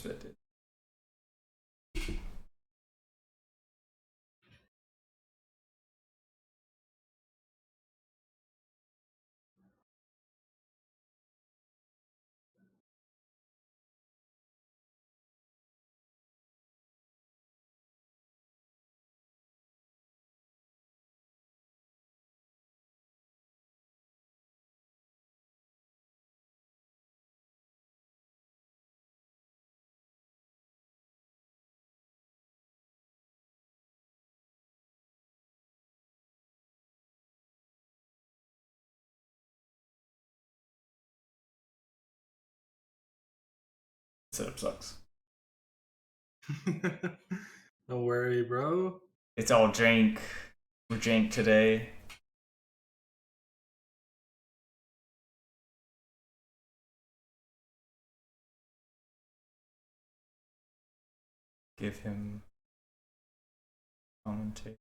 That did. Setup sucks. Don't worry, bro. It's all jank. We're jank today. Give him commentate.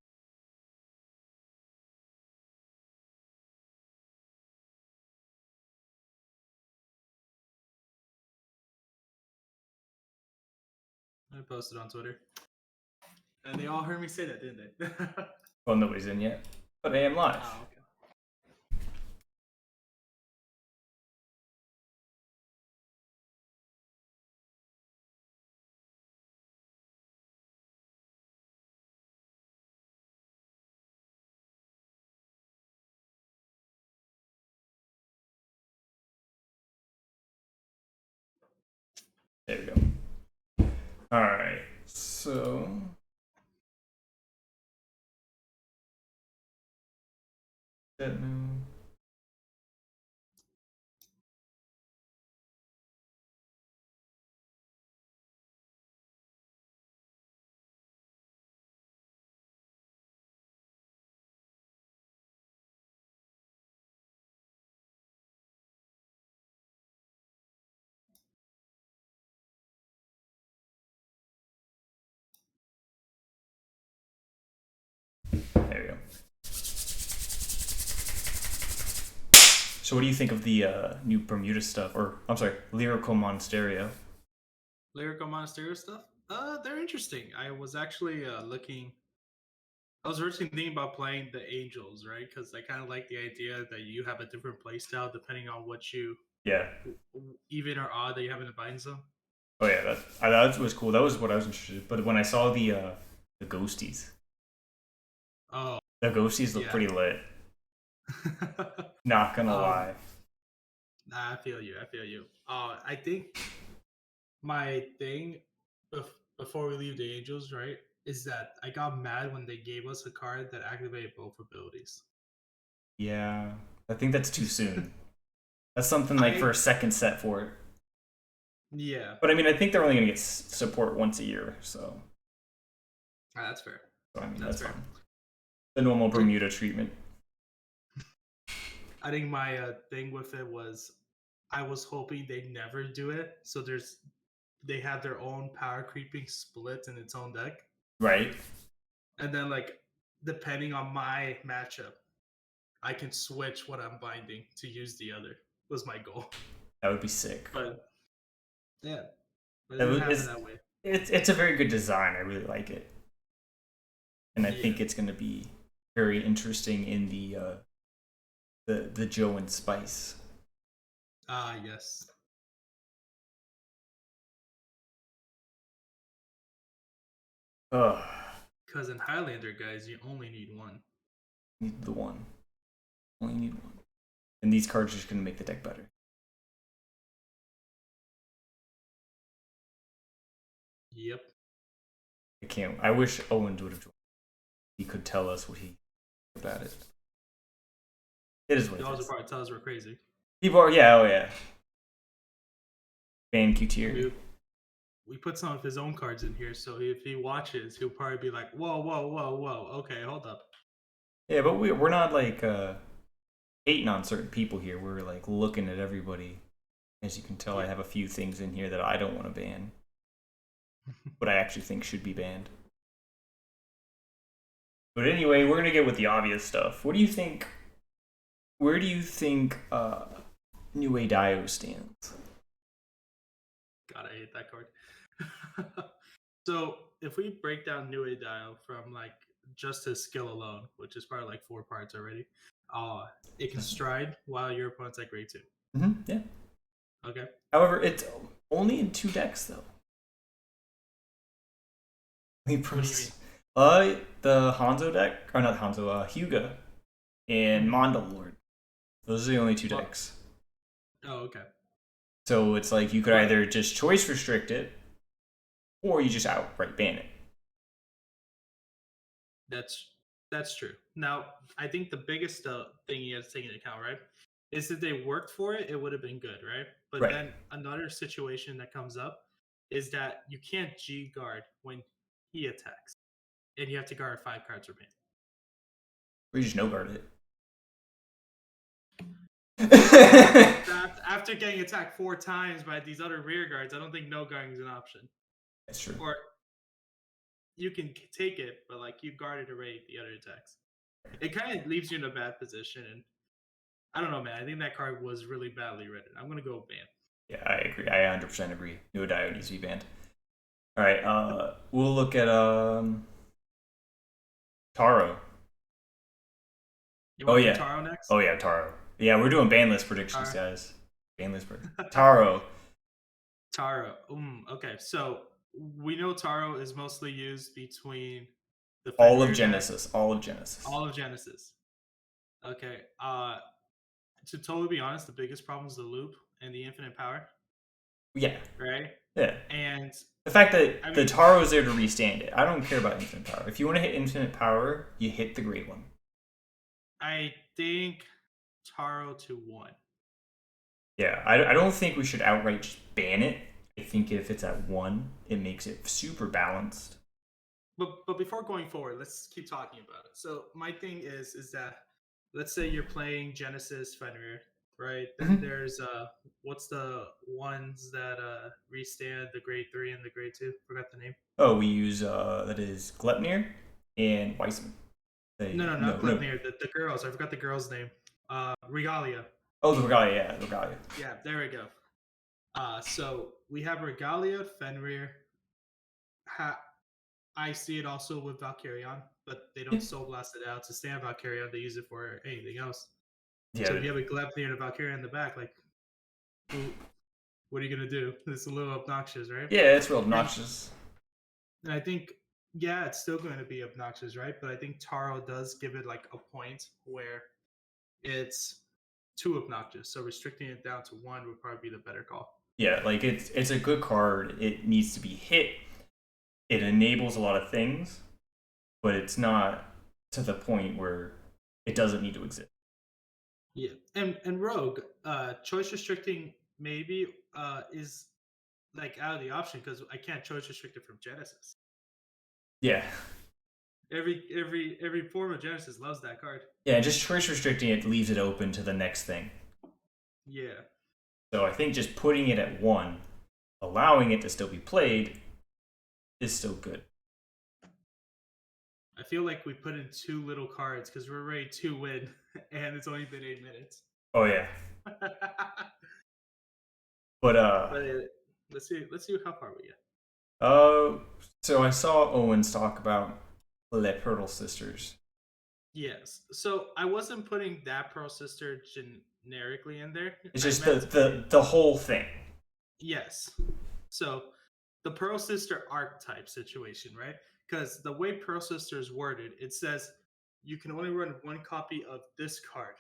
I posted on Twitter. And they all heard me say that, didn't they? Well, nobody's in yet. But I am live. Oh, okay. There we go. Alright, so. That move. There we go. So, what do you think of the new Bermuda stuff? Or, I'm sorry, Lyrical Monsterio? Lyrical Monastery stuff? They're interesting. I was actually looking. I was originally thinking about playing the Angels, right? Because I kind of like the idea that you have a different playstyle depending on what you Yeah. even or odd that you have in the bind zone. Oh, yeah, that was cool. That was what I was interested in. But when I saw the ghosties, Oh, the ghosties look yeah. pretty lit. Not gonna lie. Nah, I feel you. I feel you. I think my thing before we leave the Angels, right, is that I got mad when they gave us a card that activated both abilities. Yeah, I think that's too soon. That's something like for I a second set for it. Yeah, But I mean, I think they're only gonna get support once a year, so. that's fair. So I mean, That's that's fair. fine. The normal Bermuda treatment. I think my thing with it was I was hoping they never do it. So they have their own power creeping split in its own deck, Right? and then like depending on my matchup, I can switch what I'm binding to use the other. Was my goal, That would be sick. but yeah, but it That didn't would, happen that way. it's a very good design. I really like it, and I Yeah. think it's gonna be very interesting in the Joe and Spice. Ah, yes. Ugh, Because in Highlander, guys, you only need one. need the one. Only need one. And these cards are just gonna make the deck better. Yep. I can't. I wish Owens would have joined. He could tell us what he about it. It is what He it also is. probably tell us we're crazy. People are, yeah, oh yeah. Ban Q tier. We put some of his own cards in here, so if he watches, he'll probably be like, "Whoa, whoa, whoa, whoa! Okay, hold up." Yeah, but we're not like hating on certain people here. We're like looking at everybody. As you can tell, I Yeah. have a few things in here that I don't want to ban, but I actually think should be banned. But anyway, we're gonna get with the obvious stuff. What do you think? Where do you think New Dio stands? God, I hate that card. So if we break down New Dial from like just his skill alone, which is probably like 4 parts already, it can stride while your opponent's at grade 2. Yeah. Okay. However, it's only in 2 decks though. What do you mean? The Hanzo deck, or not Hanzo, Hyuga and Mandalord. Those are the only 2 decks. Oh, okay. So it's like you could either just choice restrict it, or you just outright ban it. That's true. Now, I think the biggest thing you have to take into account, right, is if they worked for it, it would have been good, right? But Right. then another situation that comes up is that you can't G guard when he attacks, and you have to guard 5 cards remaining. Or you just no guard After, it. after getting attacked 4 times by these other rear guards, I don't think no guarding is an option. That's true. Or you can take it, but like you guarded already the other attacks. It kind of leaves you in a bad position, and I don't know, man. I think that card was really badly written. I'm gonna go ban. Yeah, I agree. I 100% agree. NaruSamurai needs to be banned. All right, we'll look at Taro. You want to do Taro next? Oh yeah, Taro. Yeah, we're doing Banlist predictions, guys. Banlist predictions. Taro. Taro. Okay, so we know Taro is mostly used between the all of Genesis. All of Genesis. All of Genesis. Okay. To totally be honest, the biggest problem is the loop and the infinite power. Yeah. Right? Yeah. And the fact that the Taro is there to restand it. I don't care about infinite power. If you want to hit infinite power, you hit the grade 1. I think Taro to 1. Yeah, I don't think we should outright just ban it. I think if it's at 1, it makes it super balanced. But before going forward, let's keep talking about it. So my thing is that let's say you're playing Genesis Fenrir, right? Then there's what's the ones that restand the grade 3 and the grade 2? Forgot the name. Oh, we use that is Glepnir and Weissman. No, not Glepnir. The girls. I forgot the girl's name. Regalia. Oh, the Regalia, yeah, the Regalia. Yeah, there we go. So we have Regalia, Fenrir. I see it also with Valkyrion, but they don't soul blast it out to stand Valkyrion. They use it for anything else. Yeah. So if you have a Glepnir and a Valkyrion in the back, like, what are you gonna do? It's a little obnoxious, right? Yeah, it's real obnoxious. And I think, yeah, it's still going to be obnoxious, right? But I think Taro does give it like a point where it's too obnoxious. So restricting it down to 1 would probably be the better call. Yeah, like it's a good card. It needs to be hit. It enables a lot of things, but it's not to the point where it doesn't need to exist. Yeah, and Rogue, choice restricting maybe is like out of the option because I can't choice restrict it from Genesis. Yeah. Every form of Genesis loves that card. Yeah, just choice restricting it leaves it open to the next thing. Yeah. So I think just putting it at 1, allowing it to still be played, is still good. I feel like we put in too little cards because we're ready to win, and it's only been 8 minutes. Oh yeah. But let's see how far we get. So I saw Owens talk about the Pearl Sisters. Yes. So I wasn't putting that Pearl Sister generically in there. It's just the whole thing. Yes. So the Pearl Sister archetype situation, right? Because the way Pearl Sister is worded, it says you can only run 1 copy of this card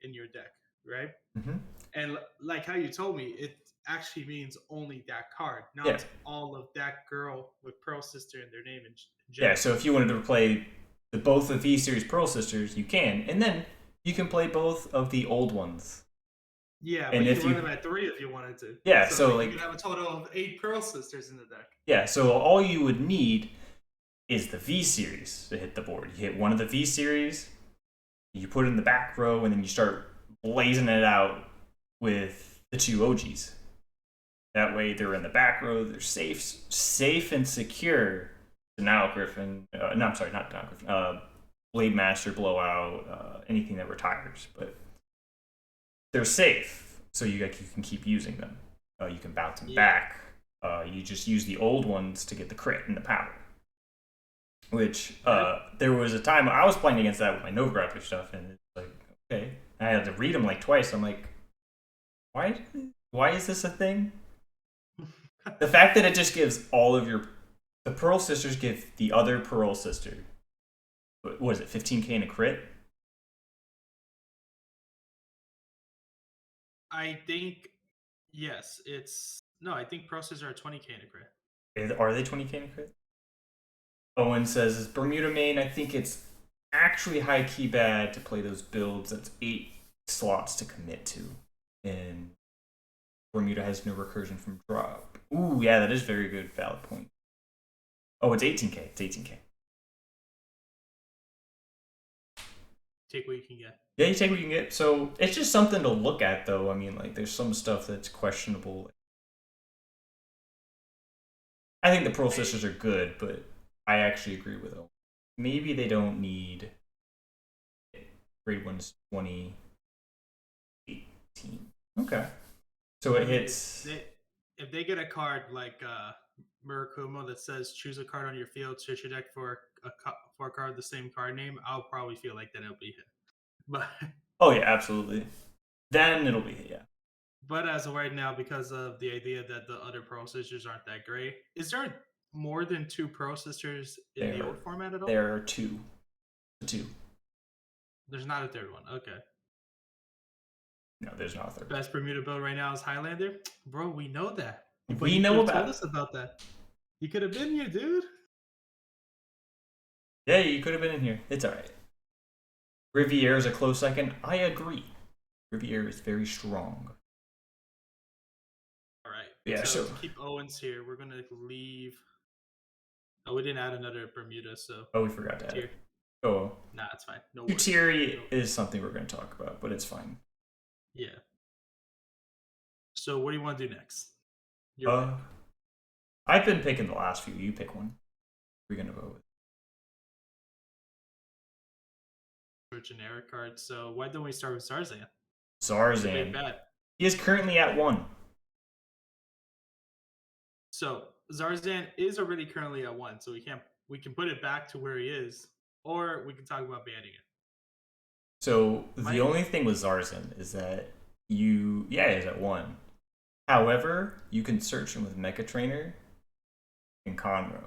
in your deck, right? Mm-hmm. And like how you told me, it actually means only that card, not all of that girl with Pearl Sister in their name. Yeah, so if you wanted to play both the V-Series Pearl Sisters, you can. And then you can play both of the old ones. Yeah, and but you can run them at 3 if you wanted to. Yeah, so like you can have a total of 8 Pearl Sisters in the deck. Yeah, so all you would need is the V-Series to hit the board. You hit one of the V-Series, you put it in the back row, and then you start blazing it out with the 2 OGs. That way they're in the back row, they're safe and secure. So now Griffin, no, I'm sorry, not Griffin, Blade Master, Blowout, anything that retires, but they're safe, so you can keep using them. You can bounce them back. You just use the old ones to get the crit and the power. Which Okay. there was a time I was playing against that with my no grappler stuff, and it's like, okay, I had to read them like twice. I'm like, why? Why is this a thing? The fact that it just gives all of the Pearl Sisters give the other Pearl Sister, what is it, 15k in a crit? I think yes, it's no. I think processors are 20k in a crit. Are they 20k in a crit? Owen says, is Bermuda main? I think it's actually high key bad to play those builds. That's 8 slots to commit to. And Bermuda has no recursion from drop. Ooh, yeah, that is very good. Valid point. Oh, it's 18k. It's 18k. Take what you can get. Yeah, you take what you can get. So it's just something to look at, though. I mean, like, there's some stuff that's questionable. I think the Pearl Sisters are good, but I actually agree with them. Maybe they don't need grade 1's 2018. Okay. So it hits. If they get a card like Murakumo that says choose a card on your field, search your deck for a card with the same card name, I'll probably feel like then it'll be hit. But Oh, yeah, absolutely. Then it'll be, yeah. but as of right now, because of the idea that the other Pro Sisters aren't that great, is there more than 2 Pro Sisters in the old format at all? There are 2. 2. There's not a third one. Okay. No, there's not a third. Best Bermuda build right now is Highlander. Bro, we know that. We know about told us about that. You could have been here, dude. Yeah, you could have been in here. It's alright. Riviere is a close second. I agree. Riviere is very strong. Alright. Yeah, so so to keep Owens here, we're gonna leave. Oh, we didn't add another Bermuda, so we forgot to add it. Oh. Nah, it's fine. No worries. Utiri is something we're gonna talk about, but it's fine. Yeah. So what do you want to do next? I've been picking the last few. You pick one. We're gonna vote with. For generic cards. So why don't we start with Zarzan? Zarzan. He is currently at 1. So Zarzan is already currently at 1, so we can put it back to where he is, or we can talk about banning it. So the only thing with Zarzan is that he's at 1. However, you can search him with Mecha Trainer and Conroe.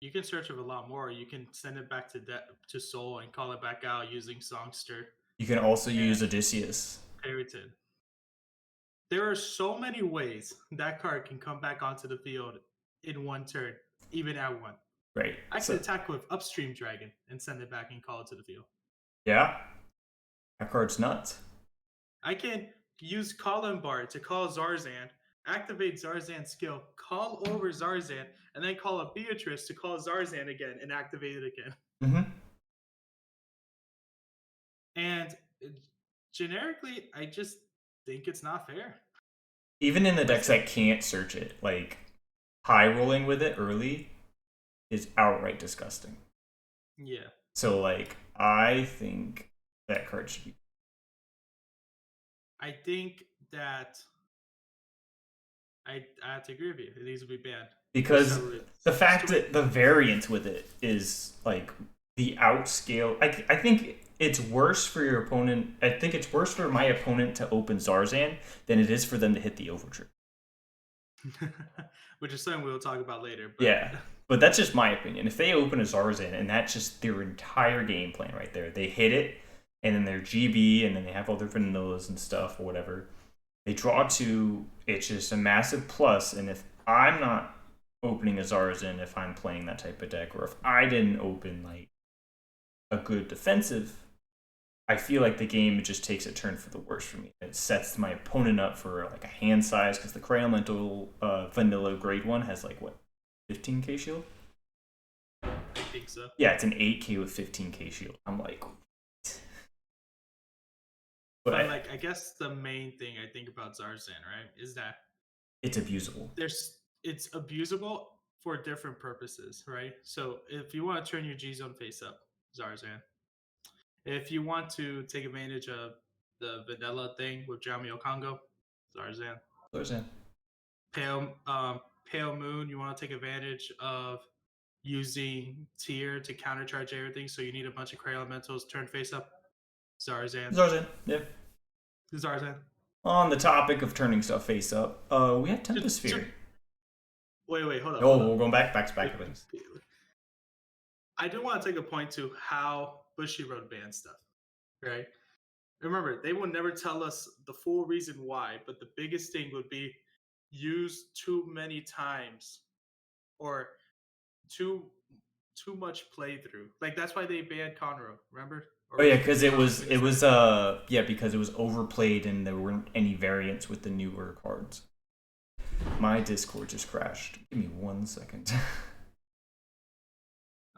You can search it a lot more. You can send it back to Soul and call it back out using Songster. You can also use Odysseus. Periton. There are so many ways that card can come back onto the field in one turn, even at 1. Right. I could attack with Upstream Dragon and send it back and call it to the field. Yeah. That card's nuts. I can use Columbar to call Zarzan, activate Zarzan's skill, call over Zarzan, and then call up Beatrice to call Zarzan again and activate it again. Mm-hmm. And generically, I just think it's not fair. Even in the decks that can't search it, like high rolling with it early is outright disgusting. Yeah. So like I think that card should be. I think that I have to agree with you. It needs to be banned. Because the fact that the variance with it is like the outscale. I think it's worse for your opponent. I think it's worse for my opponent to open Zarzan than it is for them to hit the Overture. Which is something we'll talk about later. But. Yeah, but that's just my opinion. If they open a Zarzan and that's just their entire game plan right there, they hit it, and then their GB, and then they have all their vanillas and stuff or whatever. They draw 2. It's just a massive plus, and if I'm not opening a Zarzan, if I'm playing that type of deck, or if I didn't open like a good defensive, I feel like the game just takes a turn for the worse for me. It sets my opponent up for like a hand size, because the Cray Elemental vanilla grade 1 has like what, 15k shield? I think so. Yeah, it's an 8k with 15k shield. I'm like, but like, I guess the main thing I think about Zarzan, right, is that it's abusable. It's abusable for different purposes, right? So if you want to turn your G zone face up, Zarzan. If you want to take advantage of the vanilla thing with Jamio Congo, Zarzan. Pale Moon, you want to take advantage of using tier to countercharge everything, so you need a bunch of Cray Elementals, turn face up. Zarzan. Zarzan, yeah. Zarzan. On the topic of turning stuff face up, we have Temposphere. Wait, hold up. Oh, we're going back to things. I do want to take a point to how Bushiroad banned stuff, right? Remember, they will never tell us the full reason why, but the biggest thing would be used too many times or too much playthrough. Like that's why they banned Conroe, remember? Oh yeah, because it was because it was overplayed and there weren't any variants with the newer cards. My Discord just crashed. Give me 1 second.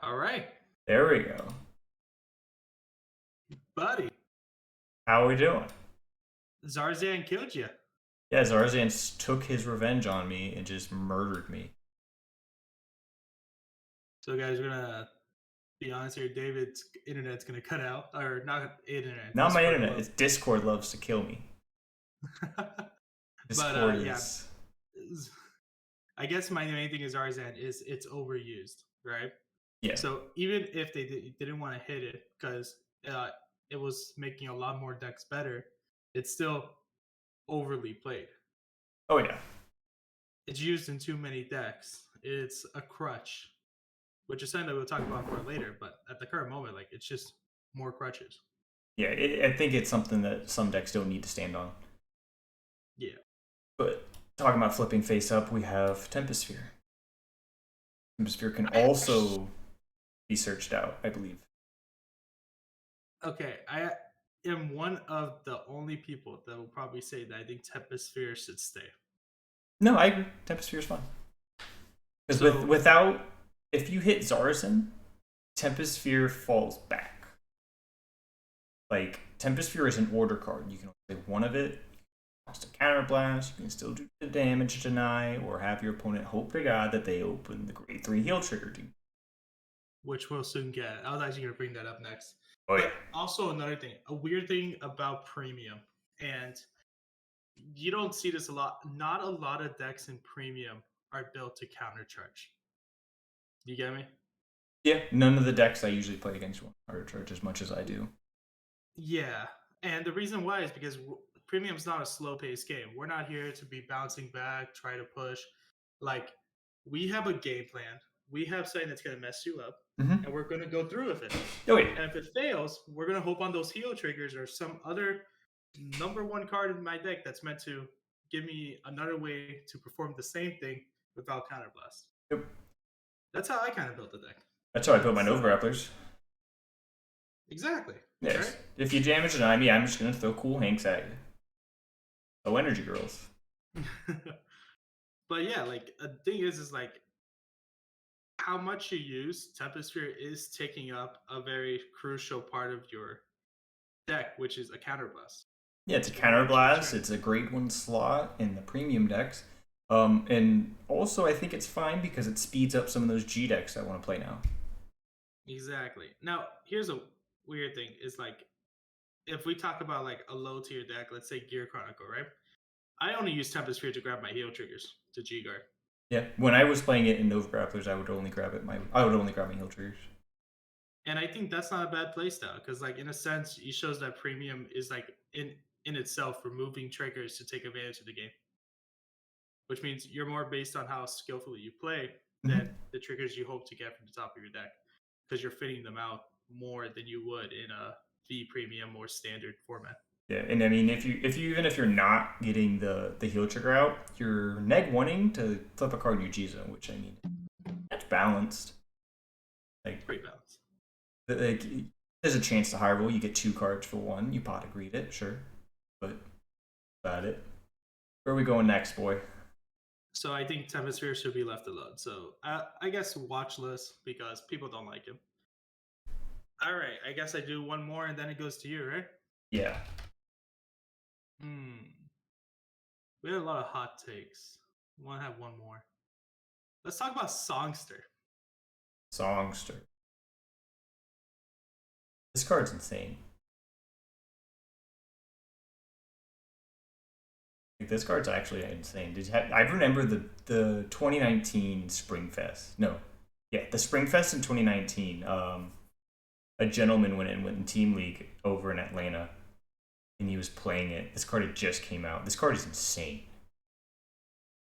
All right. There we go. Buddy. How are we doing? Zarzan killed you. Yeah, Zarzan took his revenge on me and just murdered me. So guys, we're gonna be honest here. David's internet's gonna cut out, or not internet. Not my internet. It's Discord loves to kill me. Discord is. Yeah. I guess my main thing is Zarzan is it's overused, right? Yeah. So even if they didn't want to hit it because it was making a lot more decks better, it's still overly played. Oh yeah. It's used in too many decks. It's a crutch, which is something that we'll talk about more later. But at the current moment, like it's just more crutches. Yeah, I think it's something that some decks don't need to stand on. Yeah. But talking about flipping face up, we have Temposphere. Temposphere can also be searched out, I believe. Okay, I am one of the only people that will probably say that I think Temposphere should stay. No, I agree. Temposphere is fine. Because without, if you hit Zarzan, Temposphere falls back. Like, Temposphere is an order card. You can only play one of it. Cost a counterblast. You can still do the damage deny, or have your opponent hope to God that they open the grade 3 heal trigger to you. Which we'll soon get. I was actually going to bring that up next. Oh, yeah. But also another thing, a weird thing about Premium, and you don't see this a lot. Not a lot of decks in Premium are built to countercharge. You get me? Yeah, none of the decks I usually play against will countercharge as much as I do. Yeah, and the reason why is because Premium's not a slow-paced game. We're not here to be bouncing back, try to push. Like, we have a game plan. We have something that's going to mess you up, and we're going to go through with it. Oh, yeah. And if it fails, we're going to hope on those heal triggers or some other number one card in my deck that's meant to give me another way to perform the same thing without counterblast. Yep. That's how I kind of built the deck. That's how I built my Nova Grapplers. Exactly. Yes. Right? If you damage deny me, I'm just going to throw cool hanks at you. So energy girls. But yeah, like, the thing is like, how much you use Temposphere is taking up a very crucial part of your deck, which is a counterblast. Yeah, it's a counterblast. It's a grade 1 slot in the premium decks. And also, I think it's fine because it speeds up some of those G decks I want to play now. Exactly. Now, here's a weird thing. Is like, if we talk about like a low tier deck, let's say Gear Chronicle, right? I only use Temposphere to grab my heal triggers to G guard. Yeah, when I was playing it in Nova Grapplers, I would only grab my heal triggers. And I think that's not a bad playstyle because, like, in a sense, it shows that Premium is like in itself removing triggers to take advantage of the game, which means you're more based on how skillfully you play than the triggers you hope to get from the top of your deck, because you're fitting them out more than you would in a V Premium or standard format. Yeah, and I mean, if you're not getting the heal trigger out, you're neg-1ing to flip a card in your G zone, which, I mean, that's balanced. Like, pretty balanced. Like, there's a chance to high roll. You get 2 cards for 1. You pot agreed it, sure, but about it. Where are we going next, boy? So I think Temposphere should be left alone. So I guess watch list because people don't like him. All right, I guess I do one more and then it goes to you, right? Yeah. We had a lot of hot takes. I want to have one more. Let's talk about Songster. Songster. This card's insane. Like, this card's actually insane. I remember the 2019 Spring Fest. No, yeah, the Spring Fest in 2019. A gentleman went in with Team League over in Atlanta, and he was playing it. This card had just came out. This card is insane.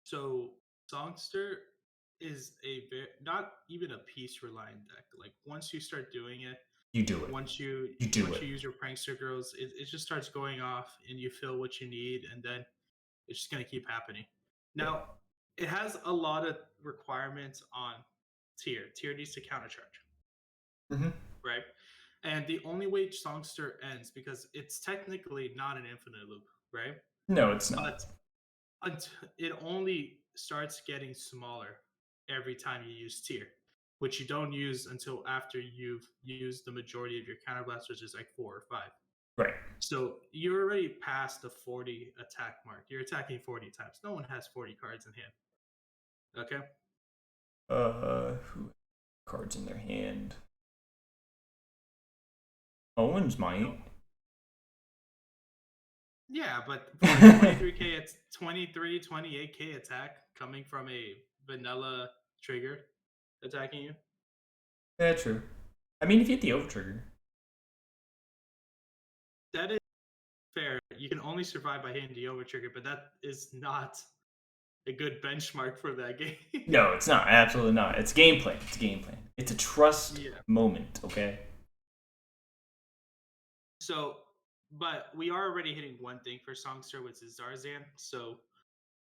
So Songster is not even a piece reliant deck. Like once you start doing it, You do it. once you You do once it. you use your prankster girls, it just starts going off, and you feel what you need, and then it's just gonna keep happening. Now, it has a lot of requirements on tier. Tier needs to countercharge, Mm-hmm. right? And the only way Songster ends, because it's technically not an infinite loop, right? No, it's not. But it only starts getting smaller every time you use tier, which you don't use until after you've used the majority of your counterblast, which is like 4 or 5. Right. So you're already past the 40 attack mark. You're attacking 40 times. No one has 40 cards in hand. Okay. Who cards in their hand? Owens might. Yeah, but for like 23k, it's 23, 28k attack coming from a vanilla trigger attacking you. Yeah, true. I mean, if you hit the over trigger. That is fair. You can only survive by hitting the over trigger, but that is not a good benchmark for that game. No, it's not. Absolutely not. It's gameplay. It's gameplay. It's a trust moment, okay? So, but we are already hitting one thing for Songster, which is Zarzan. So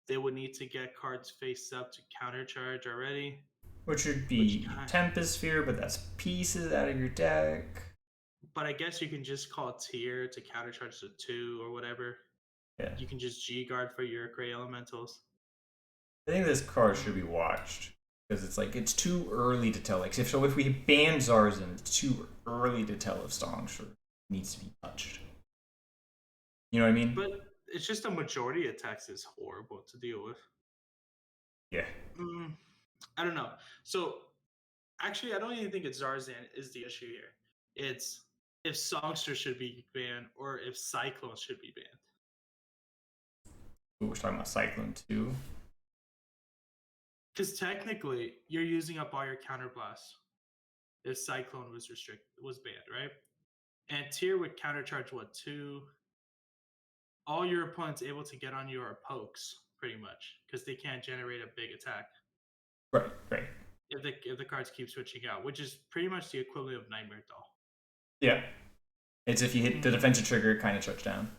they would need to get cards face up to countercharge already. Which would be Tempest Sphere, but that's pieces out of your deck. But I guess you can just call tier to countercharge the 2 or whatever. Yeah. You can just G guard for your Gray Elementals. I think this card should be watched. Because it's like, it's too early to tell. Like, if we ban Zarzan, it's too early to tell if Songster needs to be touched. You know what I mean? But it's just a majority attacks is horrible to deal with. Yeah. I don't know. So, actually, I don't even think it's Zarzan is the issue here. It's if Songster should be banned or if Cyclone should be banned. Ooh, we're talking about Cyclone too. Because technically, you're using up all your counterblasts if Cyclone was banned, right? And tier would countercharge what 2? All your opponents able to get on you are pokes, pretty much, because they can't generate a big attack. Right. If the cards keep switching out, which is pretty much the equivalent of Nightmare Doll. Yeah. It's if you hit the defensive trigger, it kind of shuts down.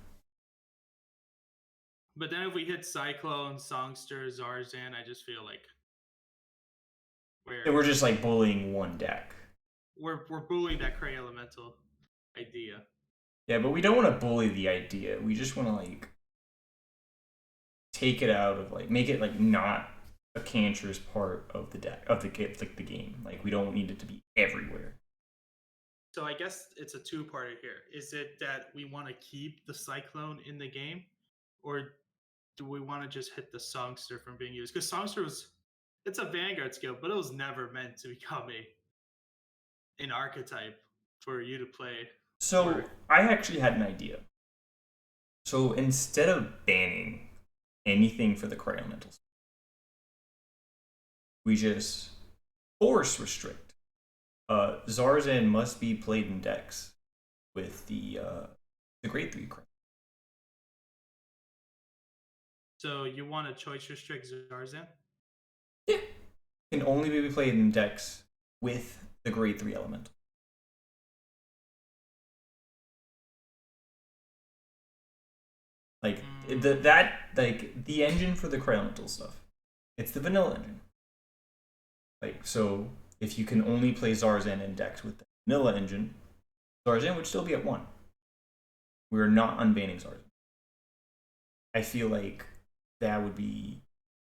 But then if we hit Cyclone, Songster, Zarzan, I just feel like we're just like bullying one deck. We're bullying that Cray Elemental idea. Yeah, but we don't want to bully the idea. We just want to like take it out of like make it like not a cancerous part of the deck of the game. Like we don't need it to be everywhere. So I guess it's a two-parter here. Is it that we want to keep the Cyclone in the game, or do we want to just hit the Songster from being used? Because Songster it's a Vanguard skill, but it was never meant to become an archetype for you to play. So I actually had an idea. So instead of banning anything for the Cray Elementals, we just force restrict. Zarzan must be played in decks with the grade 3 Cray. So you want to choice restrict Zarzan? Yeah. Can only be played in decks with the grade 3 element. Like the engine for the Cray Elemental stuff. It's the vanilla engine. Like, so if you can only play Zarzan in decks with the vanilla engine, Zarzan would still be at 1. We're not unbanning Zarzan. I feel like that would be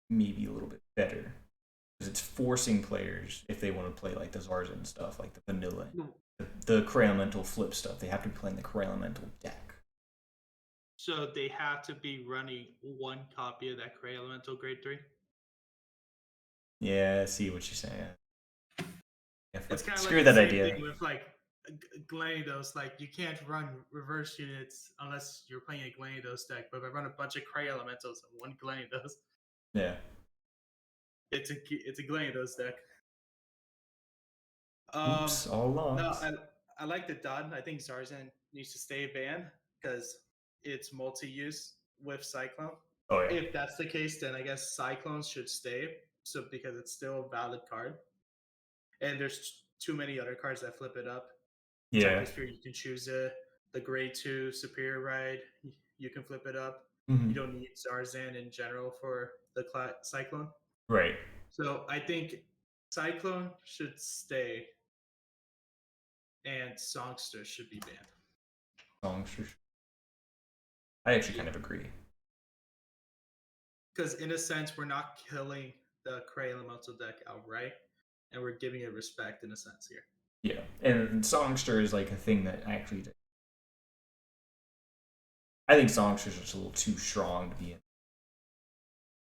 maybe a little bit better. Because it's forcing players, if they want to play like the Zarzan stuff, like the vanilla, the Cray Elemental flip stuff, they have to be playing the Cray Elemental deck. So they have to be running one copy of that Cray Elemental grade 3? Yeah, I see what you're saying. Yeah, it's kind of screw like that the same idea. thing with like GLaDOS, like you can't run reverse units unless you're playing a GLaDOS deck. But if I run a bunch of Cray Elementals and one GLaDOS, Yeah. it's a GLaDOS deck. Oops, all No, lost. I like the done. I think Zarzan needs to stay banned because it's multi-use with Cyclone. Oh yeah. If that's the case, then I guess Cyclones should stay. So because it's still a valid card, and there's too many other cards that flip it up. Yeah. Typosphere, you can choose the grade 2 Superior Ride. You can flip it up. You Hmm. don't need Zarzan in general for the Cyclone. Right. So I think Cyclone should stay and Songster should be banned. Songster. I actually Yeah. kind of agree. Because in a sense, we're not killing the Cray Elemental deck outright, and we're giving it respect in a sense here. Yeah, and Songster is like a thing that actually. I think Songster's just a little too strong to be in.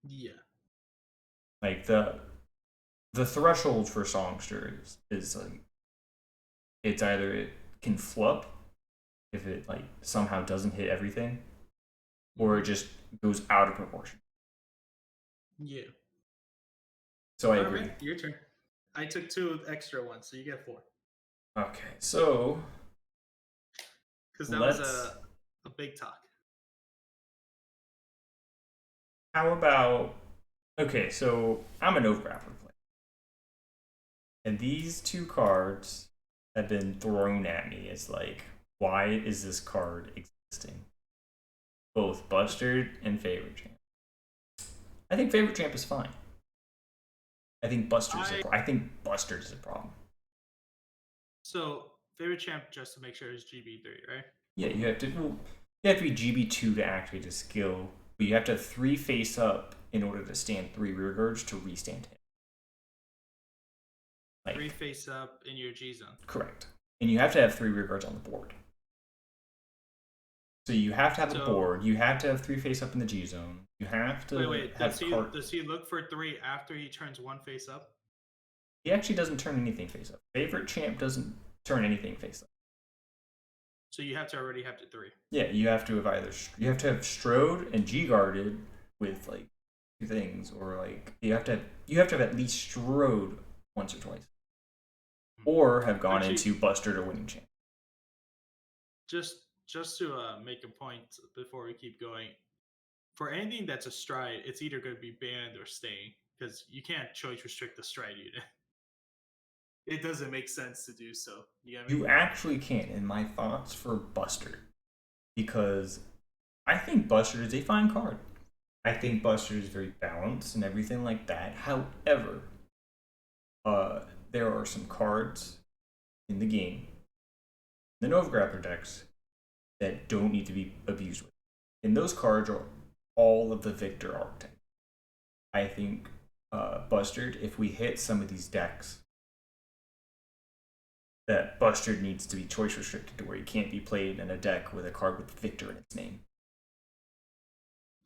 Yeah. Like the threshold for Songster is like it's either it can flup if it like somehow doesn't hit everything, or it just goes out of proportion. Yeah. So I All right, agree. man, your turn. I took 2 extra ones, so you get 4. Okay, so Because that was let's. a big talk. How about? Okay, so I'm an Overgrappler player, and these two cards have been thrown at me as like, why is this card existing? Both Bustard and Favorite Champ. I think Favorite Champ is fine. I think I think Bustard is a problem. So favorite champ, just to make sure, is GB3, right? Yeah, you have to. Well, you have to be GB2 to activate a skill, but you have to have 3 face up in order to stand 3 rear guards to restand him. 3 Like face up in your G zone. correct, and you have to have 3 rear guards on the board. So you have to have a board. You have to have 3 face up in the G zone. You have to wait. have Does he look for 3 after he turns 1 face up? He actually doesn't turn anything face up. Favorite Champ doesn't turn anything face up. So you have to already have the 3. Yeah, you have to have Strode and G guarded with like 2 things, or like you have to have at least Strode once or twice, or have gone into Bustard or Winning Champ. Just to make a point before we keep going, for anything that's a stride, it's either going to be banned or staying because you can't choice restrict the stride unit. It doesn't make sense to do so. You know what I mean? You actually can, in my thoughts for Bustard, because I think Bustard is a fine card. I think Bustard is very balanced and everything like that. However, there are some cards in the game, the Nova Grappler decks, that don't need to be abused with. And those cards are all of the Victor archetype. I think Bustard, if we hit some of these decks, that Bustard needs to be choice restricted to where he can't be played in a deck with a card with Victor in its name.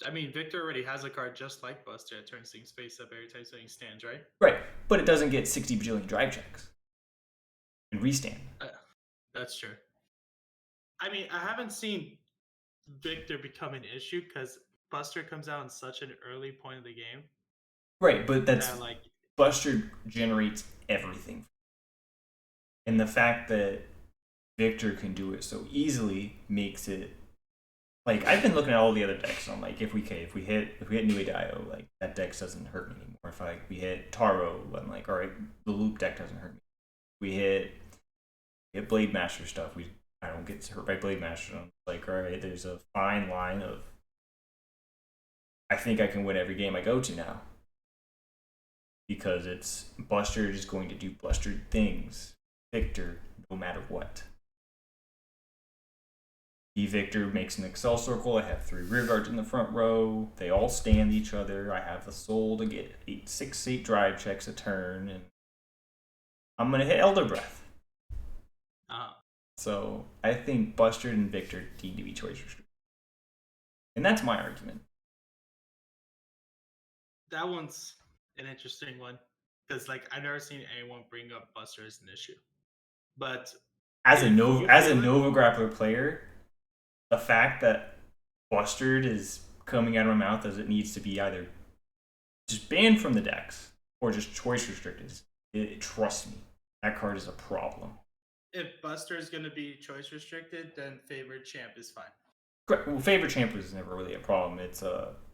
I mean, Victor already has a card just like Buster that turns things face up every time something stands, right? Right, but it doesn't get 60 bajillion drive checks and restand. That's true. I mean, I haven't seen Victor become an issue because Buster comes out in such an early point of the game. Right, but that's that, like, Buster generates everything. And the fact that Victor can do it so easily makes it like I've been looking at all the other decks. And I'm like, if we hit New Dio, like that deck doesn't hurt me anymore. If we hit Taro, I'm like, all right, the loop deck doesn't hurt me. We hit Blade Master stuff. I don't get hurt by Blade Master. I'm like, all right, there's a fine line of I think I can win every game I go to now. Because it's Buster is going to do Buster things. Victor, no matter what. Victor makes an Excel circle. I have 3 rear guards in the front row. They all stand each other. I have the soul to get 8 drive checks a turn, and I'm gonna hit Elder Breath. So I think Buster and Victor need to be choice restricted, and that's my argument. That one's an interesting one because, like, I've never seen anyone bring up Buster as an issue, but if you As a feel it, Nova Grappler player, the fact that Bustard is coming out of my mouth as it needs to be either just banned from the decks or just choice restricted. Trust me, that card is a problem. if Buster is going to be choice restricted, then favorite champ is fine. Well, favorite champ was never really a problem. It's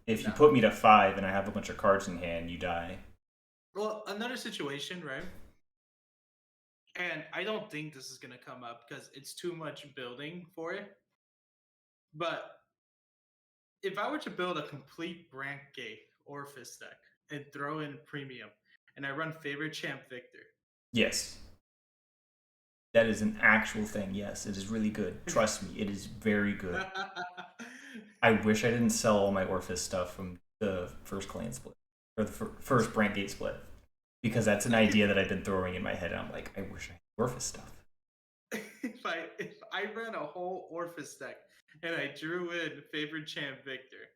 if you No. put me to 5 and I have a bunch of cards in hand, you die. Well, another situation, right? And I don't think this is going to come up because it's too much building for it. But if I were to build a complete Brank Gate Orphis deck and throw in premium, and I run favorite champ Victor. Yes. That is an actual thing. Yes, it is really good. Trust me, it is very good. I wish I didn't sell all my Orphis stuff from the first clan split or the first Brand Gate split because that's an idea that I've been throwing in my head. And I'm like, I wish I had Orphis stuff. if I ran a whole Orphis deck and I drew in favorite champ Victor,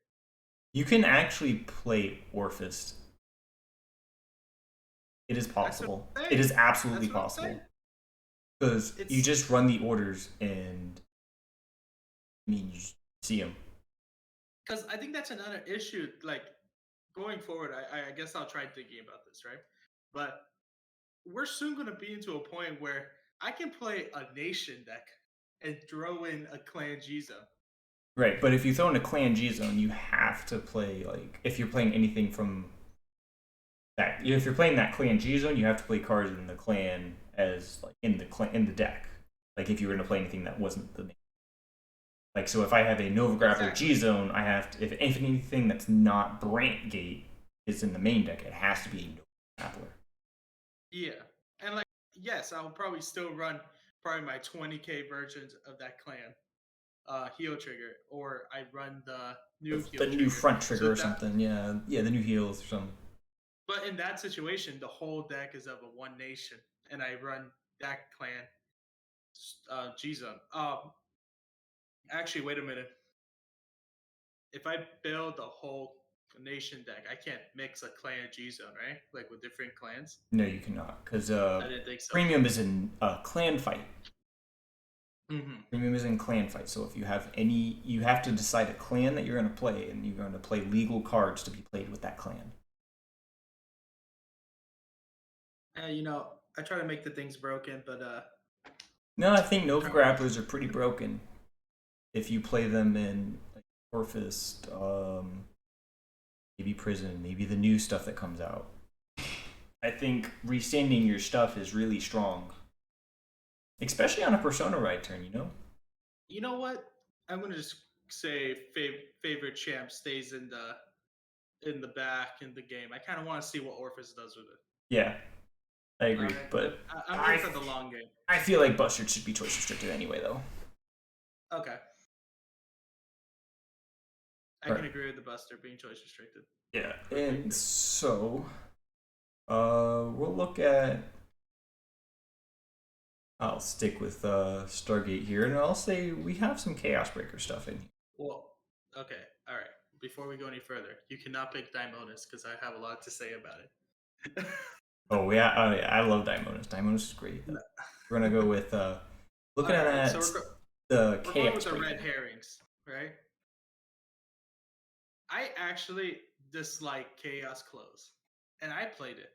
You can actually play Orphis. It is possible. It is absolutely possible. Because you just run the orders and I mean, you see them. Because I think that's another issue. Like going forward, I guess I'll try thinking about this, right? But we're soon going to be into a point where I can play a nation deck and throw in a clan G zone. Right, but if you throw in a clan G zone, you have to play like if you're playing anything from that. If you're playing that clan G zone, you have to play cards in the clan as like in the deck. Like if you were going to play anything that wasn't the main. Like so, if I have a Nova Grappler G zone, I have to if anything that's not Brant Gate is in the main deck, it has to be a Nova Grappler. Yeah, and like yes, I'll probably still run probably my 20k versions of that clan heel trigger, or I run the new heel the trigger. new front trigger or something. Yeah, the new heels or something. But in that situation, the whole deck is of a one nation, and I run that clan G zone. Actually, wait a minute. If I build a whole nation deck, I can't mix a clan G zone, right? Like with different clans. No, you cannot, because I didn't think so. premium is in a clan fight. Mm-hmm. Premium is in clan fight, so if you have any, you have to decide a clan that you're going to play, and you're going to play legal cards to be played with that clan. You know, I try to make the things broken, but no, I think Nova Grapplers are pretty broken. If you play them in like Orphis, maybe Prison, maybe the new stuff that comes out. I think resending your stuff is really strong, especially on a Persona Ride turn. You know what? I'm gonna just say favorite champ stays in the back in the game. I kind of want to see what Orphis does with it. Yeah, I agree, but I'm here for the long game. I feel like Bustard should be choice restricted anyway, though. Okay. I can agree with the Buster being choice restricted. Yeah, and so we'll look at. I'll stick with Stargate here, and I'll say we have some Chaos Breaker stuff in here. Well, okay, all right. Before we go any further, you cannot pick Daimonis because I have a lot to say about it. Oh yeah, I love Daimonis. Daimonis is great. No. We're gonna go with looking at that. So the we're Chaos going with the Breaker. red herrings, right? I actually dislike Chaos Close, and I played it.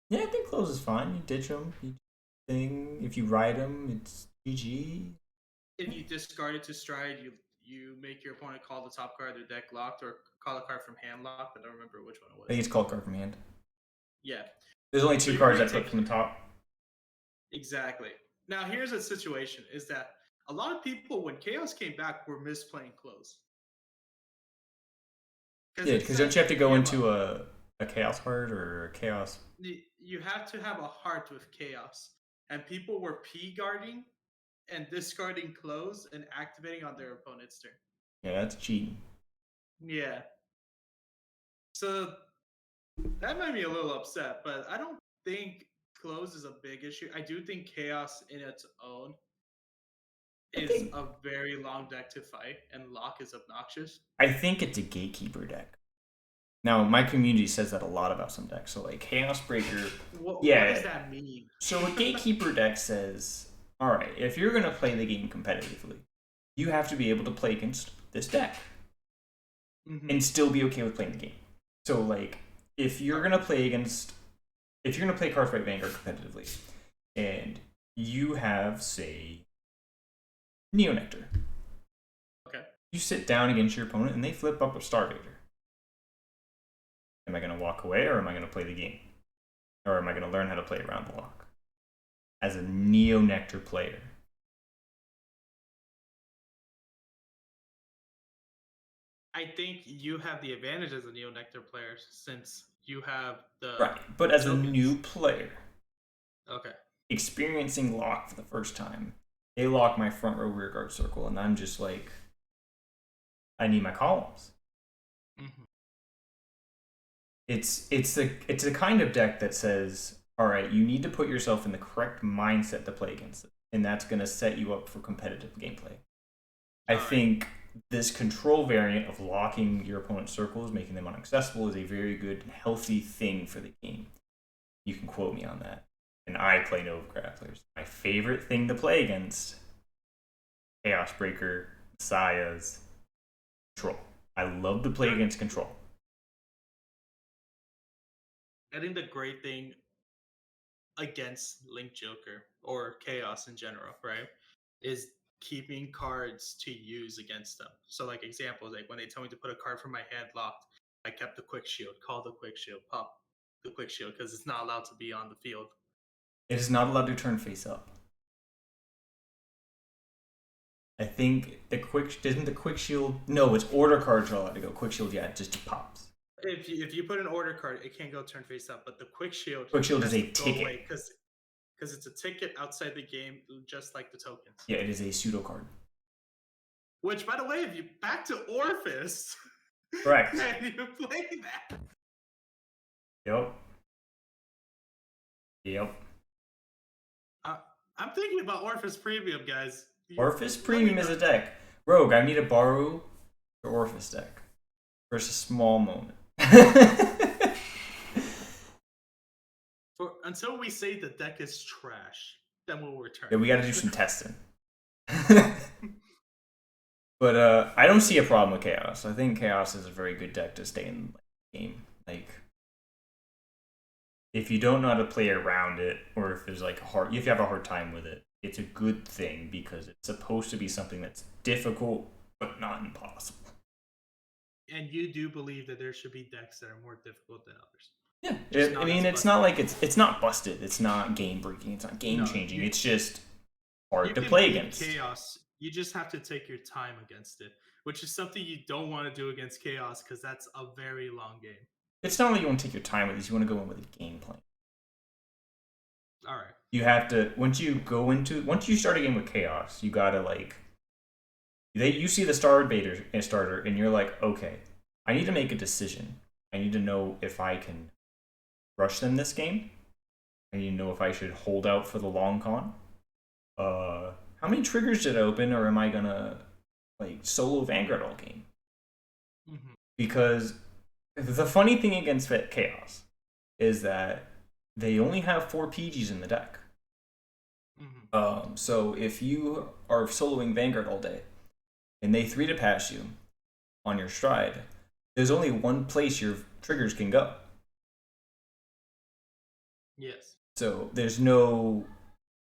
Yeah, I think Close is fine. You ditch them. If you ride them, it's GG. If you discard it to Stride, you make your opponent call the top card of their deck locked, or call a card from hand locked. I don't remember which one it was. I think it's called card from hand. Yeah. There's only two cards I put from the top. Exactly. Now here's a situation: is that a lot of people, when Chaos came back, were misplaying Close. Yeah, because don't you have to go into a Chaos Heart or a Chaos? You have to have a heart with Chaos, and people were P-guarding and discarding Close and activating on their opponent's turn. Yeah, that's cheating. Yeah. So that made me a little upset, but I don't think Close is a big issue. I do think Chaos in its own is a very long deck to fight, and Lock is obnoxious. I think it's a Gatekeeper deck. Now, my community says that a lot about some decks. So, like, Chaos Breaker. What Yeah. does that mean? So, a Gatekeeper deck says, all right, if you're going to play the game competitively, you have to be able to play against this deck and still be okay with playing the game. So, like, if you're going to play Cardfight Vanguard competitively, and you have, say, Neonectar. Okay. You sit down against your opponent and they flip up a Starvader. Am I going to walk away or am I going to play the game? Or am I going to learn how to play around the lock? As a Neonectar player. I think you have the advantage as a Neonectar player since you have the Right, but as tokens. a new player, okay, experiencing lock for the first time, they lock my front row rear guard circle and I'm just like, I need my columns. It's a kind of deck that says, all right, you need to put yourself in the correct mindset to play against it, and that's going to set you up for competitive gameplay. I think this control variant of locking your opponent's circles, making them inaccessible, is a very good and healthy thing for the game. You can quote me on that. And I play Nova Grapplers. My favorite thing to play against, Chaos Breaker, Saya's, Control. I love to play against Control. I think the great thing against Link Joker or Chaos in general, right, is keeping cards to use against them. So, like examples, like when they tell me to put a card from my hand locked, I kept the Quick Shield, call the Quick Shield, pop the Quick Shield because it's not allowed to be on the field. It is not allowed to turn face up. I think the Quick Shield. No, it's order cards are allowed to go. Quick Shield, yeah, it just pops. If you put an order card, it can't go turn face up. But the Quick Shield is a ticket because it's a ticket outside the game, just like the tokens. Yeah, it is a pseudo card. Which, by the way, if you back to Orphis, correct, and you play that. Yep. I'm thinking about Orphis Premium, guys. Orphis Premium is a deck. Rogue, I need to borrow the Orphis deck for a small moment. Until we say the deck is trash, then we'll return. Yeah, we got to do some testing. But I don't see a problem with Chaos. I think Chaos is a very good deck to stay in the game. Like, if you don't know how to play around it, or if there's like if you have a hard time with it, it's a good thing because it's supposed to be something that's difficult but not impossible. And you do believe that there should be decks that are more difficult than others. Yeah, I mean, it's not like it's not busted. It's not game breaking. It's not game changing. It's just hard to play against. Chaos. You just have to take your time against it, which is something you don't want to do against Chaos because that's a very long game. It's not like you want to take your time with this. You want to go in with a game plan. All right. You have to once you start a game with Chaos, you gotta like. You see the starter, and you're like, okay, I need to make a decision. I need to know if I can rush them this game. I need to know if I should hold out for the long con. How many triggers did I open, or am I gonna like solo Vanguard all game? Because the funny thing against Chaos is that they only have 4 PGs in the deck. So if you are soloing Vanguard all day, and they 3 to pass you on your stride, there's only one place your triggers can go. Yes. So there's no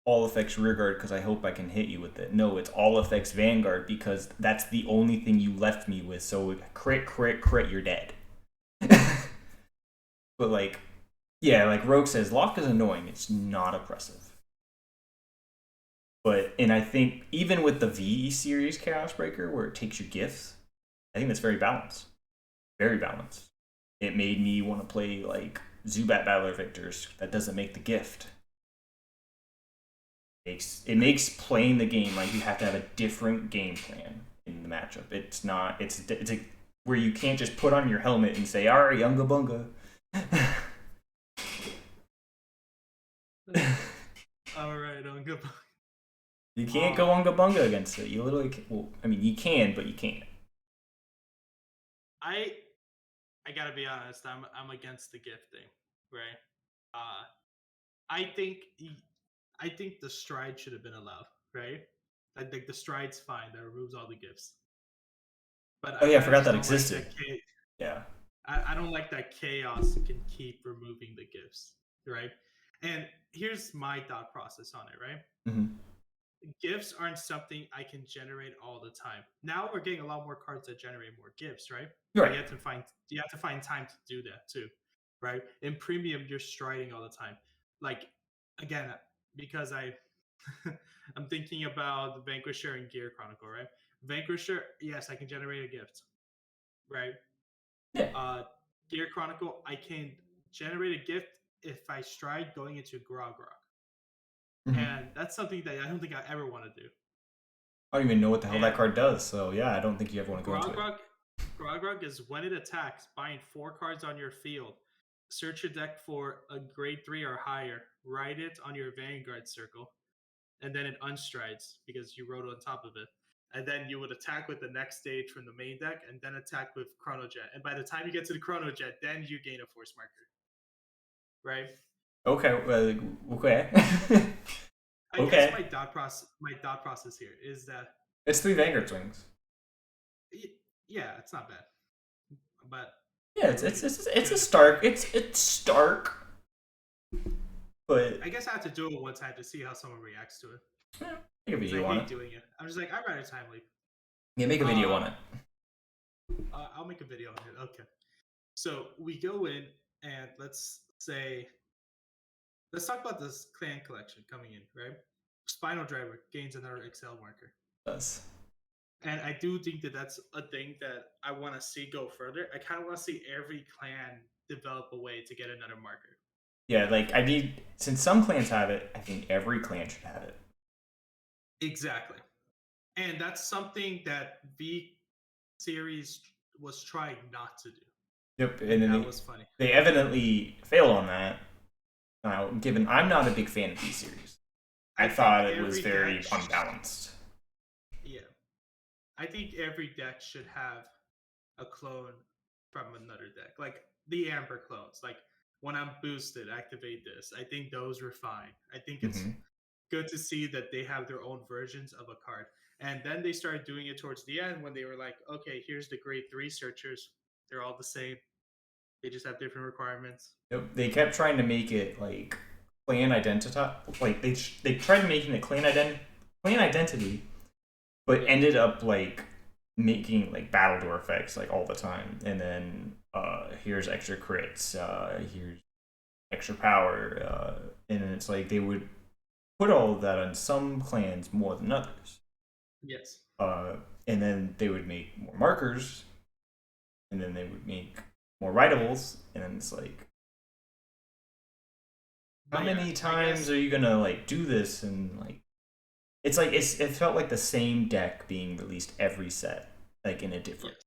all effects rearguard because I hope I can hit you with it. No, it's all effects Vanguard because that's the only thing you left me with. So crit, you're dead. But like, yeah, like Rogue says, lock is annoying. It's not oppressive. And I think even with the VE series Chaos Breaker, where it takes your gifts, I think that's very balanced. Very balanced. It made me want to play like Zubat Battler Victors that doesn't make the gift. It makes playing the game like you have to have a different game plan in the matchup. It's not. It's where you can't just put on your helmet and say, "All right, Unga Bunga." All right, Unga Bunga. You can't go Unga Bunga against it. You literally, you can, but you can't. I gotta be honest. I'm against the gifting, right? Uh, I think I think the stride should have been allowed, right? I think the stride's fine. That removes all the gifts. But Oh yeah, I I forgot just that don't like that. existed. Yeah. I don't like that chaos can keep removing the gifts, right? And here's my thought process on it, right? Hmm. Gifts aren't something I can generate all the time. Now we're getting a lot more cards that generate more gifts, right? You're But right. you have to find time to do that too, right? In premium, you're striding all the time. Like again, because I'm thinking about Vanquisher and Gear Chronicle, right? Vanquisher, yes, I can generate a gift, right? Yeah. Uh, Gear Chronicle, I can generate a gift if I stride going into Grog Rock. Hmm. And that's something that I don't think I ever want to do. I don't even know what the hell that And card does. So yeah, I don't think you ever want to go into it. Grog Grog is when it attacks, bind 4 cards on your field. Search your deck for a grade 3 or higher. Write it on your Vanguard circle. And then it unstrides because you wrote on top of it. And then you would attack with the next stage from the main deck and then attack with Chrono Jet. And by the time you get to the Chrono Jet, then you gain a force marker. Right? Okay. Well, okay. I guess Okay. my thought process here is that It's 3 Vanguard swings. yeah, it's not bad. But Yeah, I it's really it's it's, it's a should have Stark. It's Stark, but I guess I had to do it once. I had to see how someone reacts to it yeah, make a because I video on it. hate doing it. I'm just like, I'd rather time leap. Yeah, make a video on Um, it. I'll make a video on it. Okay. So we go in and let's talk about this clan collection coming in, right? Spinal Driver gains another Excel marker. It does. And I do think that that's a thing that I want to see go further. I kind of want to see every clan develop a way to get another marker. Yeah, like I need since some clans have it, I think every clan should have it. Exactly. And that's something that V series was trying not to do. Yep, and And then that they was funny. they evidently failed on that. Now, given I'm not a big fan of these series, I I think thought it was every very unbalanced. yeah, I think every deck should have a clone from another deck, like the Amber clones. Like when I'm boosted, activate this. I think those were fine. I think it's Hmm. good to see that they have their own versions of a card. And then they started doing it towards the end when they were like, okay, here's the grade 3 searchers. They're all the same. They just have different requirements. Yep, they kept trying to make it like clan identity, like they tried making it clan identity, but Yeah. ended up like making like battle door effects like all the time, and then here's extra crits, here's extra power, and then it's like they would put all of that on some clans more than others, Yes. uh, and then they would make more markers, and then they would make more writables, and then it's like how But yeah, many I times guess are you gonna like do this and like it's like it felt like the same deck being released every set like in a different. yes,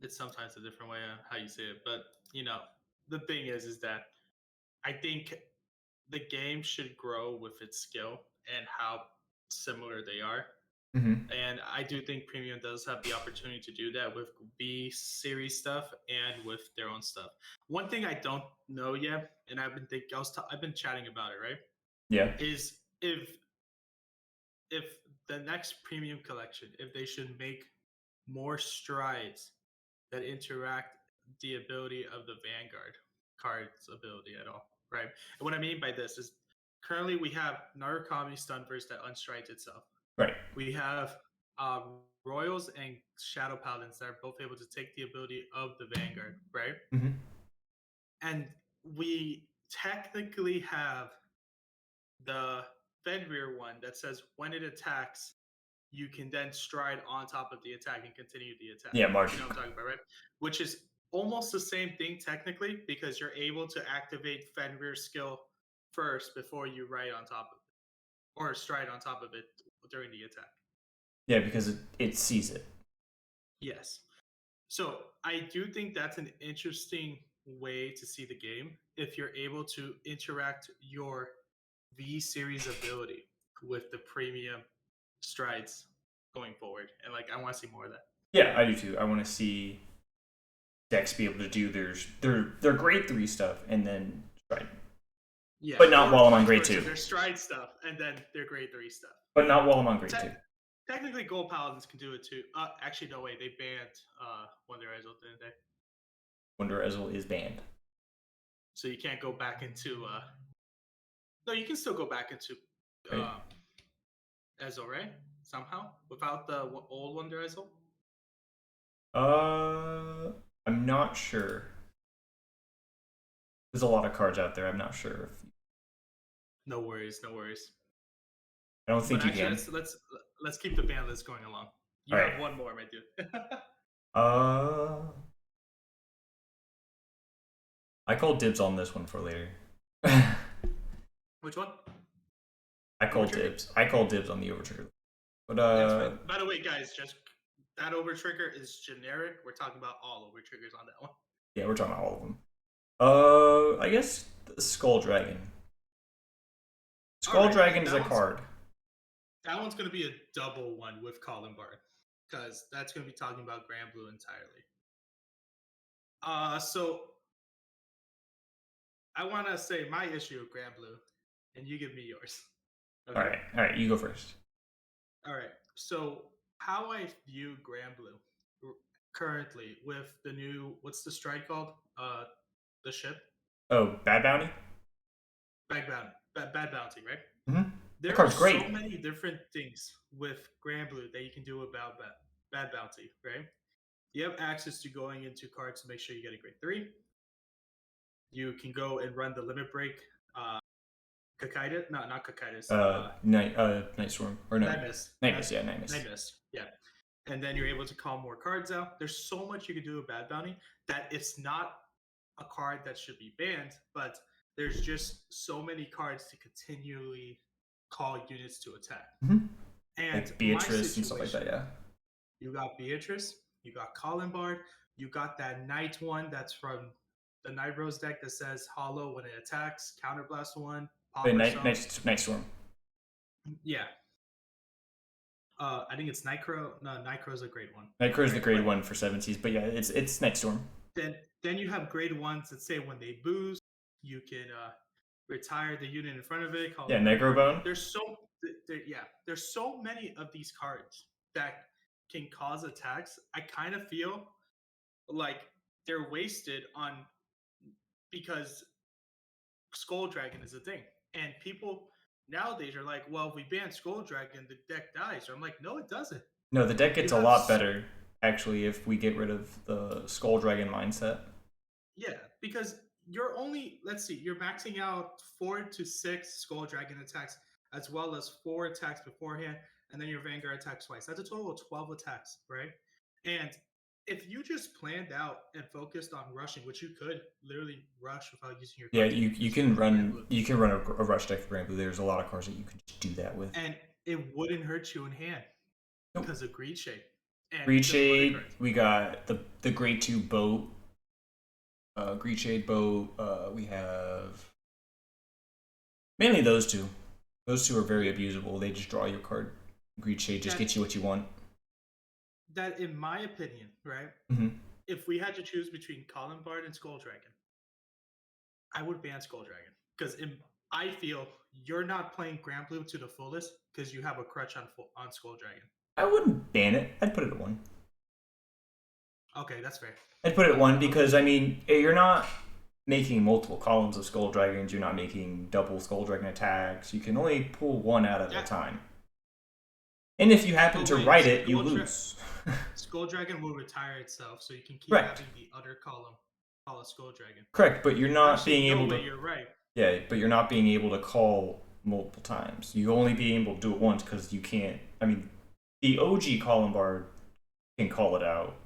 it's sometimes a different way on how you say it. But the thing is that I think the game should grow with its skill and how similar they are. Hmm. And I do think Premium does have the opportunity to do that with B series stuff and with their own stuff. One thing I don't know yet, and I've been chatting about it, right? Yeah. Is if the next Premium collection, if they should make more strides that interact the ability of the Vanguard card's ability at all, right? And what I mean by this is currently we have Narukami Stunverse that unstrides itself. Right. We have Royals and Shadow Paladins that are both able to take the ability of the Vanguard, right? Hmm. And we technically have the Fenrir one that says when it attacks, you can then stride on top of the attack and continue the attack. Yeah, You know what I'm Margin. talking about, right? Which is almost the same thing technically because you're able to activate Fenrir's skill first before you ride on top of it or stride on top of it during the attack. Yeah, because it sees it. Yes. So I do think that's an interesting way to see the game if you're able to interact your V series ability with the premium strides going forward. And like I want to see more of that. Yeah, I do too. I want to see. decks be able to do their grade 3 stuff and then Stride. Yeah, But not or while I'm on vice grade versa, 2. their Stride stuff, and then their grade 3 stuff. But not while I'm on grade Te- 2. Technically, Gold Paladins can do it too. Actually, no way. They banned Wonder Ezel, didn't they? Wonder Ezel is banned. So you can't go back into. No, you can still go back into Right. Ezel, right? Somehow without the old Wonder Ezel. I'm not sure. There's a lot of cards out there. I'm not sure. No worries, no worries. I don't think But you actually, can. let's keep the ban list going along. You All have right. one more, my dude. I called dibs on this one for later. Which one? I called dibs. I called dibs on the overtrigger. But by the way, guys, just that over trigger is generic. We're talking about all over triggers on that one. Yeah, we're talking about all of them. I guess the Skull Dragon. Skull Dragon is a card. That one's going to be a double one with Colin Bard, because that's going to be talking about Grand Blue entirely. So I want to say my issue with Grand Blue, and you give me yours. Okay? All right, you go first. All right. So how I view Grand Blue currently with the new, what's the strike called? The ship. Oh, Bad Bounty. Bad Bounty, right? Mm-hmm. There are so many different things with Grand Blue that you can do about Bad Bounty, right? You have access to going into cards to make sure you get a grade 3. You can go and run the limit break. Kakaitis? No, not Kakaitis. Night Storm. Or no. Night Mist. Night Mist, yeah, Night Mist. Night Mist, yeah. And then you're able to call more cards out. There's so much you can do with Bad Bounty that it's not a card that should be banned, but there's just so many cards to continually call units to attack. Mm-hmm. And like Beatrice and stuff like that, yeah. You got Beatrice, you got Colin Bard, you got that Knight one that's from the Night Rose deck that says Hollow when it attacks, Counterblast one, Night Storm. Yeah. I think it's Nightcrow. No, Nightcrow's a grade 1. Nightcrow's the grade 1 for 70s, but yeah, it's Night Storm. Then you have grade 1s that say when they boost, you can retire the unit in front of it. Yeah, Necrobone. There's so many of these cards that can cause attacks. I kind of feel like they're wasted on because Skull Dragon is a thing, and people nowadays are like, well, if we ban Skull Dragon, the deck dies. So I'm like, no, it doesn't. No, the deck gets a lot better, actually, if we get rid of the Skull Dragon mindset. Yeah, because you're only, you're maxing out 4 to 6 Skull Dragon attacks, as well as 4 attacks beforehand, and then your Vanguard attacks twice. That's a total of 12 attacks, right? And if you just planned out and focused on rushing, which you could literally rush without using your cards, you can run a rush deck for Grand Blue. There's a lot of cards that you can just do that with, and it wouldn't hurt you in hand because of Greed Shade. Greed Shade, we got the grade 2 boat, Greed Shade boat. We have mainly those two. Those two are very abusable. They just draw your card. Greed Shade just gets you what you want. That, in my opinion, right? Mm-hmm. If we had to choose between Colin Bard and Skull Dragon, I would ban Skull Dragon because I feel you're not playing Grand Blue to the fullest because you have a crutch on Skull Dragon. I wouldn't ban it. I'd put it at 1. Okay, that's fair. I'd put it at 1 because, I mean, you're not making multiple columns of Skull Dragons. You're not making double Skull Dragon attacks. You can only pull one out at a time. And if you happen to write it, you lose. Skull Dragon will retire itself, so you can keep having the other column call a Skull Dragon. Correct, but you're not being able to... You're right. Yeah, but you're not being able to call multiple times. You only being able to do it once because you can't... I mean, the OG Colin Bard can call it out,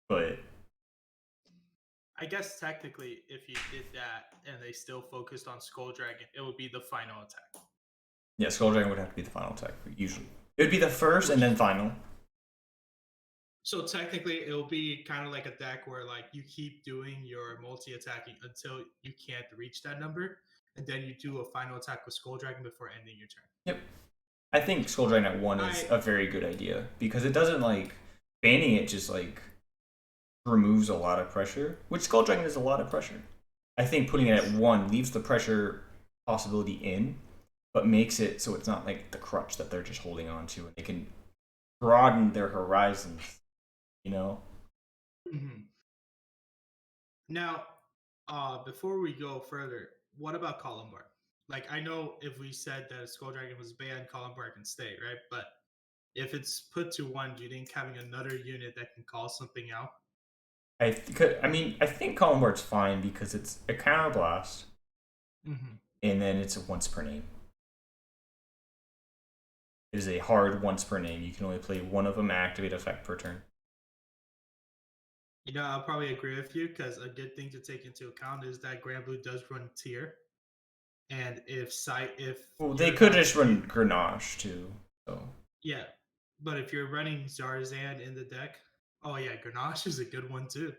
but... I guess technically, if you did that and they still focused on Skull Dragon, it would be the final attack. Yeah, Skull Dragon would have to be the final attack, usually. It would be the first and then final. So technically, it'll be kind of like a deck where like you keep doing your multi-attacking until you can't reach that number, and then you do a final attack with Skull Dragon before ending your turn. Yep. I think Skull Dragon at 1 is a very good idea because it doesn't like banning it just like removes a lot of pressure, which Skull Dragon is a lot of pressure. I think putting it at Yes. 1 leaves the pressure possibility in, but makes it so it's not like the crutch that they're just holding on to, and they can broaden their horizons, you know? Mhm. Now, before we go further, what about Column Bar? Like, I know if we said that Skull Dragon was banned, Column Bar can stay, right? But if it's put to 1, do you think having another unit that can call something out? I think Column Board's fine because it's a counterblast, Mm-hmm. and then it's a once per name. It is a hard once per name. You can only play one of them activate effect per turn. You know, I'll probably agree with you because a good thing to take into account is that Grand Blue does run tier, and if Well, they you're could not just run Grenache too. So yeah, but if you're running Zarzan in the deck, oh yeah, Grenache is a good one too.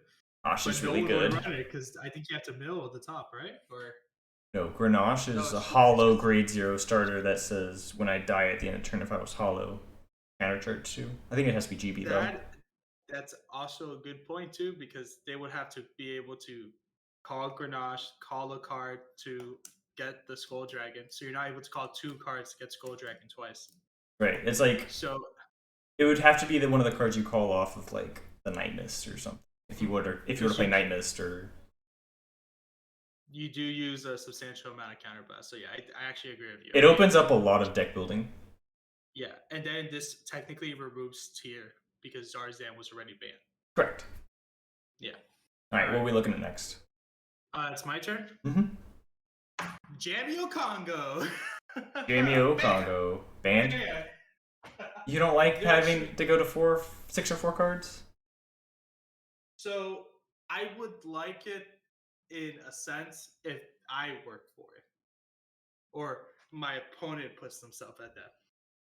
Grenache is But no really one would good. run it because I think you have to mill at the top, right? Or No, Grenache no, is a it's hollow just grade 0 starter that says when I die at the end of turn if I was hollow. Countercharge too. I think it has to be GB though. that. That's also a good point too because they would have to be able to call Grenache, call a card to get the Skull Dragon. So you're not able to call 2 cards to get Skull Dragon twice. Right. It's like So it would have to be one of the cards you call off of like the Night Mist or something. If you were to because play Night Mist or you do use a substantial amount of counterblast. So yeah, I actually agree with you. it opens up a lot of deck building. Yeah, and then this technically removes tier because Zarzan was already banned. Correct. Yeah. All right, what are we looking at next? It's my turn. Mm-hmm. Jamio Congo. Jamio Congo banned. Man. You don't like Dude, having to go to 6 or 4 cards? So I would like it in a sense if I work for it or my opponent puts themselves at that.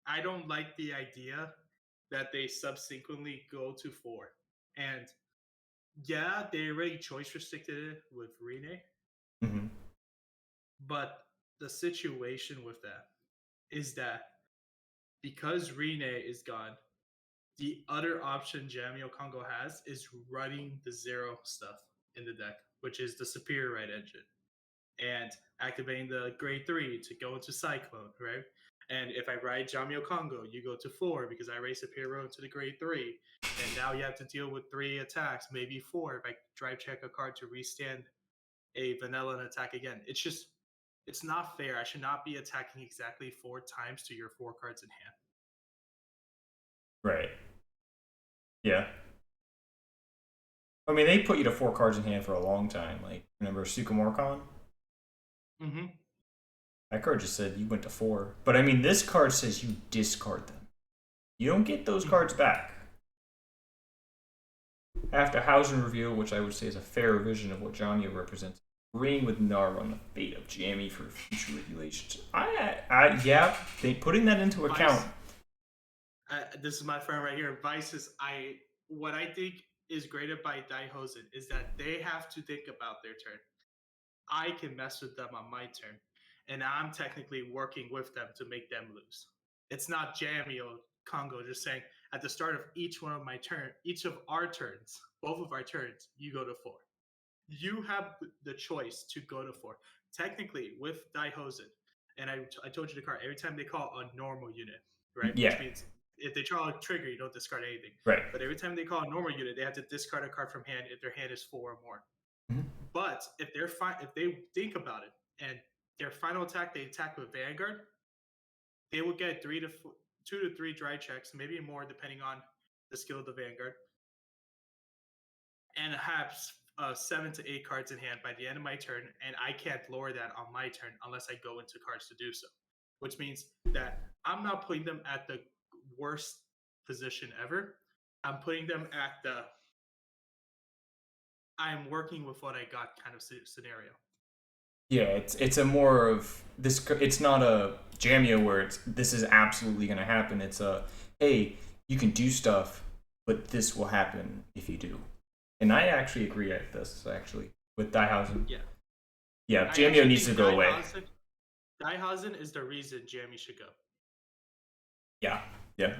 I don't like the idea that they subsequently go to 4. And yeah, they already choice restricted it with Rene, Mm-hmm. but the situation with that is that because Rene is gone, the other option Jamio Congo has is running the 0 stuff in the deck, which is the Superior Right engine, and activating the grade 3 to go into Cyclone, right? And if I ride Jamio Congo, you go to 4 because I raise Superior into the grade 3. And now you have to deal with 3 attacks, maybe 4 if I drive check a card to restand a vanilla attack again. It's not fair. I should not be attacking exactly 4 times to your 4 cards in hand. Right. Yeah. I mean, they put you to 4 cards in hand for a long time. Like, remember Sukamorcon? Mm-hmm. That card just said you went to 4. But I mean, this card says you discard them. You don't get those cards back. After Hausen reveal, which I would say is a fair revision of what Jamio represents, agreeing with Naru on the fate of Jamie for future regulations. Yeah, putting that into account. This is my friend right here. Vice is what I think is great about Daihosen is that they have to think about their turn. I can mess with them on my turn, and I'm technically working with them to make them lose. It's not Jamio Congo just saying at the start of each one of my turn, each of our turns, both of our turns, you go to 4. You have the choice to go to 4. Technically, with Daihosen, and I told you the card, every time they call a normal unit, right? Yeah. Which means if they draw a trigger, you don't discard anything. Right. But every time they call a normal unit, they have to discard a card from hand if their hand is 4 or more. Mm-hmm. But if they think about it and their final attack, they attack with Vanguard, they will get 2 to 3 dry checks, maybe more depending on the skill of the Vanguard, and have 7 to 8 cards in hand by the end of my turn, and I can't lower that on my turn unless I go into cards to do so. Which means that I'm not putting them at the worst position ever. I'm putting them at the I'm working with what I got kind of scenario. Yeah, it's a more of this. It's not a Jamio where this is absolutely going to happen. It's a hey, you can do stuff, but this will happen if you do. And I actually agree with this with Daihausen. Yeah. Yeah, Jamio needs to go away. Daihausen is the reason Jamie should go. Yeah,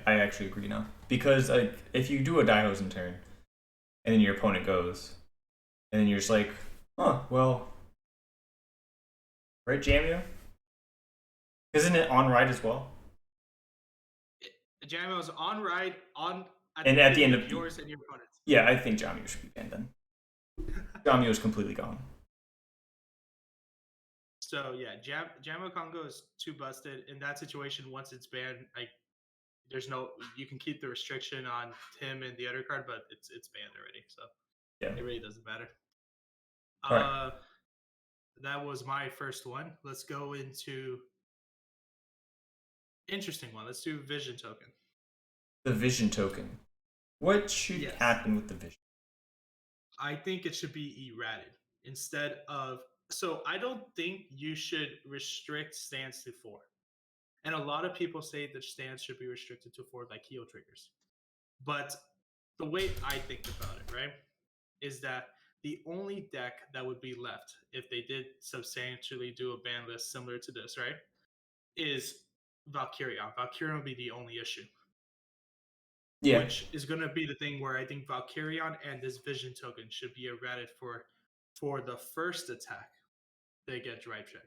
I actually agree now because if you do a Daihausen turn, and then your opponent goes, and then you're just like, huh, well, right, Jamio? Isn't it on ride as well? Jamio's on ride on at the And at the end beginning of of yours and your opponent's. yeah, I think Jamio should be banned then. Jamio is completely gone. So yeah, Jamio Congo is too busted in that situation. Once it's banned, like there's no you can keep the restriction on him and the other card, but it's banned already. So Yeah. it really doesn't matter. All right. That was my first one. Let's go into interesting one. Let's do vision token. The vision token. What should Yes. happen with the vision? I think it should be errated instead of. So I don't think you should restrict stance to 4. And a lot of people say that stance should be restricted to 4 like heal triggers. But the way I think about it, right, is that the only deck that would be left if they did substantially do a ban list similar to this, right, is Valkyrion. Valkyrion would be the only issue. Yeah. Which is going to be the thing where I think Valkyrion and this vision token should be errated for the first attack they get drive check.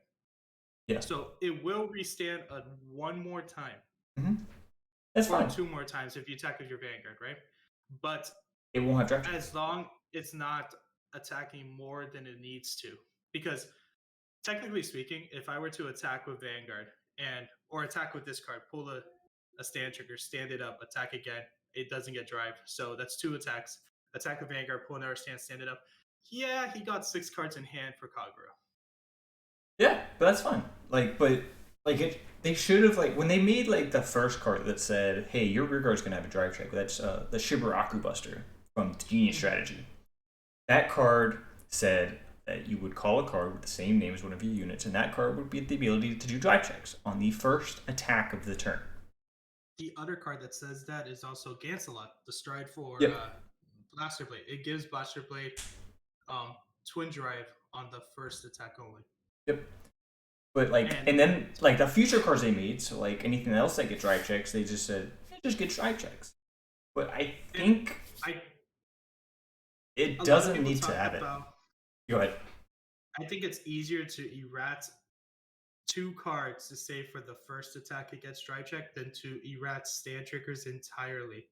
Yeah. So it will restand one more time. Mm-hmm. That's or fine. 2 more times if you attack with your Vanguard, right? But it won't have drive check. As long it's not attacking more than it needs to. Because technically speaking, if I were to attack with Vanguard or attack with this card, pull a stand trigger, stand it up, attack again, it doesn't get drive. So that's 2 attacks. Attack with Vanguard, pull another stand it up. Yeah, he got 6 cards in hand for Kagura. Yeah, but that's fine. They should have when they made the first card that said, "Hey, your rear guard's gonna have a drive check." That's the Shibaraku Buster from Genius Strategy. That card said that you would call a card with the same name as one of your units, and that card would get the ability to do drive checks on the first attack of the turn. The other card that says that is also Gancelot, the Stride for Blaster Blade. It gives Blaster Blade twin drive on the first attack only. Yep. But and then the future cards they made, so anything else that get drive checks, they just said just get drive checks. But I think it doesn't need to have it. Go ahead. I think it's easier to errat 2 cards to say for the first attack it gets drive check than to errat stand triggers entirely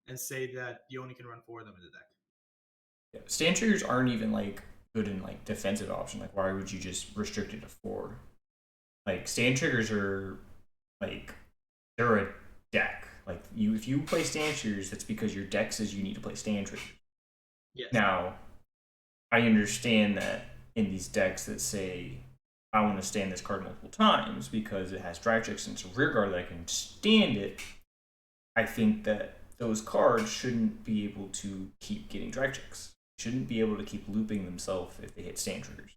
and say that you only can run 4 of them in the deck. Yeah. Stand triggers aren't even good in defensive option. Why would you just restrict it to 4? Stand triggers are they're a deck. If you play stand triggers, that's because your deck says you need to play stand triggers. Yes. Now, I understand that in these decks that say I want to stand this card multiple times because it has drive checks and it's a rear guard that I can stand it. I think that those cards shouldn't be able to keep getting drive checks. Shouldn't be able to keep looping themselves if they hit stand triggers.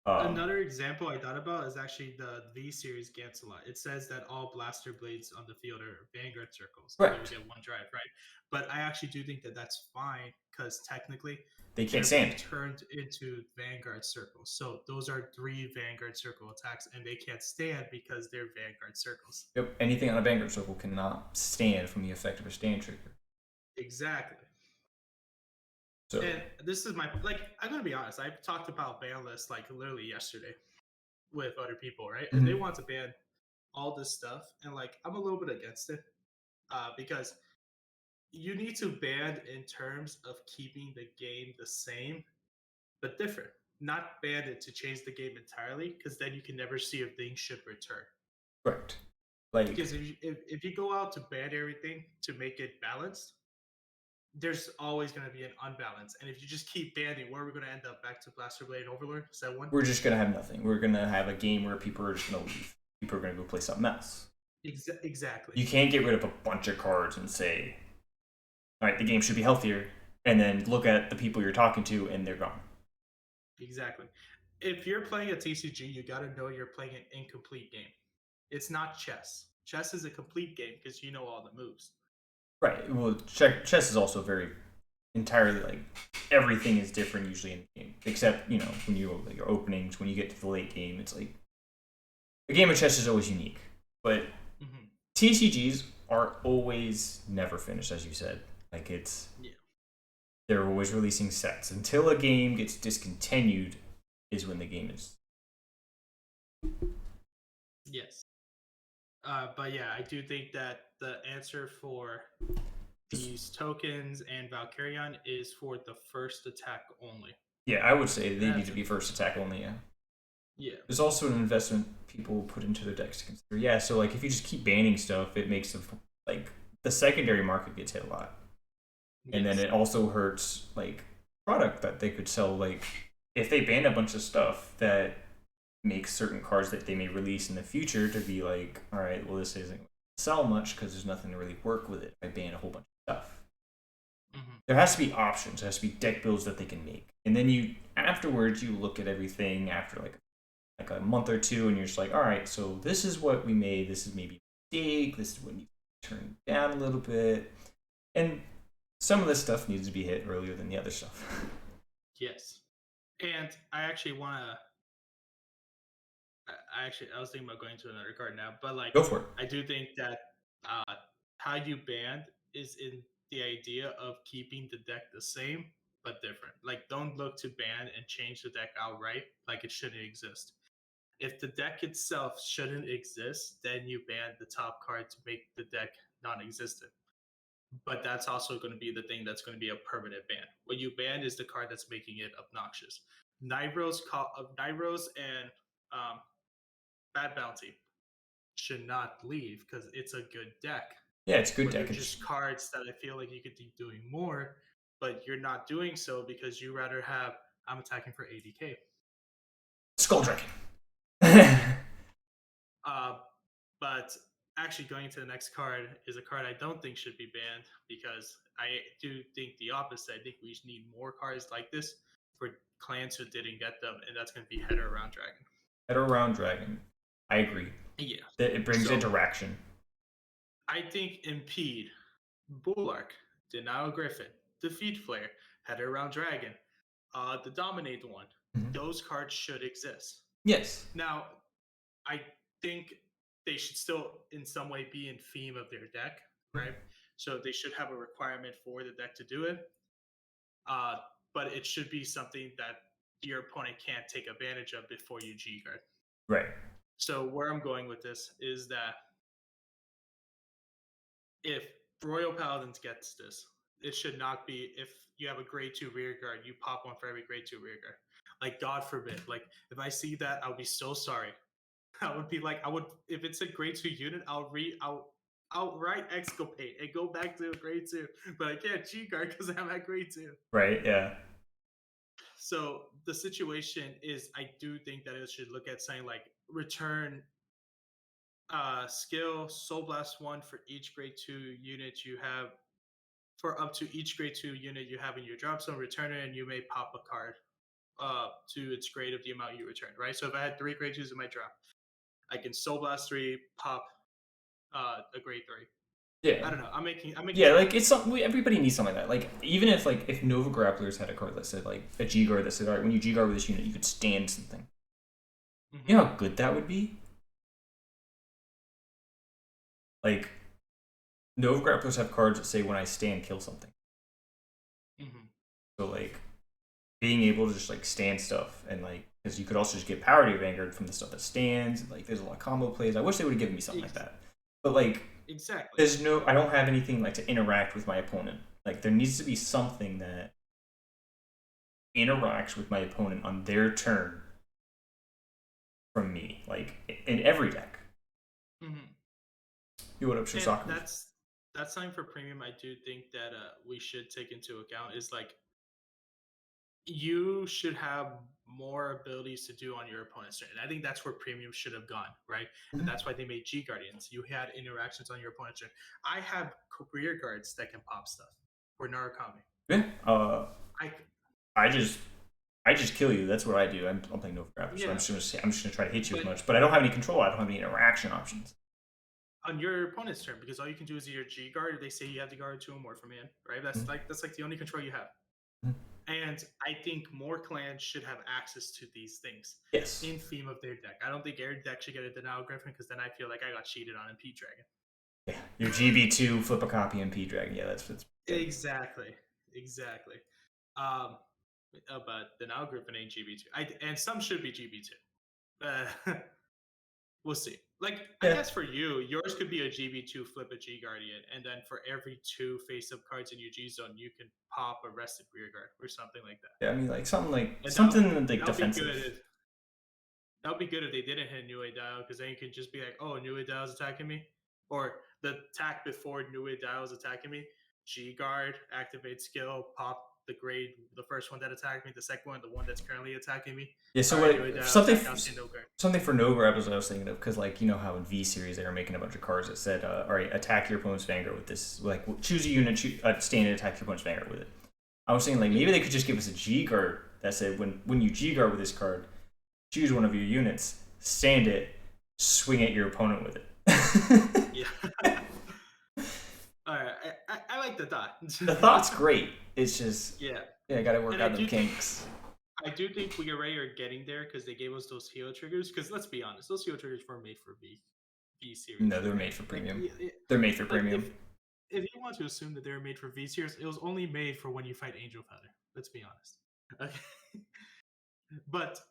Another example I thought about is actually the V series Gancelot. It says that all blaster blades on the field are Vanguard circles. Right. They would get 1 drive, right? But I actually do think that that's fine because technically they can't stand. Turned into Vanguard circles. So those are 3 Vanguard circle attacks, and they can't stand because they're Vanguard circles. Yep. Anything on a Vanguard circle cannot stand from the effect of a stand trigger. Exactly. So, and this is my I'm gonna be honest. I've talked about Banlist literally yesterday with other people, right? And they want to ban all this stuff, and I'm a little bit against it because you need to ban in terms of keeping the game the same but different. Not ban it to change the game entirely, because then you can never see if things should return. Correct. Because if you go out to ban everything to make it balanced, there's always going to be an unbalance. And if you just keep banning, where are we going to end up? Back to Blaster Blade Overlord? Is that one? We're just going to have nothing. We're going to have a game where people are just going to leave. People are going to go play something else. Exactly. You can't get rid of a bunch of cards and say, all right, the game should be healthier, and then look at the people you're talking to, and they're gone. Exactly. If you're playing a TCG, you got to know you're playing an incomplete game. It's not chess. Chess is a complete game because you know all the moves. Right. Well, chess is also very entirely everything is different usually in the game, except when you your openings. When you get to the late game, it's a game of chess is always unique. But TCGs are always never finished, as you said. They're always releasing sets. Until a game gets discontinued is when the game is. Yes. But yeah, I do think that the answer for these tokens and Valkyrion is for the first attack only. Yeah, I would say they need That's to be first attack only, yeah. Yeah. There's also an investment people put into their decks to consider. Yeah, so like if you just keep banning stuff, it makes like the secondary market gets hit a lot. And then Yes. it also hurts like product that they could sell. Like if they ban a bunch of stuff that makes certain cards that they may release in the future to be like, all right, well this isn't sell much because there's nothing to really work with it. I ban a whole bunch of stuff. There has to be options. There has to be deck builds that they can make, and then you afterwards you look at everything after like a month or two, and you're just like, all right, so this is what we made. This is maybe a mistake. This is what needs to turn down a little bit, and some of this stuff needs to be hit earlier than the other stuff. Yes. And I actually want to. I was thinking about going to another card now, but like, Go for it. I do think that how you banned is in the idea of keeping the deck the same but different. Like, don't look to ban and change the deck outright like it shouldn't exist. If the deck itself shouldn't exist, then you ban the top card to make the deck non-existent. But that's also going to be the thing that's going to be a permanent ban. What you ban is the card that's making it obnoxious. Nyros and Bad Bounty should not leave because it's a good deck. Yeah, it's good But they're deck. just cards that I feel like you could be doing more, but you're not doing so because you rather have I'm attacking for 80k. Skull Dragon. But actually, going to the next card is a card I don't think should be banned because I do think the opposite. I think we need more cards like this for clans who didn't get them, and that's going to be Header Around Dragon. Head around Dragon. I agree. Yeah. It brings interaction. I think Impede, Bulwark, Denial Griffin, Defeat Flare, Header Around Dragon, the Dominate one. Those cards should exist. Yes. Now, I think they should still, in some way, be in theme of their deck, right? So they should have a requirement for the deck to do it. But it should be something that your opponent can't take advantage of before you G-guard. Right. So where I'm going with this is that if Royal Paladins gets this, it should not be if you have a grade 2 rear guard, you pop one for every grade 2 rear guard. Like, God forbid. Like, if I see that, I'll be so sorry. I would be like, if it's a grade 2 unit, I'll outright exculpate and go back to a grade 2. But I can't G-guard because I'm at grade 2. Right, yeah. So the situation is, I do think that it should look at saying like return skill Soul Blast 1 for each grade 2 unit you have, for up to each grade 2 unit you have in your drop zone. Return it and you may pop a card to its grade of the amount you returned, right? So if I had 3 grade 2s in my drop, I can Soul Blast 3, pop a grade 3. Yeah. I don't know. I'm making. Yeah, like it's something. Everybody needs something like that. Like even if Nova Grapplers had a card that said like a G guard that said, all right, when you G guard with this unit, you could stand something. Mm-hmm. You know how good that would be. Like Nova Grapplers have cards that say, when I stand, kill something. Mm-hmm. So like being able to just like stand stuff, and like because you could also just get power to your Vanguard from the stuff that stands. And, like there's a lot of combo plays. I wish they would have given me something like that. But like. Exactly. I don't have anything like to interact with my opponent. Like there needs to be something that interacts with my opponent on their turn from me, like in every deck. Mm-hmm. You what up, Sir Soccer? That's something for premium. I do think that we should take into account is like you should have more abilities to do on your opponent's turn. And I think that's where premium should have gone, right? Mm-hmm. And that's why they made G Guardians. You had interactions on your opponent's turn. I have career guards that can pop stuff for Narukami. Yeah. I just kill you. That's what I do. I'm playing Nova Grapplers, so I'm just gonna try to hit you as much. But I don't have any control. I don't have any interaction options on your opponent's turn because all you can do is either G guard. Or they say you have to guard 2 or more from hand, right? That's mm-hmm. that's the only control you have. Mm-hmm. And I think more clans should have access to these things. Yes. In theme of their deck. I don't think every deck should get a Denial Griffin because then I feel like I got cheated on Impede Dragon. Yeah. Your GB2 flip a copy Impede Dragon. Yeah, that's Exactly. Um, but the now Griffin ain't GB2. And some should be GB2. We'll see. Like, I Yeah. guess for you, yours could be a GB2 flip a G Guardian, and then for every 2 face-up cards in your G zone, you can pop a rested rear guard or something like that. Yeah, I mean, like And something like that'll be good defensive. that would be good if they didn't hit New Dial, because then you could just be like, oh, New Dial's attacking me. Or the attack before New Dial is attacking me. G Guard, activate skill, pop the grade, the first one that attacked me, the second one, the one that's currently attacking me. Yeah, so All right, New what Dial, something attack down to no guard. something for no grab is what I was thinking of, because like you know how in V series they were making a bunch of cards that said, all right, attack your opponent's Vanguard with this, like choose a unit, stand and attack your opponent's Vanguard with it. I was saying like maybe they could just give us a G guard that said when you G guard with this card, choose one of your units, stand it, swing at your opponent with it. Yeah. All right, I like the thought. The thought's great. It's just yeah, I got to work and out the kinks. I do think we already are getting there because they gave us those heal triggers. Because let's be honest, those heal triggers were made for V series. No, they're made for premium. They're made for premium. If you want to assume that they were made for V series, it was only made for when you fight Angel Feather. Let's be honest. Okay. But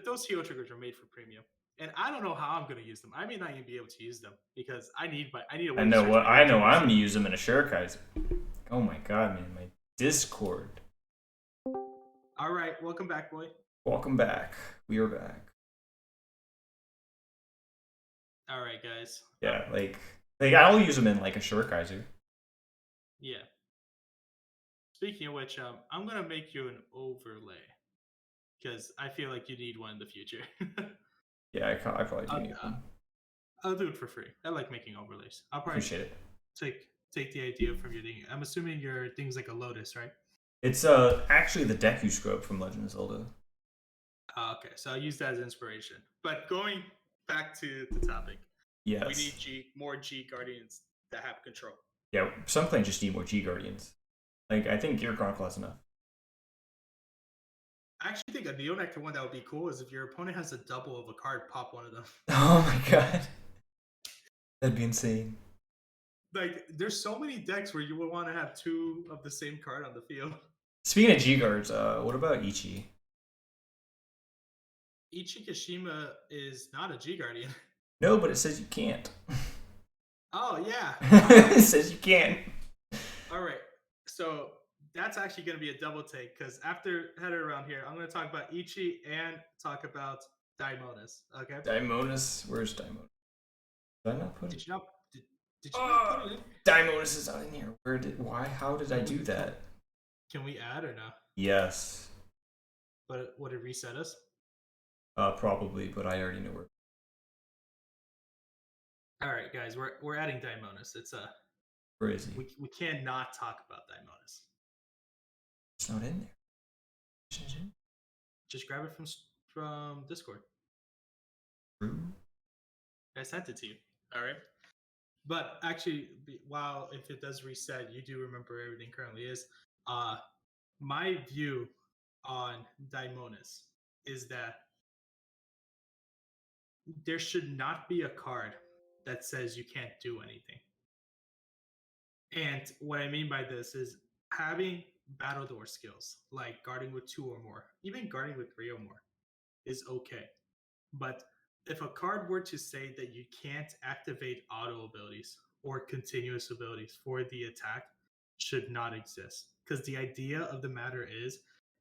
those heal triggers are made for premium. And I don't know how I'm going to use them. I may not even be able to use them because I need a way I know what I know. I'm going to use them in a Shurikaiser. Oh my god, man! My Discord. All right, welcome back, boy. Welcome back. We are back. All right, guys. Yeah, like I'll use them in like a Shurikaiser. Yeah. Speaking of which, I'm gonna make you an overlay because I feel like you need one in the future. Yeah, I probably do need one. I'll do it for free. I like making overlays. I'll probably appreciate it. Take the idea from your thing. I'm assuming your thing's like a Lotus, right? It's actually the Deku scrub from Legend of Zelda. Okay, so I'll use that as inspiration. But going back to the topic, yes, we need more G Guardians that have control. Yeah, some clans just need more G Guardians. Like I think your Chronicle has enough. I actually think a Neonectar one that would be cool is if your opponent has a double of a card, pop one of them. Oh my god, that'd be insane. Like, there's so many decks where you would want to have 2 of the same card on the field. Speaking of G guards, what about Ichi? Ichi Kashima is not a G Guardian. No, but it says you can't. Oh yeah, it says you can. All right, so that's actually going to be a double take because after header around here, I'm going to talk about Ichi and talk about Daimonis. Okay. Daimonis, where's Daimonis? Did I not put it? Did you not? Did you not put it in? Daimonis is not in here. Why? How did I do that? Can we add or no? Yes. But would it reset us? Probably, but I already know where. All right, guys, we're adding Daimonis. It's Where is he? We cannot talk about Daimonis. It's not in there. Just grab it from Discord. True. I sent it to you. All right. But actually, while if it does reset, you do remember everything currently is. My view on Daimonis is that there should not be a card that says you can't do anything. And what I mean by this is having battle door skills like guarding with 2 or more, even guarding with 3 or more, is okay. But if a card were to say that you can't activate auto abilities or continuous abilities for the attack, should not exist. Because the idea of the matter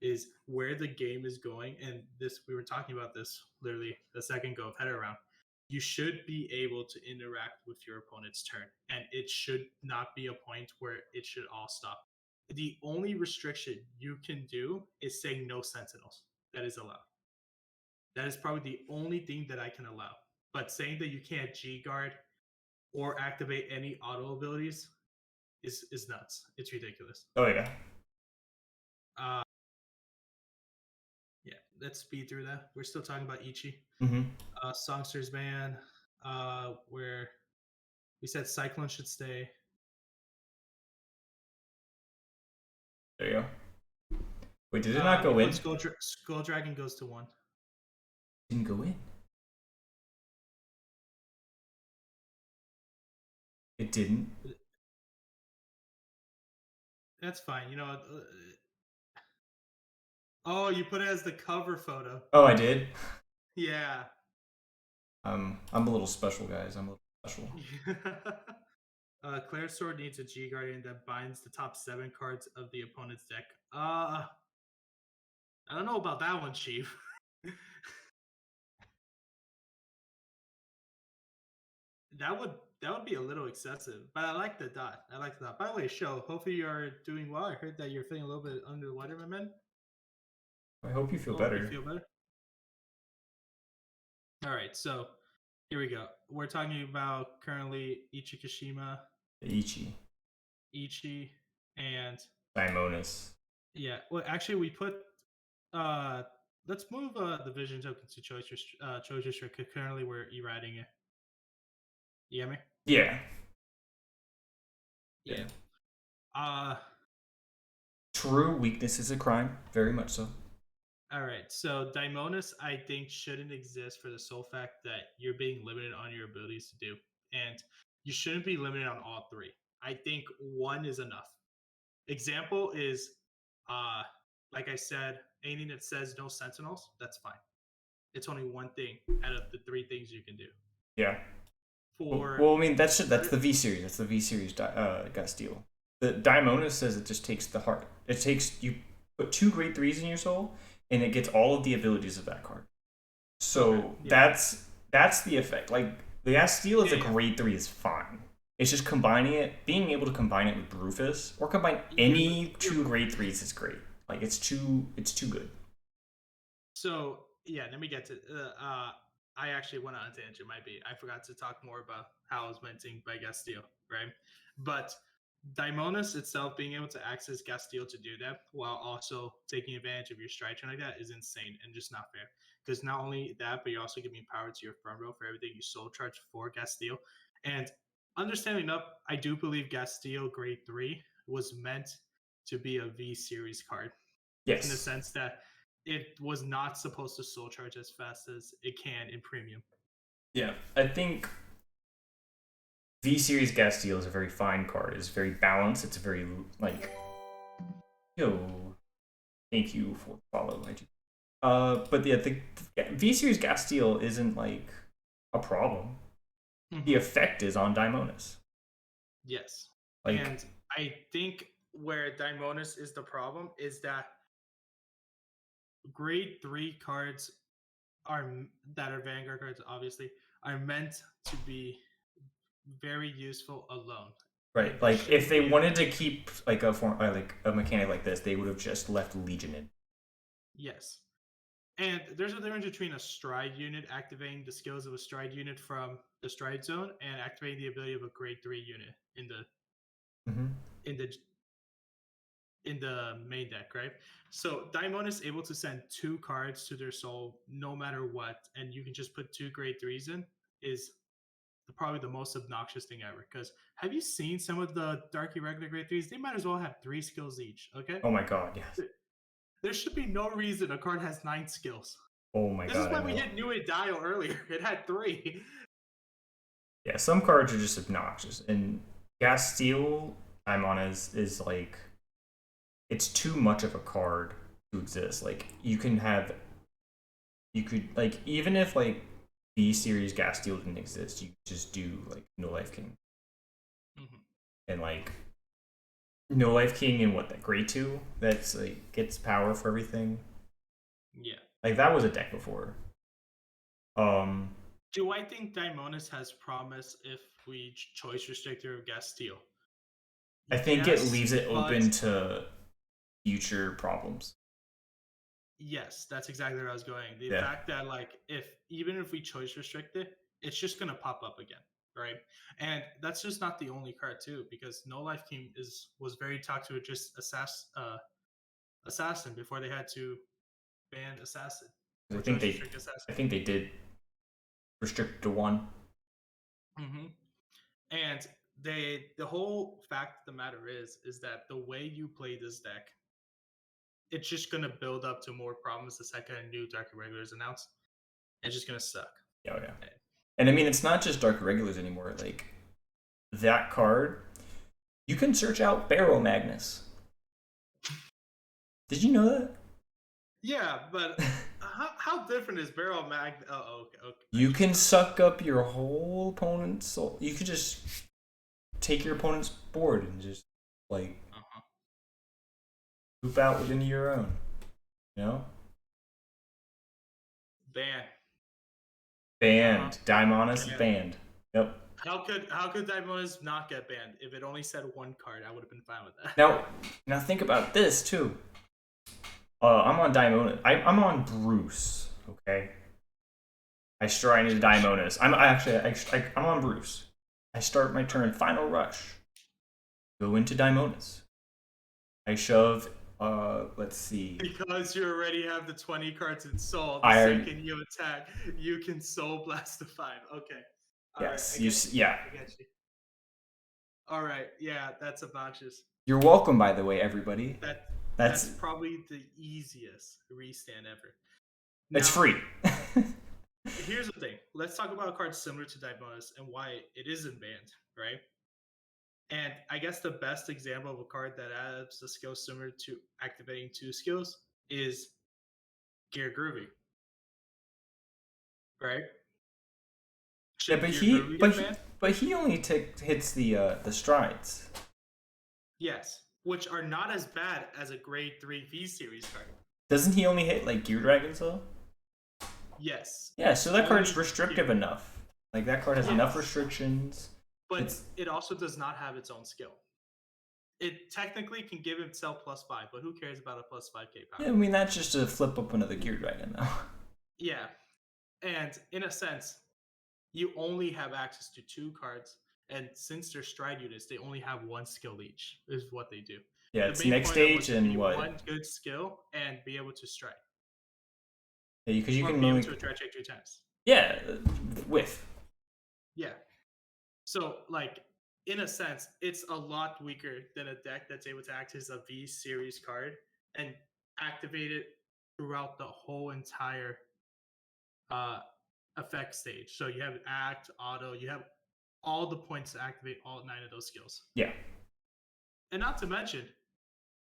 is where the game is going, and this we were talking about this literally a second ago of header around. You should be able to interact with your opponent's turn, and it should not be a point where it should all stop. The only restriction you can do is saying no sentinels. That is allowed. That is probably the only thing that I can allow. But saying that you can't G guard or activate any auto abilities is nuts. It's ridiculous. Oh yeah. Yeah, let's speed through that. We're still talking about Ichi. Mm-hmm. Songster's Ban, where we said Cyclone should stay. There you go. Wait, did it not go in? Skull Dragon goes to 1. Didn't go in. It didn't. That's fine. You know, Oh, you put it as the cover photo. Oh, I did. Yeah. I'm a little special, guys. I'm a little special. Claire's sword needs a G Guardian that binds the top 7 cards of the opponent's deck. I don't know about that one, Chief. That would that would be a little excessive, but I like the dot. I like the dot. By the way, show. Hopefully you are doing well. I heard that you're feeling a little bit under the weather, my man. I hope you feel Well, hope you better. feel better. All right, so here we go. We're talking about currently Ichikashima, Ichi. Ichi, and Daimonis. yeah. Well, actually, we put. Uh, let's move the vision token to choice restrict. Currently, we're errating it. You get me? Yeah. Yeah. Uh, True, weakness is a crime. Very much so. all right. So Daimonis, I think, shouldn't exist for the sole fact that you're being limited on your abilities to do, and you shouldn't be limited on all three. I think one is enough. Example is, uh, like I said, anything that says no sentinels, that's fine. It's only one thing out of the three things you can do. Yeah. For Well, I mean, that's the V series. That's the V series Gastille. The Daimonis says it just takes the heart. It takes you put 2 grade 3s in your soul, and it gets all of the abilities of that card. So Okay, yeah. that's the effect. Like the Gastille as a Yeah, yeah. grade 3 is fine. It's just combining it, being able to combine it with Rufus or combine You're, any you're 2 grade 3s is great. Like it's too good. So yeah, let me get to. I actually went on a tangent. Might be I forgot to talk more about how I was minting by Gastille, right? But Daimonis itself being able to access Gastille to do that while also taking advantage of your stride chain like that is insane and just not fair. Because not only that, but you're also giving power to your front row for everything you soul charge for Gastille. And understanding enough, I do believe Gastille Grade 3 was meant to be a V series card in the Yes. sense that it was not supposed to soul charge as fast as it can in premium. Yeah. I think V Series Gastille is a very fine card. It's very balanced. It's very like yo. Thank you for the follow. But yeah, the V Series Gastille isn't like a problem. The Mm-hmm. effect is on Daimonis. Yes. Like And I think where Daimonis is the problem is that grade 3 cards are that are Vanguard cards, obviously, are meant to be very useful alone. And right, there like if shouldn't they be a wanted to keep like a form like a mechanic like this, they would have just left Legion in. yes. And there's a difference between a stride unit activating the skills of a stride unit from the stride zone and activating the ability of a grade 3 unit Mm-hmm. in the in the main deck, right? So Daimon is able to send 2 cards to their soul no matter what, and you can just put 2 grade 3s in is probably the most obnoxious thing ever. Because have you seen some of the dark irregular grade 3s? They might as well have 3 skills each, okay? Oh my god, yes. There should be no reason a card has 9 skills. Oh my This is god, I why we know. hit New Dial earlier. It had 3. Yeah, some cards are just obnoxious, and Gastille Daimon is like it's too much of a card to exist. Like you could like even if like B series Gastille didn't exist, you could just do like No Life King Mm-hmm. and like No Life King in what that grade 2 that's like gets power for everything. Yeah. Like that was a deck before. Um, Do I think Daimonis has promise if we choice restrictor of Gastille? I think it Yes, leaves it but open to future problems. yes, that's exactly where I was going. The Yeah, fact that like if even if we choice restrict it, it's just gonna pop up again, right? And that's just not the only card too, because No Life King was very toxic with just assassin before they had to ban assassin I or think choice they restrict assassin. I think they did restrict to one. Mm-hmm. And the whole fact of the matter is that the way you play this deck, it's just gonna build up to more problems the second a new Dark Irregular is announced. It's just gonna suck. Yeah, oh, yeah. And I mean, it's not just Dark Irregulars anymore. Like that card, you can search out Barrow Magnus. Did you know that? Yeah, but how different is barrel mag? Oh, okay, okay. I You should can stop. suck up your whole opponent's soul. You could just take your opponent's board and just like Uh-huh. poop out within your own. You know? Ban. Uh-huh. Banned. Daimonis Ban. banned. Yep. How could Daimonis not get banned? If it only said one card, I would have been fine with that. Now think about this too. I'm on Daimonis. I'm on Bruce. Okay. I stride into Daimonis. I'm on Bruce. I start my turn. Final rush. Go into Daimonis. I shove. Let's see. Because you already have the 20 cards in soul, the I second you attack, you can soul blast the 5. Okay. All right. yes. I get you. Yeah. I get you. All right. Yeah, that's obnoxious. You're welcome, by the way, everybody. That's probably the easiest restand ever. It's Now, free. here's the thing. Let's talk about cards similar to Daimonis and why it isn't banned, right? And I guess the best example of a card that adds a skill similar to activating 2 skills is Gear Groovy, right? Yeah, Should Gear Groovy get banned? but he only hits the strides. Yes, which are not as bad as a grade 3 V series card. Doesn't he only hit like Gear Dragons though? Yes. Yeah, so that card's restrictive enough. Like that card has enough restrictions. But it also does not have its own skill. It technically can give itself +5, but who cares about a +5k power? Yeah, I mean that's just to flip up another Gear Dragon though. Yeah, and in a sense, you only have access to 2 cards, and since they're stride units, they only have 1 skill each. Is what they do. Yeah, the it's main next point of it was stage to give and you what? 1 good skill and be able to stride. Yeah, because you or can be only able to attack 2 times. Yeah, with. Yeah. So, like, in a sense, it's a lot weaker than a deck that's able to act as a V series card and activate it throughout the whole entire effect stage. So you have act, auto, you have all the points to activate all 9 of those skills. Yeah. And not to mention,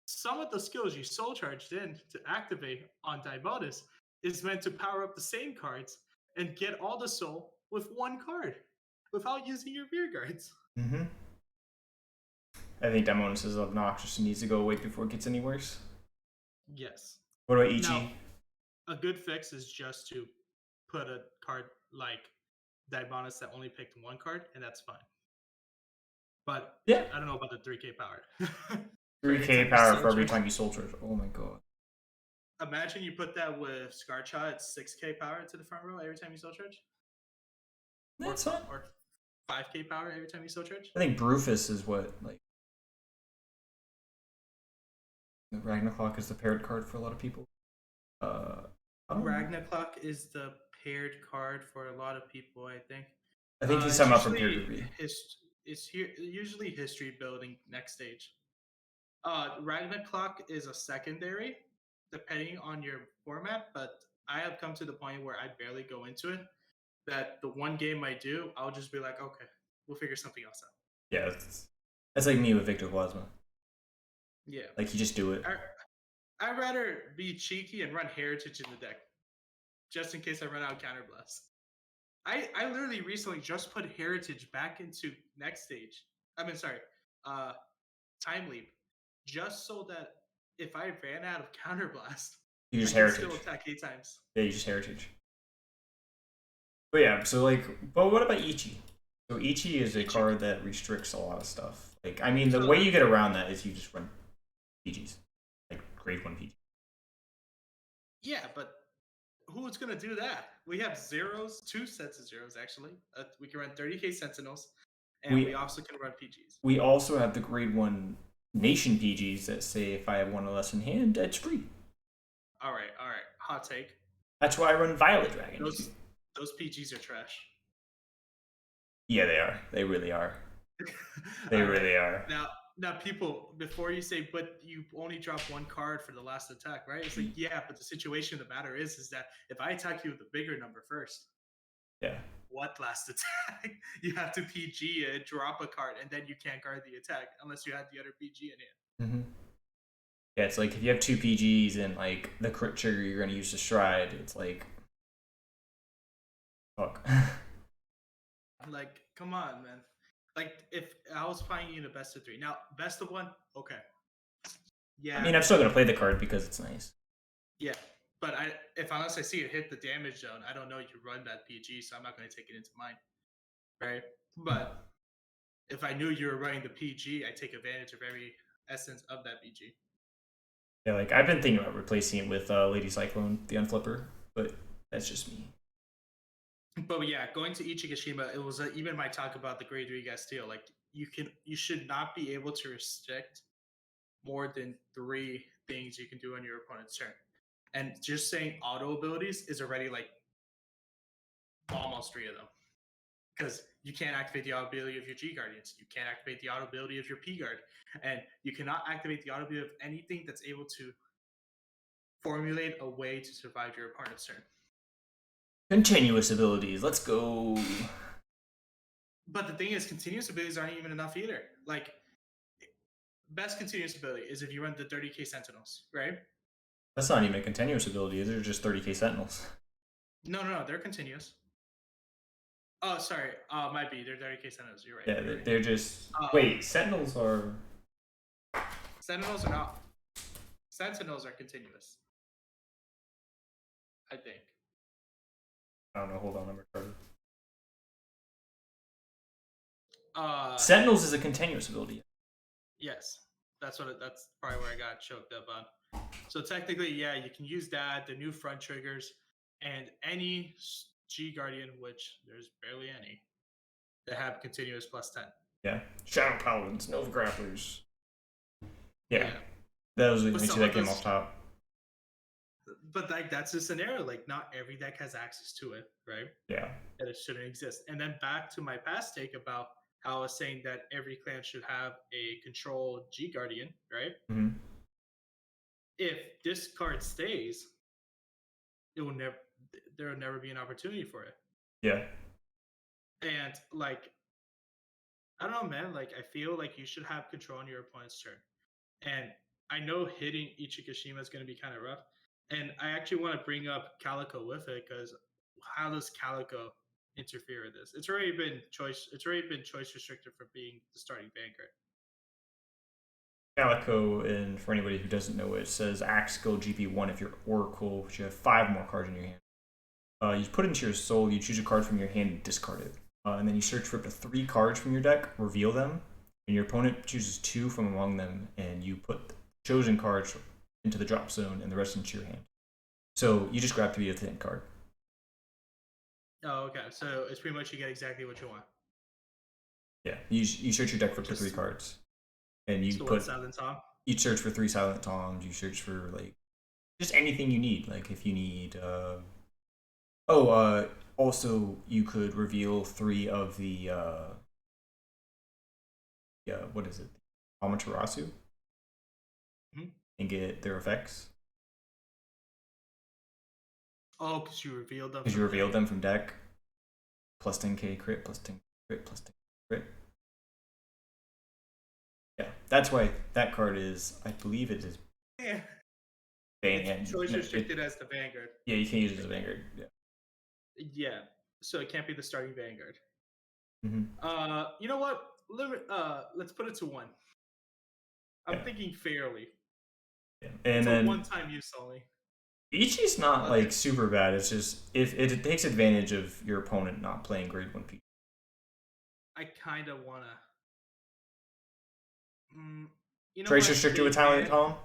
some of the skills you soul charged in to activate on Daimonis is meant to power up the same cards and get all the soul with 1 card without using your rear guards. Mm-hmm. I think Daimonis is obnoxious and needs to go away before it gets any worse. Yes. What about Ichi? Now, a good fix is just to put a card like Daimonis that only picked 1 card, and that's fine. But yeah, I don't know about the 3k power. 3k power for every time you soul charge. Oh my god. Imagine you put that with Scarcha at 6k power to the front row every time you soul charge. That's fine. Or 5k power every time you soul charge. I think Brufus is what, like, the Ragnarok is the paired card for a lot of people. Ragnarok is the paired card for a lot of people, I think. I think he's talking about from peer review. It's usually history building next stage. Ragnarok is a secondary, depending on your format, but I have come to the point where I barely go into it. That the one game I do, I'll just be like, okay, we'll figure something else out. Yeah, that's like me with Victor Plasma. Yeah. Like, you just do it. I'd rather be cheeky and run Heritage in the deck, just in case I run out of Counterblast. I literally recently just put Heritage back into next stage. Time Leap, just so that if I ran out of Counterblast, you just I Heritage. can still attack 8 times. Yeah, you just Heritage. But yeah, so like, but what about Ichi? So Ichi is a card that restricts a lot of stuff. Like, I mean, the way you get around that is you just run PGs, like grade 1 PG. Yeah, but who's gonna do that? We have zeros, 2 sets of zeros actually. We can run 30k Sentinels, and we also can run PGs. We also have the grade 1 Nation PGs that say if I have 1 or less in hand, it's free. All right. Hot take. That's why I run Violet Dragon. Those PGs are trash. Yeah, they are. They really are. They really are. Now, people, before you say, but you only drop 1 card for the last attack, right? It's like, yeah, but the situation of the matter is that if I attack you with a bigger number first, yeah, what last attack? You have to PG it, drop a card, and then you can't guard the attack unless you had the other PG in it. Mm-hmm. Yeah, it's like if you have two PGs and like the crit trigger you're gonna use to stride, it's like fuck. Like, come on, man. Like, if I was playing you in a best of 3, now best of 1, okay, I yeah, mean, I'm still gonna play the card because it's nice. yeah. But if unless I see it hit the damage zone, I don't know you run that PG, so I'm not going to take it into mine, right? But if I knew you were running the PG, I take advantage of every essence of that PG. Yeah, like I've been thinking about replacing it with Lady Cyclone, the Unflipper, but that's just me. But yeah, going to Ichigashima, it was even my talk about the Grade 3 Gastille. Like, you should not be able to restrict more than 3 things you can do on your opponent's turn. And just saying auto abilities is already like almost 3 of them. Because you can't activate the auto ability of your G Guardians, you can't activate the auto ability of your P Guard, and you cannot activate the auto ability of anything that's able to formulate a way to survive your opponent's turn. Continuous abilities, let's go. But the thing is, continuous abilities aren't even enough either. Like, best continuous ability is if you run the 30k Sentinels, right? That's not even a continuous ability. They're just 30k Sentinels. No, they're continuous. Oh, sorry. Might be. They're 30k Sentinels. You're right. Yeah, You're right. they're just. Wait, Sentinels are. Sentinels are not. Sentinels are continuous, I think. I don't know. Hold on, I'm retarded. Sentinels Sentinels is a continuous ability. Yes, that's probably where I got choked up on. So technically, yeah, you can use that, the new front triggers, and any G Guardian, which there's barely any, that have continuous +10. Yeah, Shadow Paladins, Nova Grapplers. Yeah, Yeah. that was the But only some two that of came those- off top. But like that's the scenario. Like not every deck has access to it, right? Yeah, That it shouldn't exist. And then back to my past take about how I was saying that every clan should have a control G Guardian, right? mm-hmm. If this card stays, it will never. There will never be an opportunity for it. Yeah. And like, I don't know, man. Like, I feel like you should have control on your opponent's turn. And I know hitting Ichigashima is going to be kind of rough. And I actually want to bring up Calico with it because how does Calico interfere with this? It's already been choice. It's already been choice restricted for being the starting Vanguard. Calico, and for anybody who doesn't know it, says axe skill GP1 if you're Oracle, which you have 5 more cards in your hand. You put it into your soul, you choose a card from your hand and discard it. And then you search for up to 3 cards from your deck, reveal them, and your opponent chooses 2 from among them, and you put the chosen cards into the drop zone and the rest into your hand. So you just grab 3 of the end card. Oh, okay. So it's pretty much you get exactly what you want. Yeah, you search your deck for up to 3 cards, and you put Silent Tom. You search for 3 Silent Toms. You search for like just anything you need. Like if you need, also you could reveal 3 of the what is it, Amaterasu, and get their effects. Oh, because you revealed them. Because you revealed them from deck. Plus 10k crit, plus 10 crit, plus 10 crit. Yeah, that's why that card is. I believe it is. Yeah. It's choice restricted as the Vanguard. Yeah, you can't use it as a Vanguard. Yeah. Yeah. So it can't be the starting Vanguard. Mm-hmm. You know what? Let's put it to 1. I'm thinking fairly. Yeah. And it's then a one-time use only. Ichi's not like super bad. It's just if it takes advantage of your opponent not playing grade 1 PG. I kind of wanna. Trace restricted with Silent Tom.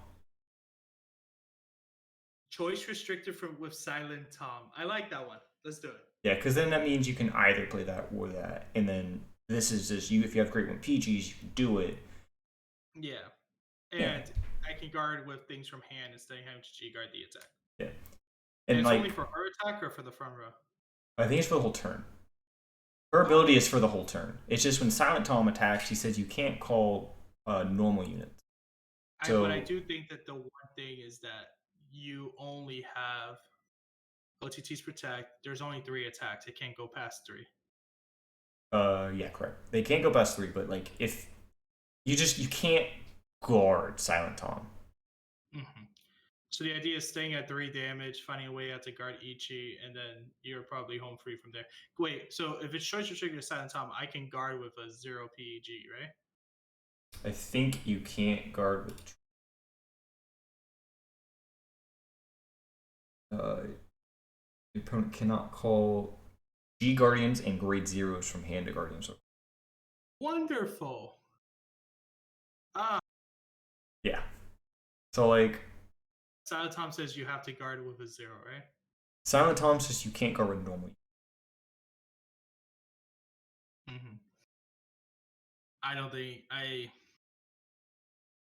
Choice restricted with Silent Tom. I like that one. Let's do it. Yeah, because then that means you can either play that or that, and then this is just you. If you have grade 1 PGs, you can do it. Yeah, and I can guard with things from hand instead of having to G guard the attack. Yeah, and it's like, only for her attack or for the front row. I think it's for the whole turn. Her ability is for the whole turn. It's just when Silent Tom attacks, he says you can't call normal units. But I do think that the one thing is that you only have OTTs protect. There's only 3 attacks. It can't go past 3. Yeah, correct. They can't go past 3, but like if you can't guard Silent Tom. So the idea is staying at 3 damage, finding a way out to guard Ichi, and then you're probably home free from there. Wait, so if it's choice restricted to Silent Tom, I can guard with a 0 PEG, right? I think you can't guard with. Your opponent cannot call G Guardians and grade zeros from hand to Guardians. Wonderful. Ah, Yeah. So like, Silent Tom says you have to guard with a 0, right? Silent Tom says you can't guard with normal. Mm-hmm. I don't think I.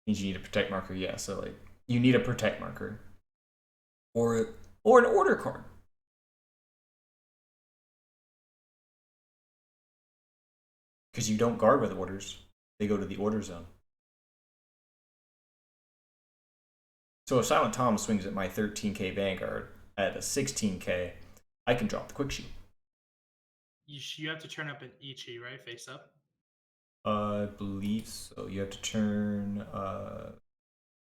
Means you need a protect marker. Yeah. So like, you need a protect marker, or an order card. Because you don't guard with orders, they go to the order zone. So if Silent Tom swings at my 13k Vanguard at a 16k, I can drop the quick shoot. You have to turn up an Ichi, right? Face up. I believe so. You have to turn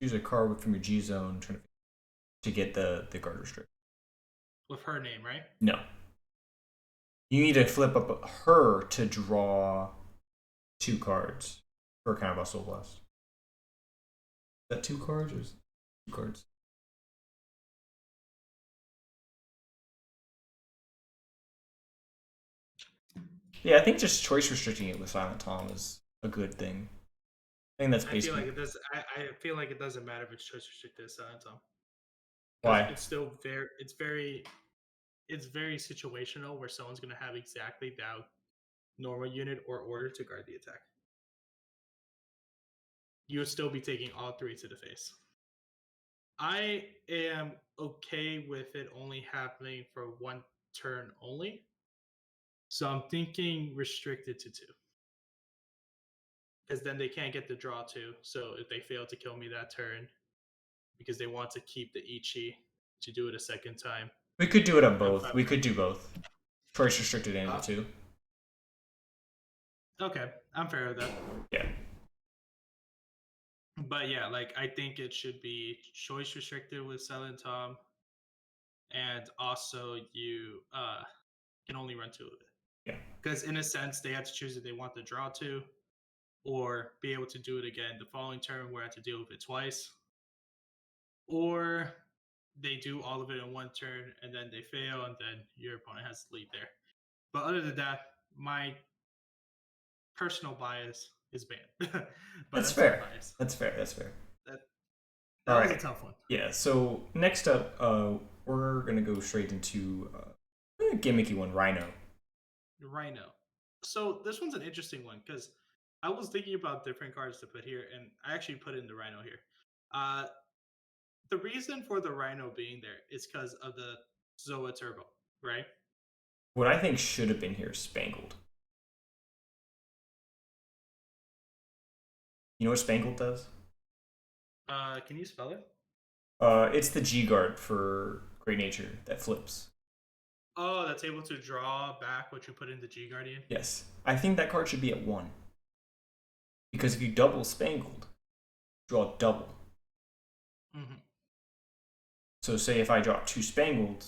choose a card from your G zone to get the guard restrict. With her name, right? No. You need to flip up her to draw 2 cards for kind of a soul blast. Is that 2 cards or is it 2 cards? Yeah, I think just choice restricting it with Silent Tom is a good thing. I think that's basically. I feel like it does. I feel like it doesn't matter if it's choice restricted to Silent Tom. Why? It's still very. It's very situational where someone's going to have exactly that normal unit or order to guard the attack. You would still be taking all 3 to the face. I am okay with it only happening for 1 turn only. So I'm thinking restricted to 2. Because then they can't get the draw 2. So if they fail to kill me that turn, because they want to keep the Ichi to do it a second time. We could do it on both. We could do both. Choice restricted and the 2. Okay, I'm fair with that. Yeah. But yeah, like I think it should be choice restricted with Silent Tom, and also you can only run 2 of it. Yeah. Because in a sense, they have to choose if they want the draw 2, or be able to do it again the following turn where I have to deal with it twice, or they do all of it in 1 turn and then they fail, and then your opponent has to lead there. But other than that, my personal bias is banned. But that's fair. That's fair. That's fair. That was a tough one. Yeah. So next up, we're gonna go straight into a gimmicky one, Rhino. Rhino. So this one's an interesting one because I was thinking about different cards to put here, and I actually put in the Rhino here. The reason for the Rhino being there is because of the Zoa Turbo, right? What I think should have been here is Spangled. You know what Spangled does? Can you spell it? It's the G guard for Great Nature that flips. Oh, that's able to draw back what you put in the G Guardian? Yes. I think that card should be at 1. Because if you double Spangled, draw double. Mm-hmm. So say if I drop 2 Spangled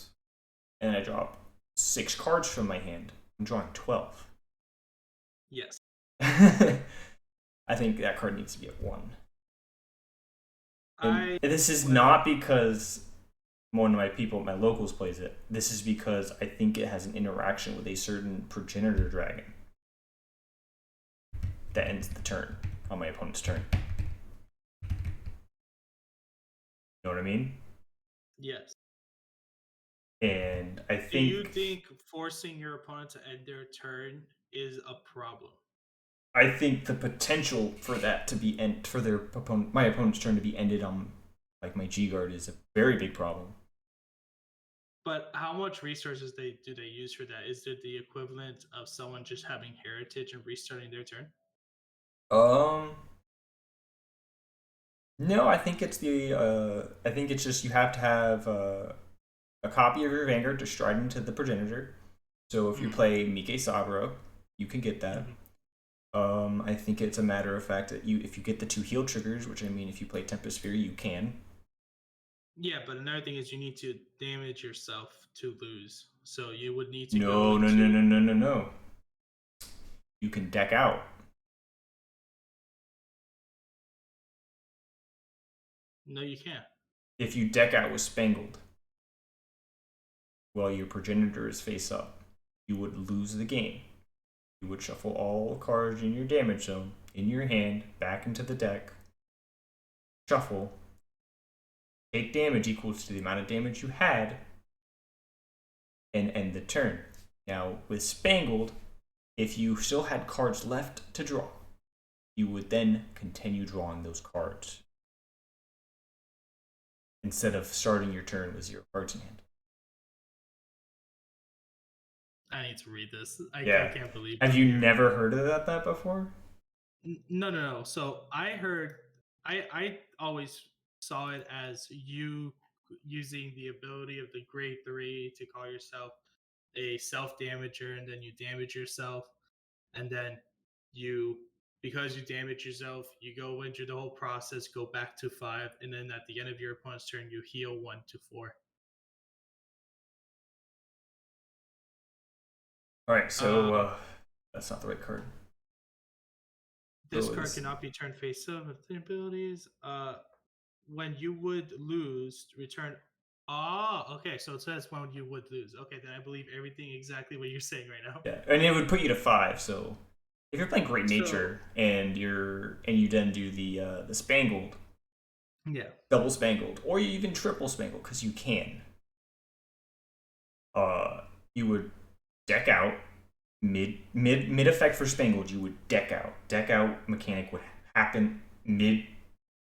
and I drop 6 cards from my hand, I'm drawing 12. Yes. I think that card needs to be at 1. And this is not because one of my people, my locals, plays it. This is because I think it has an interaction with a certain progenitor dragon that ends the turn on my opponent's turn. You know what I mean? Yes. And I think. Do you think forcing your opponent to end their turn is a problem? I think the potential for that to be for my opponent's turn to be ended on like my G guard is a very big problem. But how much resources do they use for that? Is it the equivalent of someone just having heritage and restarting their turn? No, I think it's I think it's just you have to have a copy of your Vanguard to stride into the progenitor. So if you play Mike Saburo, you can get that. I think it's a matter of fact that if you get the 2 heal triggers, which I mean if you play Tempest Fury, you can. Yeah, but another thing is you need to damage yourself to lose. So you would need to go No, no, no, into. no, no, no, no. You can deck out. No, you can't. If you deck out with Spangled while your progenitor is face up, you would lose the game. You would shuffle all cards in your damage zone in your hand back into the deck, shuffle, take damage equals to the amount of damage you had, and end the turn. Now, with Spangled, if you still had cards left to draw, you would then continue drawing those cards instead of starting your turn with 0 cards in hand. I need to read this. I Yeah. can't believe. Have you never heard of that before? No, no, no. So I heard. I always saw it as you using the ability of the grade 3 to call yourself a self damager, and then you damage yourself, and then you, because you damage yourself, you go into the whole process, go back to 5, and then at the end of your opponent's turn, you heal 1 to 4. All right, so that's not the right card. This So card it's- cannot be turned face up with the abilities. When you would lose, return. Ah, okay. So it says when you would lose. Okay, then I believe everything exactly what you're saying right now. Yeah, and it would put you to 5. So if you're playing Great So- Nature and you then do the Spangled, Yeah. double Spangled, or you even triple Spangled because you can. You would deck out mid effect for Spangled. You would deck out. Deck out mechanic would happen mid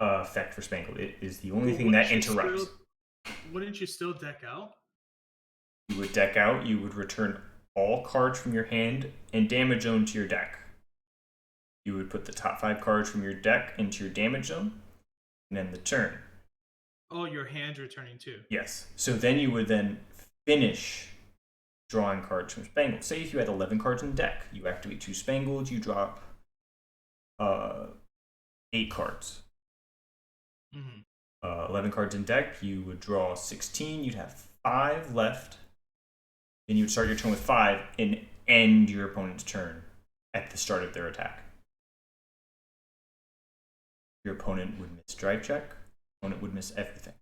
effect for Spangled. It is the only thing that interrupts. Wouldn't you still deck out? You would deck out. You would return all cards from your hand and damage zone to your deck. You would put the top 5 cards from your deck into your damage zone, and end the turn. Oh, your hand's returning too. Yes. So then you would then finish drawing cards from Spangled. Say if you had 11 cards in the deck, you activate 2 Spangled, you drop 8 cards. Mm-hmm. 11 cards in deck, you would draw 16, you'd have 5 left. Then you would start your turn with 5 and end your opponent's turn at the start of their attack. Your opponent would miss drive check, opponent would miss everything.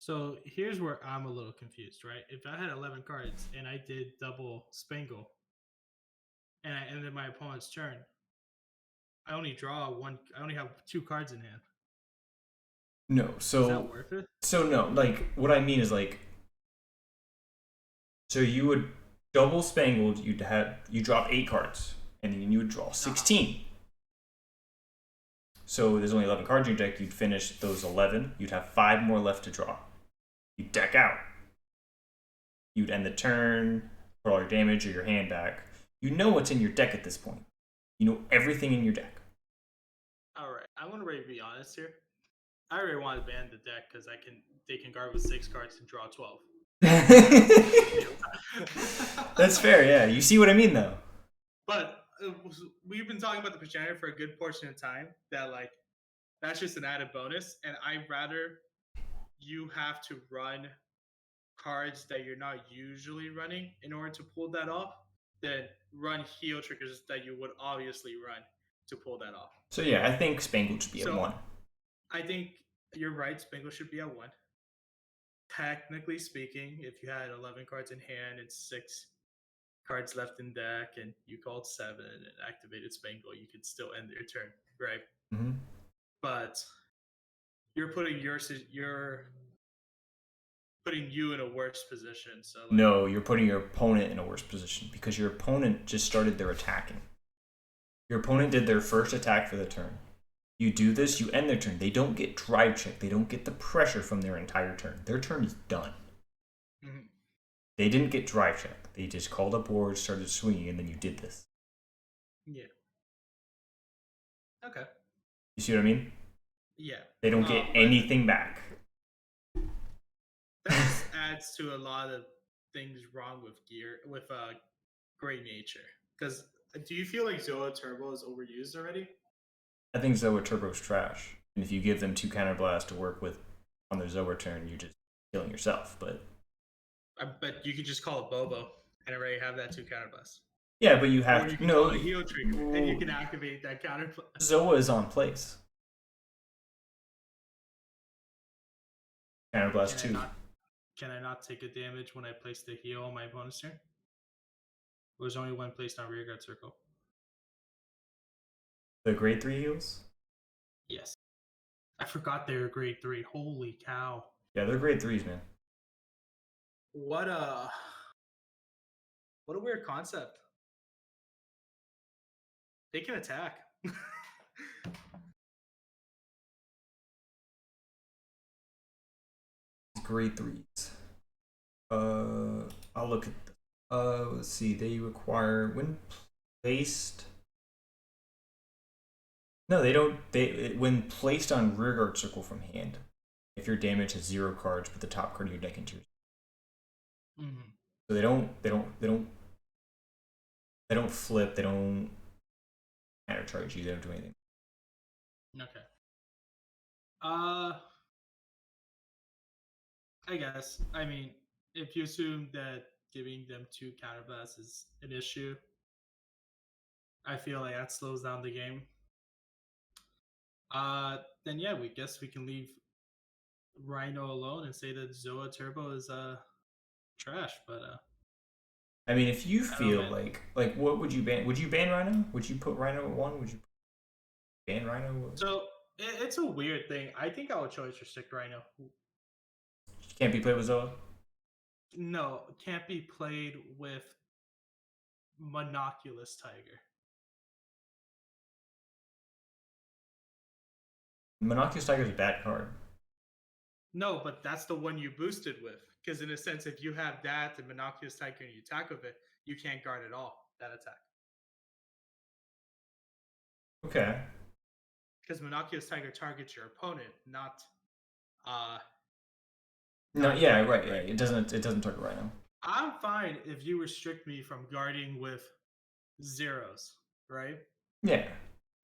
So here's where I'm a little confused, right? If I had 11 cards and I did double Spangle and I ended my opponent's turn, I only draw one. I only have 2 cards in hand. No, so Is that worth it? So no, like what I mean is like, so you would double Spangled, you drop 8 cards, and then you would draw 16. So there's only 11 cards in your deck. You'd finish those 11. You'd have 5 more left to draw. You'd deck out. You'd end the turn, put all your damage or your hand back. You know what's in your deck at this point. You know everything in your deck. All right, I'm gonna really be honest here. I really want to ban the deck because they can guard with 6 cards and draw 12. That's fair, yeah. You see what I mean, though. But we've been talking about the progenitor for a good portion of time. That's just an added bonus, and I'd rather you have to run cards that you're not usually running in order to pull that off than run heal triggers that you would obviously run to pull that off. So yeah, I think Spangled should be at 1. I think you're right. Spangled should be at 1. Technically speaking, if you had 11 cards in hand and 6 cards left in deck, and you called 7 and activated Spangle, you could still end your turn, right? Mm-hmm. But you're putting you in a worse position. So no, you're putting your opponent in a worse position because your opponent just started their attacking. Your opponent did their first attack for the turn. You do this, you end their turn. They don't get drive check. They don't get the pressure from their entire turn. Their turn is done. Mm-hmm. They didn't get drive check. They just called up board, started swinging, and then you did this. Yeah. Okay. You see what I mean? Yeah. They don't get anything back. That adds to a lot of things wrong with Great Nature. Because do you feel like Zoa Turbo is overused already? I think Zoa Turbo's trash. And if you give them 2 counterblast to work with on their Zoa turn, you're just killing yourself. But But you could just call it Bobo and already have that 2 counterblast. yeah, but you Or have you to can call no. it a heal trigger and you can activate that counterblast. Zoa is on place. Counterblast Can I 2. not? Can I not take a damage when I place the heal on my opponent's turn? There's only one placed on rearguard circle. The grade 3 heals? Yes. I forgot they were grade 3. Holy cow. Yeah, they're grade 3s, man. What a weird concept. They can attack. Grade 3s. I'll look at let's see. They require when placed. No, they don't. When placed on rearguard circle from hand, if your damage has 0 cards, put the top card of your deck into your. Mm-hmm. So they don't flip. They don't countercharge you. They don't do anything. Okay. I guess. I mean, if you assume that giving them 2 counterblasts is an issue, I feel like that slows down the game. Then yeah, we guess we can leave Rhino alone and say that Zoa Turbo is trash. But I mean, if you I don't know, feel man. like what would you ban? Would you ban Rhino? Would you put Rhino at 1? Would you ban Rhino? So it's a weird thing. I think I would choice restrict Rhino. Can't be played with Zoa. No, can't be played with Monoculous Tiger. Monoculous Tiger is a bad card. No, but that's the one you boosted with. Because in a sense, if you have that and Monoculous Tiger and you attack with it, you can't guard at all that attack. Okay. Because Monoculous Tiger targets your opponent, not No, yeah, right. It doesn't target Rhino. I'm fine if you restrict me from guarding with zeros, right? Yeah.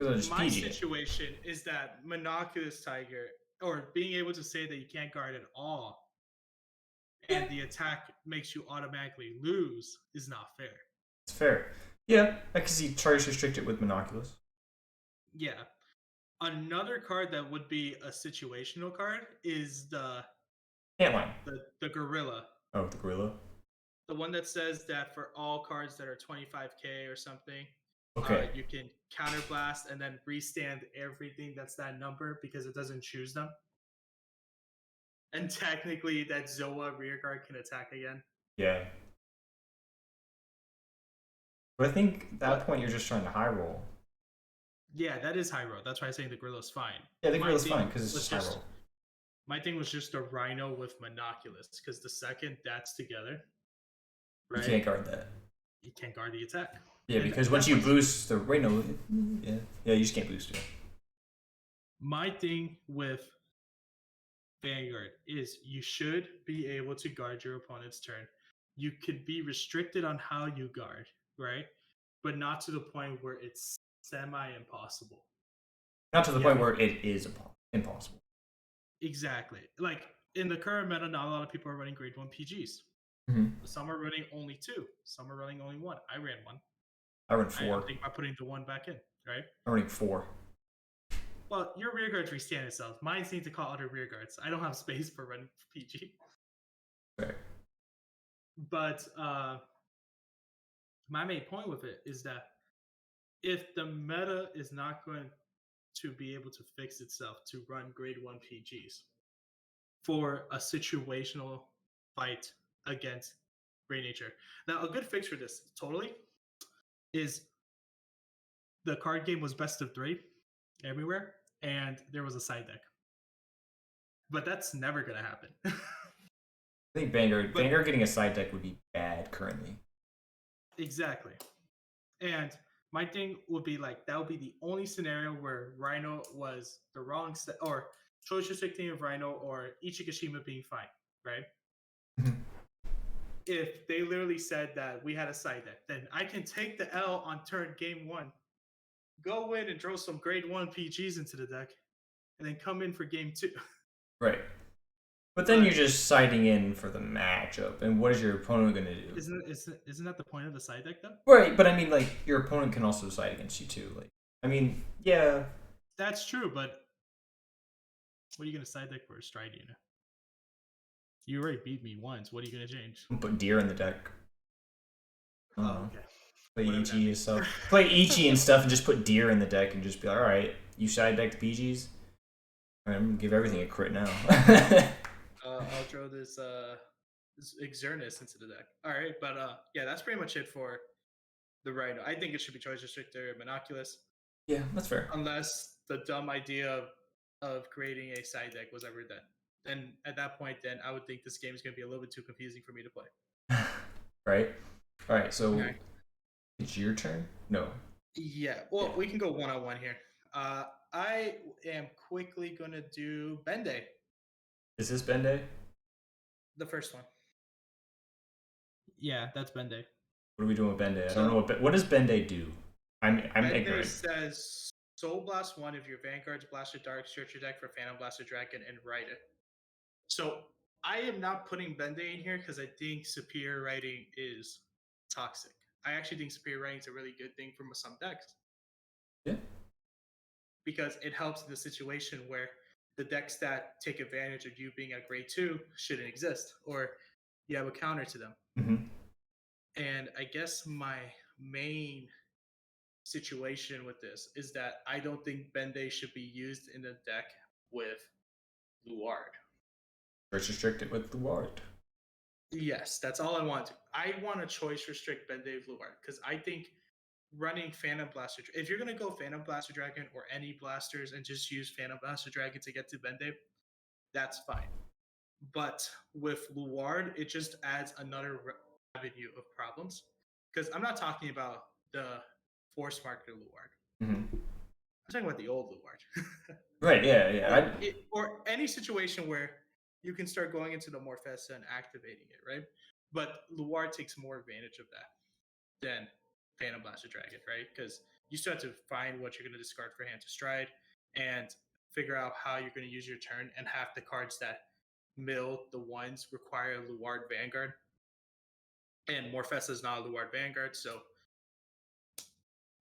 Just My PG it. situation is that Monoculous Tiger, or being able to say that you can't guard at all, and the attack makes you automatically lose, is not fair. It's fair. Yeah, I can see Chargers restrict it with Monoculous. Yeah. Another card that would be a situational card is the Antline. the Gorilla. Oh, the Gorilla. The one that says that for all cards that are 25k or something, Okay. you can counterblast and then restand everything that's that number because it doesn't choose them. And technically, that Zoa rearguard can attack again. Yeah. But I think at that point you're just trying to high roll. Yeah, that is high roll. That's why I'm saying the Gorilla's fine. Yeah, the Gorilla's fine because it's just high roll. My thing was just a Rhino with Monoculous because the second that's together, right? You can't guard that. You can't guard the attack. Yeah, because once you boost the Rhino, yeah, you just can't boost it. My thing with Vanguard is you should be able to guard your opponent's turn. You could be restricted on how you guard, right? But not to the point where it's semi-impossible. Not to the point where it is impossible. Exactly. Like in the current meta, not a lot of people are running grade 1 PGs. Mm-hmm. Some are running only 2. Some are running only 1. I ran 1. I ran 4. I think by putting the 1 back in, right? I'm running 4. Well, your rear guards restand itself. Mine seem to call other rear guards. I don't have space for running PG. Right. But my main point with it is that if the meta is not going to be able to fix itself to run grade 1 PGs for a situational fight against Great Nature. Now, a good fix for this, totally, is the card game was best of 3 everywhere, and there was a side deck. But that's never going to happen. I think Vanguard getting a side deck would be bad currently. Exactly. And my thing would be like, that would be the only scenario where Rhino was the wrong set, or choice restricting of Rhino or Ichigashima being fine, right? Mm-hmm. If they literally said that we had a side deck, then I can take the L on turn game 1 go in and throw some grade 1 PGs into the deck, and then come in for game 2. Right. But then you're just siding in for the matchup, and what is your opponent going to do? Isn't that the point of the side deck though? Right, but I mean, like, your opponent can also side against you too. Like, I mean, yeah. That's true, but what are you going to side deck for a Stride unit? You already beat me once. What are you going to change? Put deer in the deck. Oh, okay. Play Whatever Ichi and stuff. Play Ichi and stuff, and just put deer in the deck, and just be like, all right, you side decked PGs. All right, I'm gonna give everything a crit now. I'll throw this Xerneas into the deck. All right, but yeah, that's pretty much it for the Rhino. I think it should be choice restrictor Monoculus. Yeah, that's fair. Unless the dumb idea of creating a side deck was ever done. Then at that point, then I would think this game is going to be a little bit too confusing for me to play. Right? All right, so it's your turn? No. Yeah, well, we can go one-on-one here. I am quickly going to do Bende. Is this Bende? The first one. Yeah, that's Bende. What are we doing with Bende? I don't know what does Bende do? I'm ignorant. It says Soul Blast 1 if your Vanguard's Blaster Dark, search your deck for Phantom Blaster Dragon and write it. So I am not putting Bende in here because I think superior writing is toxic. I actually think superior writing is a really good thing for some decks. Yeah. Because it helps in the situation where the decks that take advantage of you being at grade 2 shouldn't exist, or you have a counter to them. Mm-hmm. And I guess my main situation with this is that I don't think Bende should be used in a deck with Luard. Choice restricted with Luard. Yes, that's all I want. I want to choice restrict Bende with Luard because I think running Phantom Blaster, if you're going to go Phantom Blaster Dragon or any blasters and just use Phantom Blaster Dragon to get to Bende, that's fine. But with Luard, it just adds another avenue of problems. Because I'm not talking about the Force Marker Luard. Mm-hmm. I'm talking about the old Luard. Right, yeah. Or any situation where you can start going into the Morfessa and activating it, right? But Luard takes more advantage of that than Phantom Blaster Dragon, right? Because you still have to find what you're going to discard for hand to stride and figure out how you're going to use your turn, and half the cards that mill the ones require a Luard Vanguard. And Morfessa is not a Luard Vanguard, so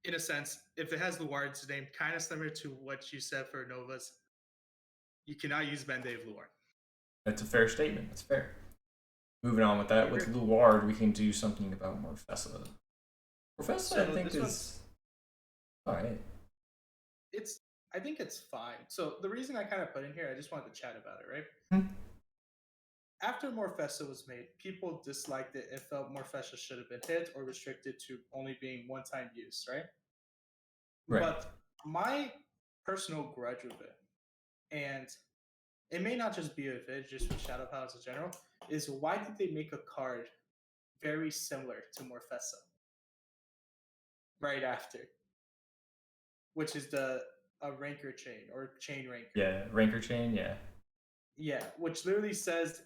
in a sense, if it has Luard's name, kind of similar to what you said for Novas, you cannot use Bende of Luard. That's a fair statement. That's fair. Moving on with that, with Luard, we can do something about Morfessa. Morfessa, I think, is alright. I think it's fine. So the reason I kind of put in here, I just wanted to chat about it, right? Hmm. After Morfessa was made, people disliked it and felt Morfessa should have been hit or restricted to only being one-time use, right? But my personal grudge with it, and it may not just be with it, just with Shadow Palace in general, is why did they make a card very similar to Morfessa right after? Which is a Ranker Chain, or Chain Ranker. Yeah, Ranker Chain, yeah. Yeah, which literally says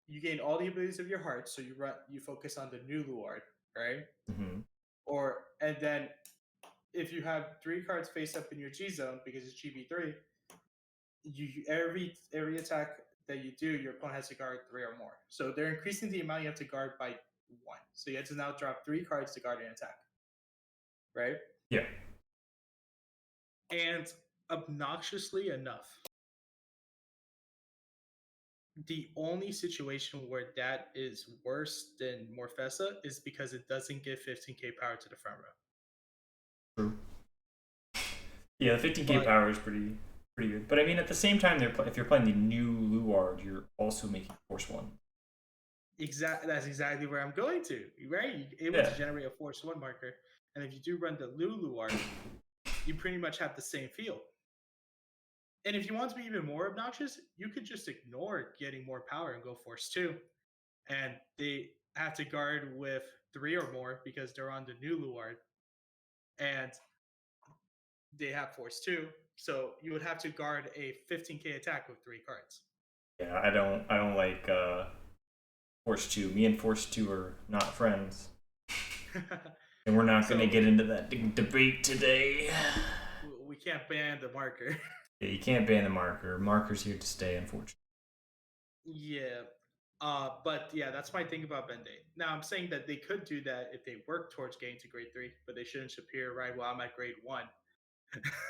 you gain all the abilities of your heart, so you focus on the new Luard, right? Mm-hmm. And then if you have 3 cards face up in your G zone because it's GB3, every attack that you do, your opponent has to guard 3 or more. So they're increasing the amount you have to guard by 1. So you have to now drop 3 cards to guard an attack, right? Yeah. And obnoxiously enough, the only situation where that is worse than Morfessa is because it doesn't give 15k power to the front row. True. Yeah, the 15k power is pretty good. But I mean, at the same time, if you're playing the new Luard, you're also making Force 1. That's exactly where I'm going to, right? You're able to generate a Force 1 marker. And if you do run the new Luard, you pretty much have the same field. And if you want to be even more obnoxious, you could just ignore getting more power and go Force 2. And they have to guard with 3 or more because they're on the new Luard. And they have Force 2. So you would have to guard a 15k attack with 3 cards. Yeah, I don't like Force 2. Me and Force 2 are not friends. And we're not going to So get into that debate today. we can't ban the marker. Yeah, you can't ban the marker. Marker's here to stay, unfortunately. Yeah. But yeah, that's my thing about Band-Aid. Now I'm saying that they could do that if they work towards getting to grade 3, but they shouldn't appear right while I'm at grade 1.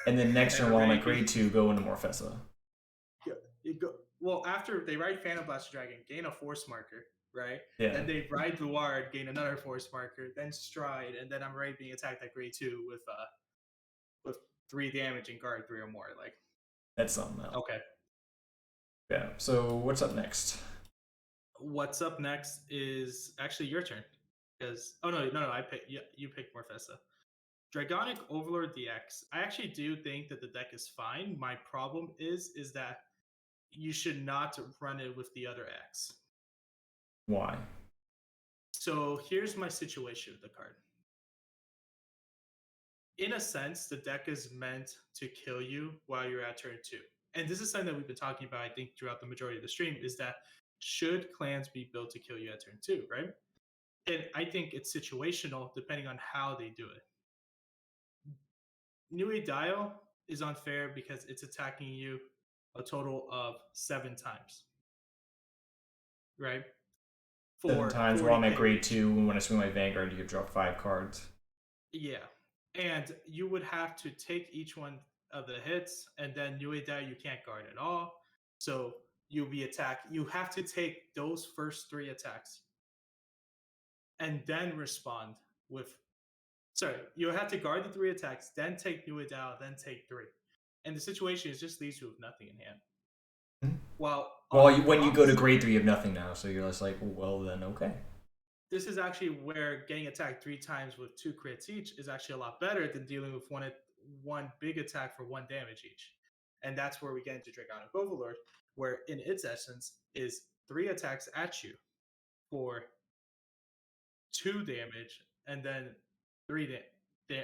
And then next And turn, while I'm already at grade 2, go into Morfessa. well, after they ride Phantom Blaster Dragon, gain a force marker, right? Yeah. Then they ride Vanguard, gain another force marker, then Stride, and then I'm already being attacked at grade 2 with 3 damage and guard 3 or more. Like, that's something else. Okay. Yeah. So what's up next? What's up next is actually your turn. Because no, I pick you picked Morfessa. Dragonic Overlord DX. I actually do think that the deck is fine. My problem is that you should not run it with the other X. Why? So here's my situation with the card. In a sense, the deck is meant to kill you while you're at turn 2. And this is something that we've been talking about, I think, throughout the majority of the stream, is that should clans be built to kill you at turn 2, right? And I think it's situational depending on how they do it. Nui Dial is unfair because it's attacking you a total of 7 times. Right? 7 times while I'm at grade 2, when I swing my Vanguard, you could draw 5 cards. Yeah. And you would have to take each one of the hits, and then Nui Dial you can't guard at all. So you'll be attacked. You have to take those first 3 attacks and then respond with. Sorry, you have to guard the 3 attacks, then take Nui Dial, then take 3. And the situation is just leaves you with nothing in hand. Well, when you go to grade 3, you have nothing now, so you're just like, well, then okay. This is actually where getting attacked 3 times with 2 crits each is actually a lot better than dealing with one big attack for 1 damage each. And that's where we get into Dragonic Overlord, where in its essence is 3 attacks at you for 2 damage, and then 3 damage.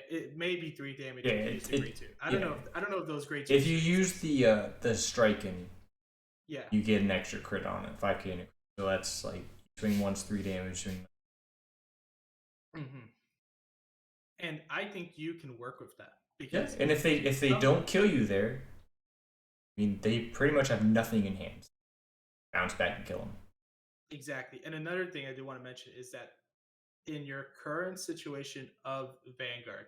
It may be 3 damage if you use the grade 2. I don't know if those grade 2. If you use the striking, yeah, you get an extra crit on it, 5k in a crit. So that's like swing once 3 damage. Swing. Mm-hmm. And I think you can work with that because and if they don't kill you there, I mean they pretty much have nothing in hand. Bounce back and kill them. Exactly. And another thing I do want to mention is that in your current situation of Vanguard,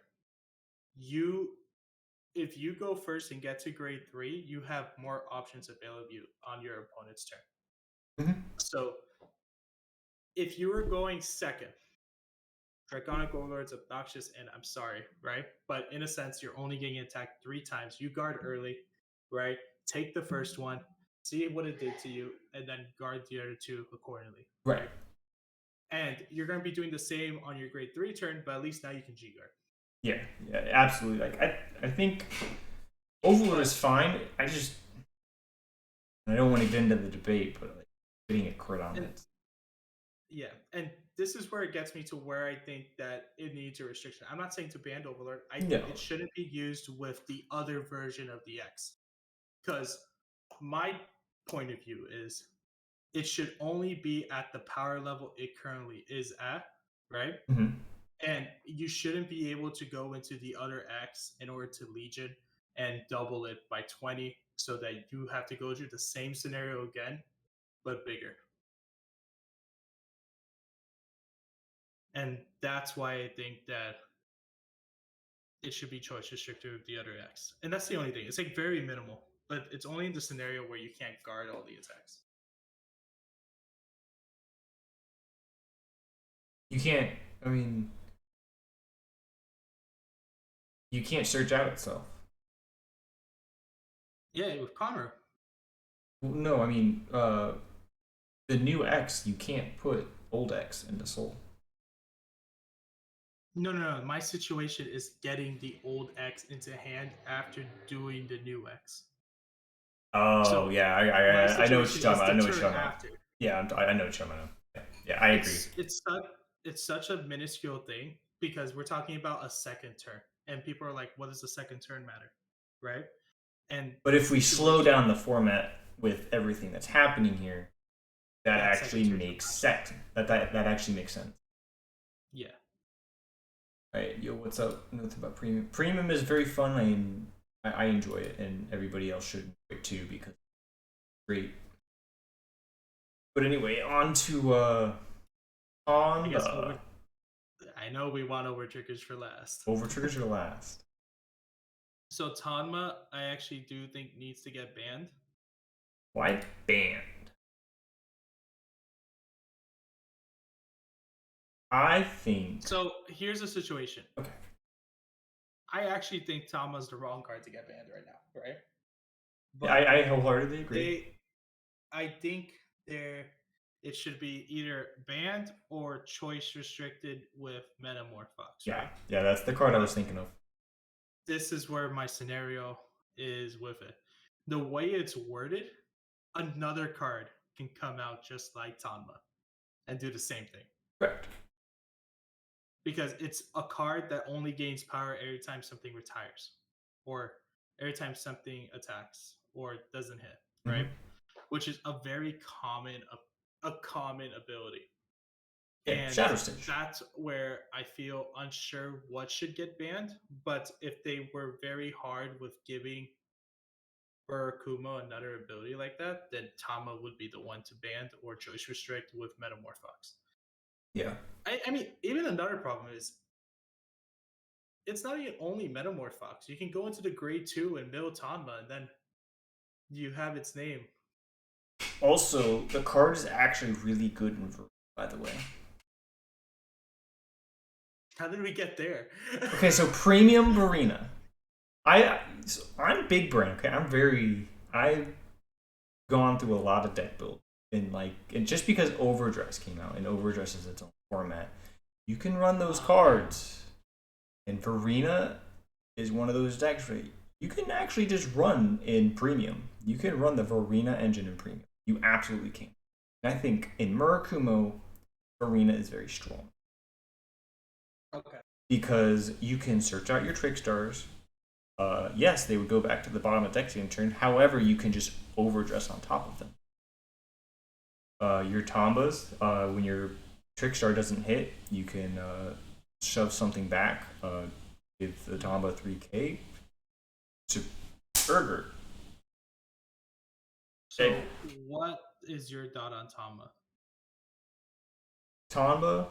if you go first and get to grade 3, you have more options available on your opponent's turn. Mm-hmm. So if you were going second, Dragonic Overlord's obnoxious, and I'm sorry, right? But in a sense, you're only getting attacked 3 times. You guard early, right? Take the first one, see what it did to you, and then guard the other 2 accordingly. Right. And you're going to be doing the same on your grade 3 turn, but at least now you can G-guard. Yeah, absolutely. Like I think Overlord is fine. I don't want to get into the debate, but like getting a crit on it. Yeah, and this is where it gets me to where I think that it needs a restriction. I'm not saying to ban Overlord. I think it shouldn't be used with the other version of the X. Because my point of view is it should only be at the power level it currently is at, right? Mm-hmm. And you shouldn't be able to go into the other X in order to Legion and double it by 20 so that you have to go through the same scenario again, but bigger. And that's why I think that it should be choice restricted with the other X. And that's the only thing. It's like very minimal, but it's only in the scenario where you can't guard all the attacks. You can't, I mean, you can't search out itself. Yeah, with Connor. Well, no, I mean, the new X, you can't put old X into Soul. No. My situation is getting the old X into hand after doing the new X. Oh, so yeah, I know what you're talking about. I know what you're talking about. Yeah, I know what you're talking about. Yeah, I agree. It's such a minuscule thing because we're talking about a second turn, and people are like, "What does the second turn matter?" Right? But if we slow down the format with everything that's happening here, that actually makes sense. That actually makes sense. Yeah. Right, yo, what's up? Nothing about premium. Premium is very fun, and I enjoy it, and everybody else should enjoy it too because it's great. But anyway, on to I on guess the I know we want over triggers for last. over triggers are last. So Tanma, I actually do think needs to get banned. Why banned? I think. So here's the situation. Okay. I actually think Tanma's the wrong card to get banned right now, right? But I wholeheartedly agree. I think it should be either banned or choice restricted with Metamorphox. Yeah, right? yeah, that's the card I was thinking of. This is where my scenario is with it. The way it's worded, another card can come out just like Tanma and do the same thing. Correct. Because it's a card that only gains power every time something retires or every time something attacks or doesn't hit, right? Mm-hmm. Which is a very common ability. Yeah, and Shadow Stitch. That's where I feel unsure what should get banned. But if they were very hard with giving Barakumo another ability like that, then Tama would be the one to ban or choice restrict with Metamorphox. Yeah. I mean, even another problem is it's not even only Metamorphox. You can go into the grade 2 and mill Tanma, and then you have its name. Also, the card is actually really good in Verona, by the way. How did we get there? Okay, so premium Verena. I'm big brain. Okay, I've gone through a lot of deck builds, and just because Overdress came out and Overdress is its own format, you can run those cards. And Verena is one of those decks where you can actually just run in premium. You can run the Verena engine in premium. You absolutely can. And I think in Murakumo, Verena is very strong. Okay. Because you can search out your trick stars. Yes, they would go back to the bottom of deck in turn. However, you can just overdress on top of them. Your Tombas, when your trick star doesn't hit, you can shove something back. Give the Tomba 3k to Burger. So, what is your thought on Tamba? Tamba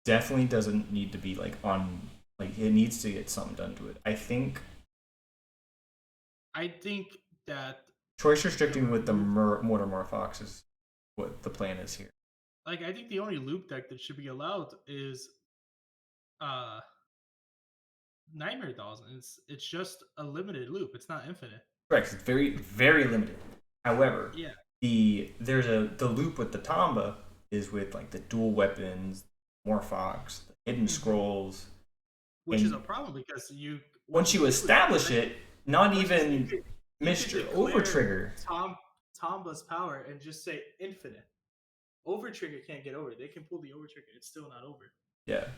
definitely doesn't need to be it needs to get something done to it. I think that choice restricting with the Mortimer is what the plan is here. I think the only loop deck that should be allowed is Nightmare Dolls. It's just a limited loop. It's not infinite. Correct. It's very, very limited. However, yeah, the loop with the Tamba is with like the dual weapons, Morphox, the hidden scrolls, which is a problem because once you establish it, not even Mr. Overtrigger Tomba's power and just say infinite. Overtrigger can't get over. They can pull the Overtrigger. It's still not over. Yeah.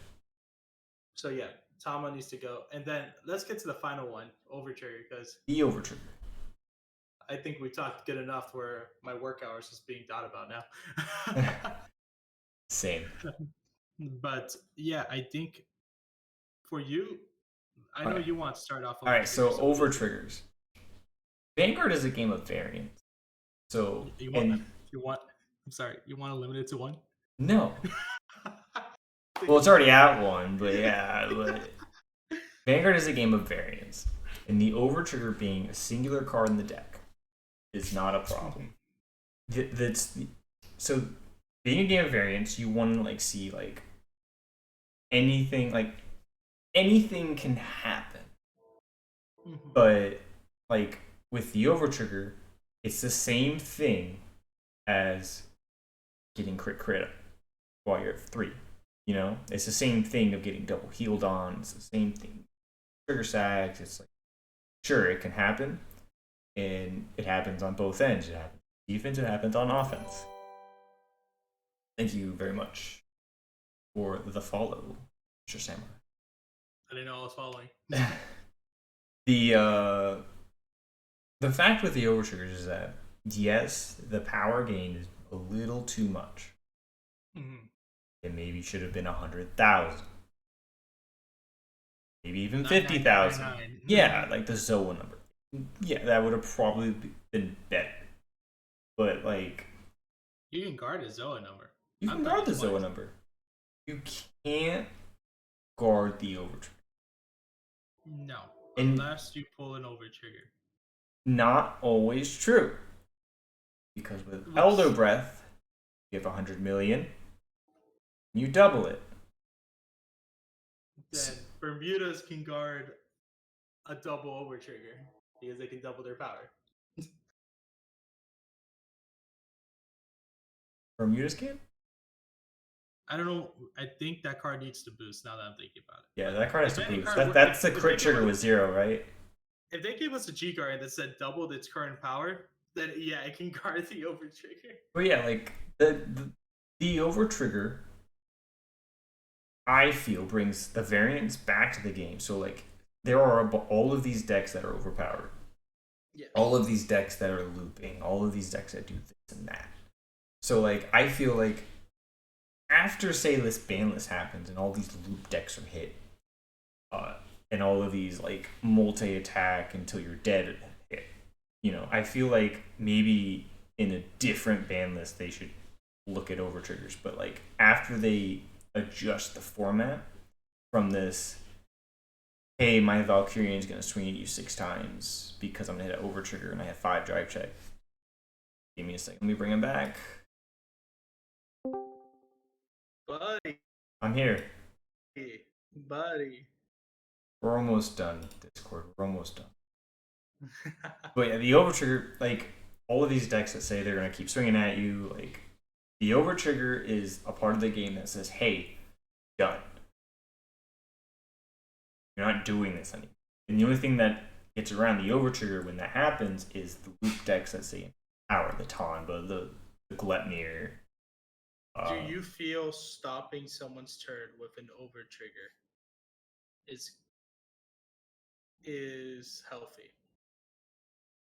So yeah, Tama needs to go, and then let's get to the final one, Overtrigger, because the Overtrigger. I think we talked good enough where my work hours is being thought about now. Same. But yeah, I think for you, I know you want to start off. All right, so Overtriggers. Vanguard is a game of variance. So you want. I'm sorry, you want to limit it to one? No. Well, it's already at one, but yeah. But Vanguard is a game of variance, and the Overtrigger being a singular card in the deck is not a problem. So being a game of variance, you want to see anything can happen, but with the Overtrigger, it's the same thing as getting crit while you're at 3. You know, it's the same thing of getting double healed on. It's the same thing. Trigger sags. It's sure, it can happen, and it happens on both ends. It happens on defense. It happens on offense. Thank you very much for the follow, Mr. Samurai. I didn't know I was following. The fact with the Overtriggers is that yes, the power gain is a little too much. It maybe should have been 100,000. maybe even 50,000. 99999. Yeah, like the Zoa number. Yeah, that would have probably been better. But like, You can guard a Zoa number. you I've can done guard it the Zoa twice. number. You can't guard the overtrigger. No, And unless you pull an over trigger. not always true. Because with Elder Which Breath, you have 100 million, you double it. then Bermudas can guard a double over trigger because they can double their power. Bermuda's can? I don't know. I think that card needs to boost now that I'm thinking about it. Yeah, But that card has if to any boost. card, That's the if they crit give trigger us, with 0, right? if they gave us a G guard that said doubled its current power, then yeah, it can guard the over trigger. But yeah, like the over trigger, I feel brings the variance back to the game. So like there are all of these decks that are overpowered, Yeah. all of these decks that are looping, all of these decks that do this and that. So like I feel like after say this Banlist happens and all these loop decks are hit, and all of these like multi attack until you're dead hit, I feel like maybe in a different ban list they should look at over triggers. But like after they adjust the format from this, hey, my Valkyrian is gonna swing at you 6 times because I'm gonna hit an over trigger and I have 5 drive check. Give me a second. Let me bring him back. Buddy. I'm here. Buddy. We're almost done, Discord. We're almost done. But yeah, the over trigger, like all of these decks that say they're gonna keep swinging at you, like the over trigger is a part of the game that says, "Hey, done. You're not doing this anymore." And the only thing that gets around the over trigger when that happens is the loop decks that say power, the Tonba, the Gletnir. Do you feel stopping someone's turn with an over trigger is healthy?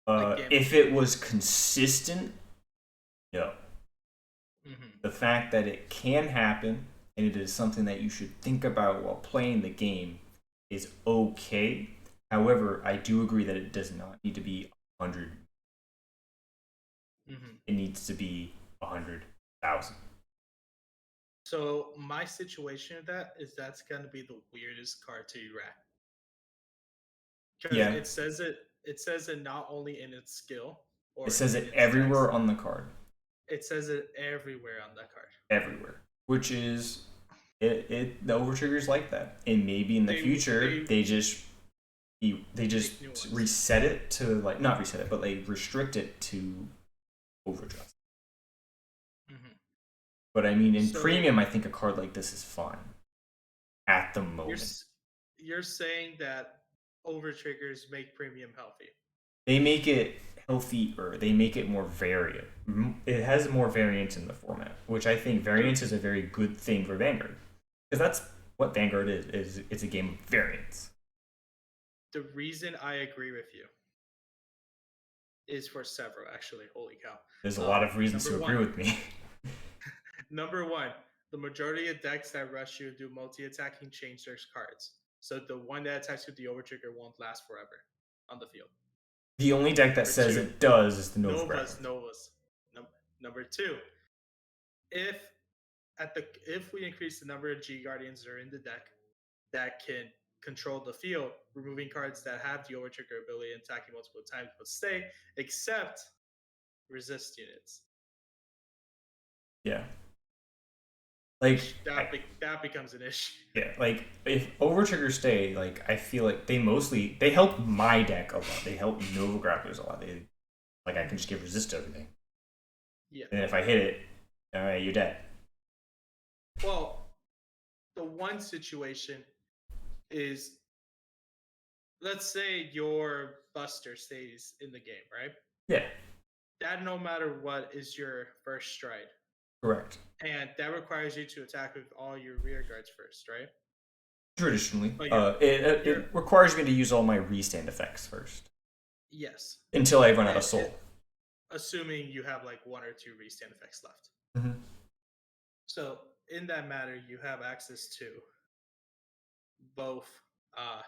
If it was consistent, no. Mm-hmm. The fact that it can happen and it is something that you should think about while playing the game is okay. However, I do agree that it does not need to be 100. Mm-hmm. It needs to be 100,000. So my situation with that is that's gonna be the weirdest card to rack. Because Yeah. it says it not only in its skill or It says in it its everywhere text, on the card. it says it everywhere on that card. Everywhere. Which is the over triggers like that. And maybe in the future they just reset it to like not reset it, but like restrict it to overdrive. Mm-hmm. But I mean, in premium, I think a card like this is fine at the moment. You're saying that over triggers make premium healthy. They make it healthier. They make it more variant. It has more variance in the format, which I think variance is a very good thing for Vanguard, because that's what Vanguard is. It's a game of variance. The reason I agree with you is for several, actually. Holy cow! There's a lot of reasons to agree with me. Number one, the majority of decks that rush you do multi-attacking change their cards. So the one that attacks with the over trigger won't last forever on the field. The only deck that says it does is the Novas. Number two, if we increase the number of G Guardians that are in the deck that can control the field, removing cards that have the over trigger ability and attacking multiple times will stay, except resist units. Yeah. Like that becomes an issue. Yeah, like if over triggers stay, like I feel like they help my deck a lot. They help Nova Grapplers a lot. I can just give resist to everything. Yeah. And if I hit it, all right, you're dead. Well, the one situation is, let's say your Buster stays in the game, right? Yeah. That no matter what is your first stride. Correct. And that requires you to attack with all your rear guards first, right? Traditionally. It requires me to use all my restand effects first. Yes. Until I run out of soul. Assuming you have like 1 or 2 restand effects left. Mm-hmm. So in that matter, you have access to both uh,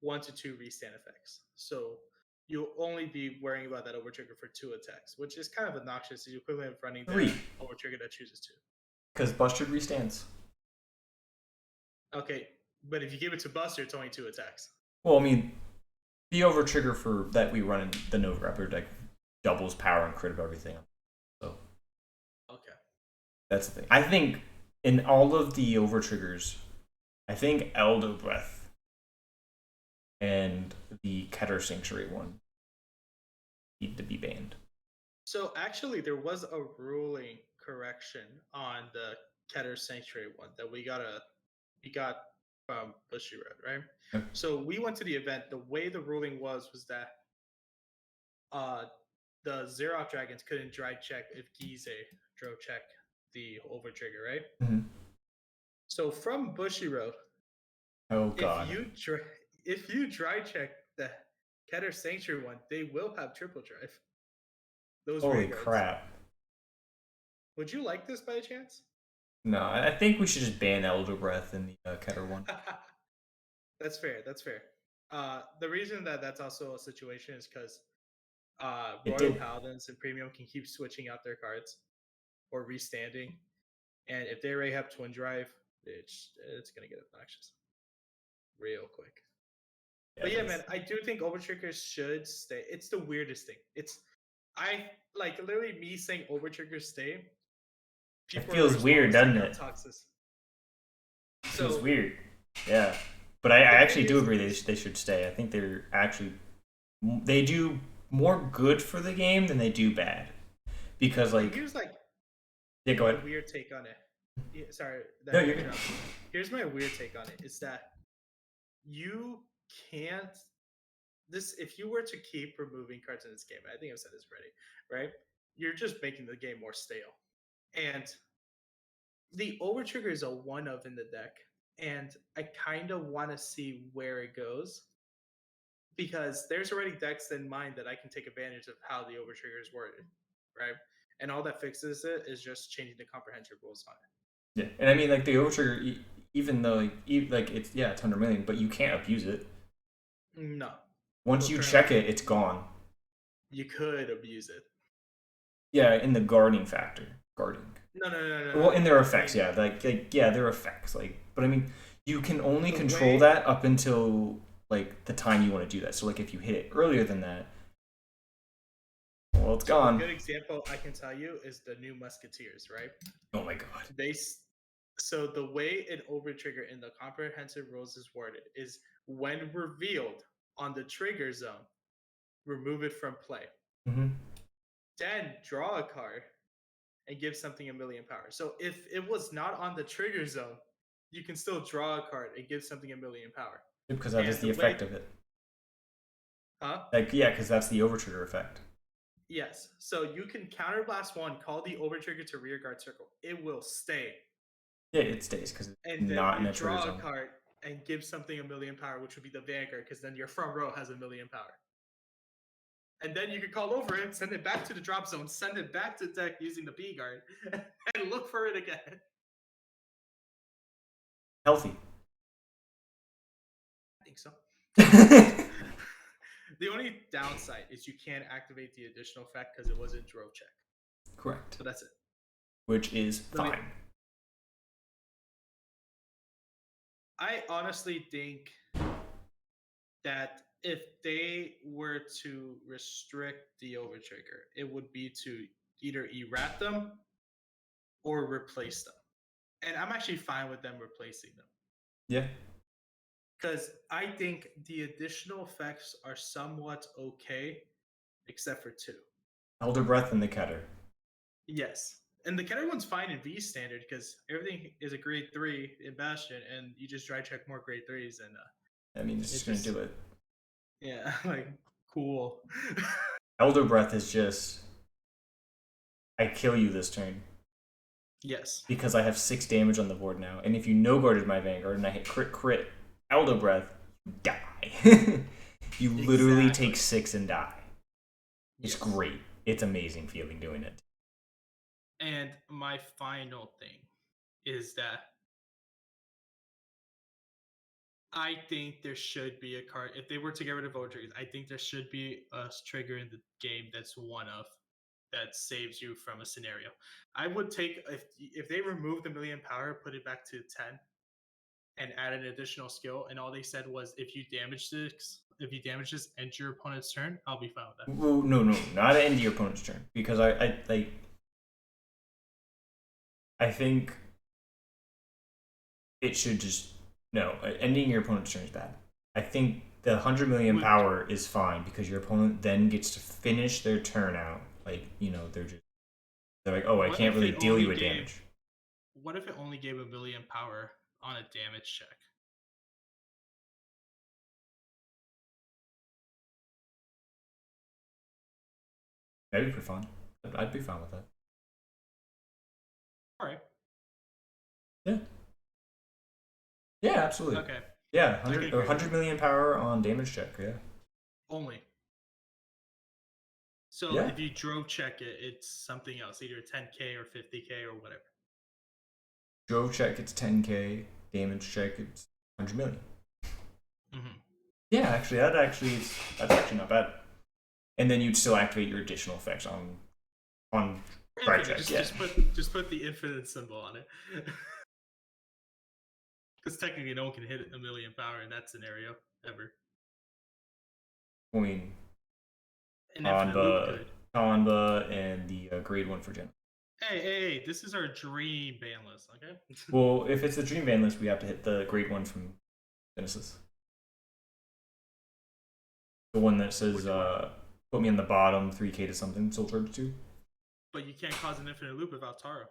1 to 2 restand effects. So you'll only be worrying about that overtrigger for 2 attacks, which is kind of obnoxious. The equivalent of running the 3, overtrigger that chooses 2. because Buster restands. Okay, but if you give it to Buster, it's only 2 attacks. Well, I mean, the overtrigger for that we run in the Nova Raptor deck doubles power and crit of everything. So Okay. that's the thing. I think in all of the overtriggers, I think Eldo Breath and the Keter Sanctuary one need to be banned. So actually, there was a ruling correction on the Keter Sanctuary one that we got from Bushy Road, right? Okay. So we went to the event. The way the ruling was that the Xerox Dragons couldn't dry check if Gize drove check the overtrigger, right? Mm-hmm. So from Bushy Road, Oh god. if you dry check the Keter Sanctuary one, they will have triple drive. Those Holy Vanguards. crap. Would you like this by chance? No, I think we should just ban Elder Breath in the Keter one. That's fair. That's fair. The reason that that's also a situation is because Royal Paladins and Premium can keep switching out their cards or restanding, and if they already have Twin Drive, it's gonna get obnoxious real quick. Yeah, but yeah, man, I do think overtriggers should stay. It's the weirdest thing. I like literally me saying overtriggers stay. People it feels weird, doesn't it? It feels weird. Yeah. But I actually do agree they should stay. I think they do more good for the game than they do bad. Because here's go ahead. Weird take on it. Yeah, sorry. No, you're good. Here's my weird take on it. Is that you can't if you were to keep removing cards in this game, I think I've said this already, right? You're just making the game more stale. And the overtrigger is a one of in the deck. And I kind of want to see where it goes. Because there's already decks in mind that I can take advantage of how the overtrigger is worded, right? And all that fixes it is just changing the comprehensive rules on it. Yeah, and I mean, like, the overtrigger, even though, it's 100 million, but you can't abuse it. No. Once you check it, it's gone. You could abuse it. Yeah, in the guarding factor. Guarding. No. Well, in their effects, yeah. Their effects. But I mean, you can only control that up until, the time you want to do that. So, if you hit it earlier than that, well, it's gone. A good example I can tell you is the new Musketeers, right? Oh my god. So the way an overtrigger in the comprehensive rules is worded is when revealed on the trigger zone, remove it from play. Mm-hmm. Then draw a card and give something 1 million power. So if it was not on the trigger zone, you can still draw a card and give something 1 million power. Because that is the effect of it. Huh? Because that's the overtrigger effect. Yes. So you can counterblast one, call the overtrigger to rearguard circle. It will stay. Yeah, it stays because it's not in a trigger zone. Draw a card and give something 1 million power, which would be the Vanguard, because then your front row has 1 million power. And then you can call over it, send it back to the drop zone, send it back to deck using the B guard, and look for it again. Healthy. I think so. The only downside is you can't activate the additional effect because it wasn't drove check. Correct. So that's it. Which is fine. I honestly think that if they were to restrict the overtrigger, it would be to either errat them or replace them. And I'm actually fine with them replacing them. Yeah. Because I think the additional effects are somewhat okay, except for 2. Elder Breath and the Keter. Yes. And the Keter one's fine in V standard because everything is a grade 3 in Bastion, and you just dry check more grade 3s. And I mean, it's just going to do it. Yeah, cool. Elder Breath is just, I kill you this turn. Yes. Because I have 6 damage on the board now. And if you no-guarded my Vanguard and I hit crit Elder Breath, you die. You literally take 6 and die. It's great. It's amazing feeling doing it. And my final thing is that I think there should be a card. If they were to get rid of vote triggers, I think there should be a trigger in the game that's one of that saves you from a scenario. I would take if they remove the million power, put it back to 10, and add an additional skill, and all they said was if you damage this, end your opponent's turn, I'll be fine with that. Well, no, not end your opponent's turn because I think it should just no ending your opponent's turn is bad. I think the 100 million power is fine because your opponent then gets to finish their turn out. Like they're like, oh, I can't really deal you a damage. What if it only gave a million power on a damage check? That'd be pretty fun. I'd be fine with that. All right. Yeah. Yeah, absolutely. Okay. Yeah, 100 million power on damage check. Yeah. Only. So if you drove check it, it's something else, either 10k or 50k or whatever. Drove check, it's 10k. Damage check, it's 100 million. Mm-hmm. Yeah, actually, that's actually not bad. And then you'd still activate your additional effects on Stride check. Just put the infinite symbol on it. Because technically, no one can hit a million power in that scenario ever. I mean, Tonba and the grade 1 for Gen. Hey, this is our dream ban list, okay? Well, if it's the dream ban list, we have to hit the grade 1 from Genesis. The one that says, put me on the bottom, 3k to something, Soul Charge 2. But you can't cause an infinite loop without Taro.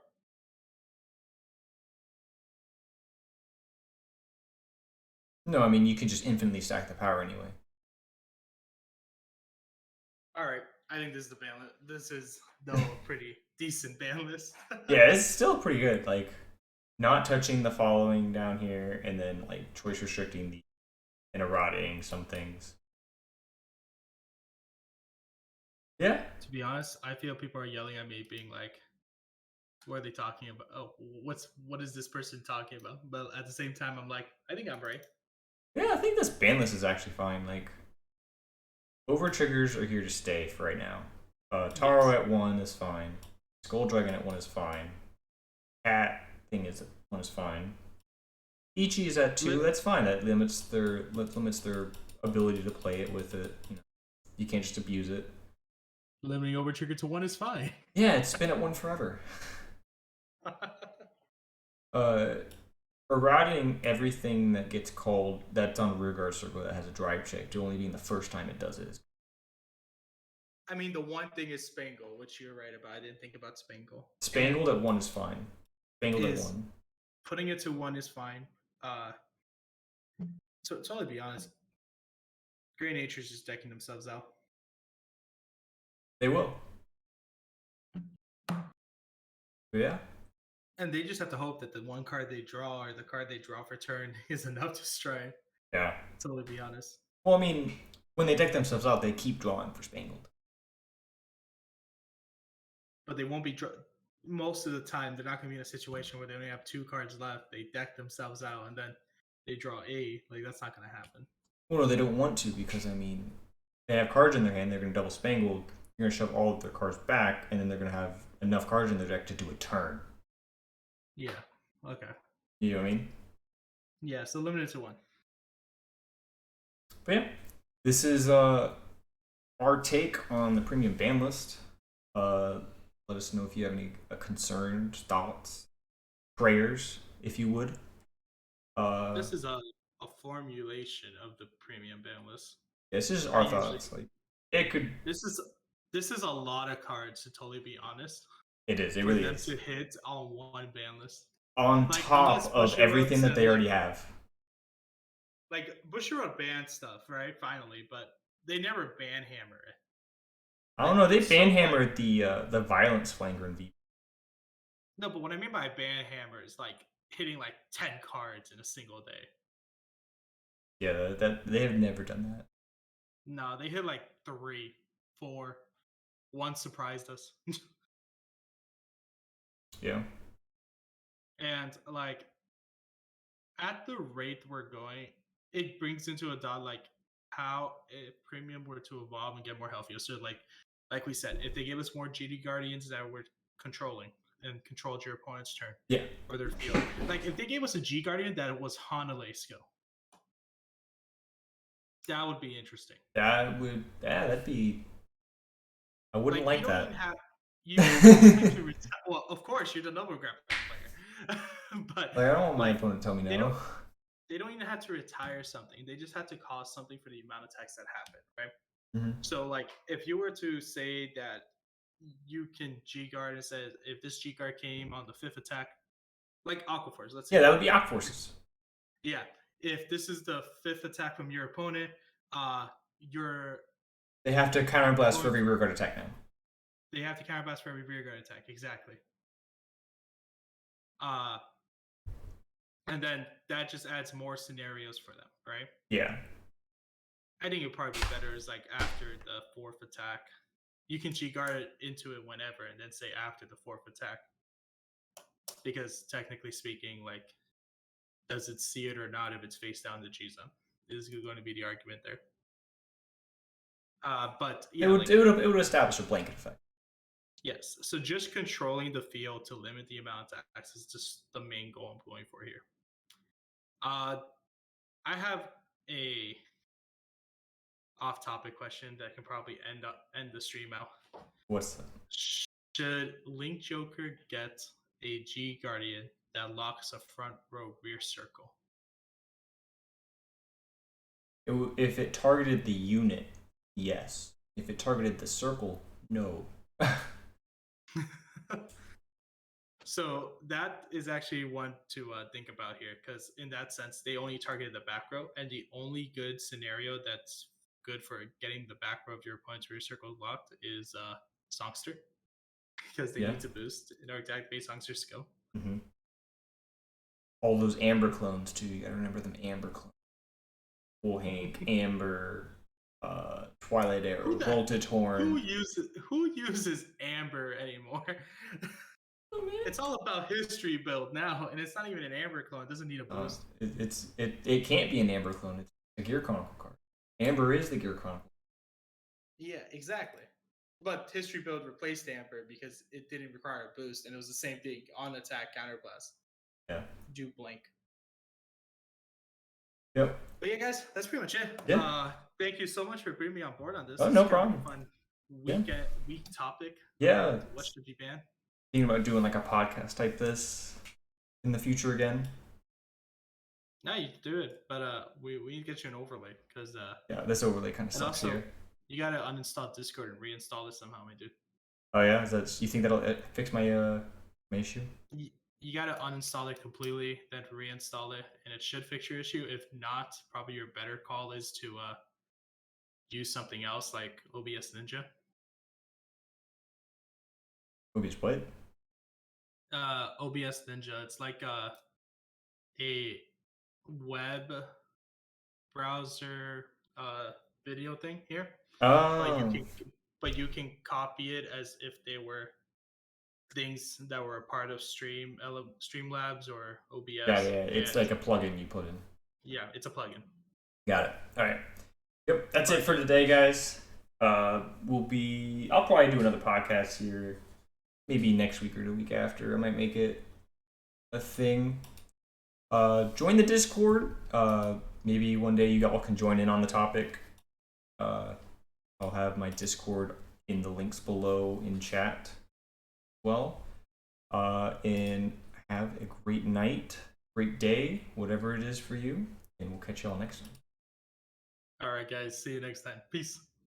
No, I mean, you can just infinitely stack the power anyway. Alright, I think this is the ban list. This is the pretty decent ban list. Yeah, it's still pretty good. Like, not touching the following down here, and then, like, choice restricting the and eroding some things. Yeah. To be honest, I feel people are yelling at me, being like, "What are they talking about? Oh, what is this person talking about?" But at the same time, I'm like, I think I'm right. Yeah, I think this ban list is actually fine. Like, over triggers are here to stay for right now. Taro at 1 is fine. Skull Dragon at 1 is fine. Cat thing is at 1 is fine. Ichi is at 2. That's fine. That limits their ability to play it with it. You can't just abuse it. Limiting over trigger to 1 is fine. Yeah, it's been at 1 forever. Eroding everything that gets called that's on rearguard circle that has a drive check to only being the first time it does it. I mean, the one thing is Spangle, which you're right about. I didn't think about Spangle. Spangled at 1 is fine. Spangled at 1. Putting it to 1 is fine. So to totally be honest, Grey Nature's just decking themselves out. They will. Yeah. And they just have to hope that the one card they draw or the card they draw for turn is enough to strike. Yeah. Totally be honest. Well, I mean, when they deck themselves out, they keep drawing for Spangled. But they won't be most of the time. They're not going to be in a situation where they only have 2 cards left. They deck themselves out and then they draw a. Like, that's not going to happen. Well, no, they don't want to because, I mean, they have cards in their hand. They're going to double Spangled. You're going to shove all of their cards back, and then they're going to have enough cards in their deck to do a turn. Yeah. Okay. You know what I mean? Yeah, so limited to 1. But yeah, this is our take on the premium ban list. Let us know if you have any concerns, thoughts, prayers, if you would. This is a formulation of the premium ban list. This is our thoughts. Like, it could. This is a lot of cards, to totally be honest. It is. It really is. For them to hit on one ban list. On top of everything that they already have. Like, Bushiroad banned stuff, right? Finally, but they never ban hammer it. I don't know. They ban hammered the violence flanger in V. No, but what I mean by ban hammer is like hitting like 10 cards in a single day. Yeah, that they have never done that. No, they hit like 3, 4. One surprised us. Yeah. And like, at the rate we're going, it brings into a dot like how a premium were to evolve and get more healthier. So like we said, if they gave us more GD Guardians that were controlling and controlled your opponent's turn Yeah. or their field, like if they gave us a G Guardian that was Hanale skill, that would be interesting. That'd be. I wouldn't like you that. don't even have you don't have to well, of course you're the noble grappling player, but Like, I don't want my opponent to tell me no. They don't even have to retire something. They just have to cause something for the amount of attacks that happen, right? Mm-hmm. So, like, if you were to say that you can G guard and says if this G guard came on the 5th attack, like Aquaforce, let's say. Yeah, that would be Aquaforces. Yeah, if this is the 5th attack from your opponent, they have to counterblast for every rear guard attack now. They have to counterblast for every rear guard attack, exactly. And then that just adds more scenarios for them, right? Yeah. I think it'd probably be better is like after the 4th attack. You can G guard into it whenever and then say after the 4th attack. Because technically speaking, like, does it see it or not if it's face down the G zone? Is going to be the argument there. But yeah, it would establish a blanket effect. Yes. So just controlling the field to limit the amount of attacks is just the main goal I'm going for here. I have a off-topic question that can probably end the stream out. What's that? Should Link Joker get a G Guardian that locks a front row rear circle? If it targeted the unit, yes. If it targeted the circle, no. So that is actually one to think about here, because in that sense, they only targeted the back row, and the only good scenario that's good for getting the back row of your opponent's rear circle locked is Songster, because they need to boost in order to activate Songster's skill. Mm-hmm. All those Amber clones too. You gotta remember them Amber clones. Full Hank, Amber, Twilight Arrow, Voltage Horn. Who uses Amber anymore? It's all about history build now, and it's not even an Amber clone. It doesn't need a boost. It can't be an Amber clone. It's a Gear Chronicle card. Amber is the Gear Chronicle. Yeah, exactly. But history build replaced Amber because it didn't require a boost, and it was the same thing on attack counterblast. Yeah. Do blink. Yep. But yeah, guys, that's pretty much it. Yeah. Thank you so much for bringing me on board on this. Oh, no problem. Fun week topic. Yeah. What should be banned? Thinking about doing like a podcast type this in the future again. No, you can do it, but we need to get you an overlay because yeah, this overlay kind of sucks also, here. You gotta uninstall Discord and reinstall it somehow, my dude. Oh yeah, you think that'll fix my my issue? You gotta uninstall it completely, then reinstall it, and it should fix your issue. If not, probably your better call is to use something else like OBS Ninja. OBS what? OBS Ninja. It's like a web browser video thing here. Oh. But you can copy it as if they were things that were a part of Streamlabs or OBS. Yeah. It's like a plugin you put in. Yeah, it's a plugin. Got it. All right. Yep, that's it for today, guys. I'll probably do another podcast here, maybe next week or the week after. I might make it a thing. Join the Discord. Maybe one day you all can join in on the topic. I'll have my Discord in the links below in chat. Well, and have a great night, great day, whatever it is for you, and we'll catch y'all next time. All right, guys. See you next time. Peace.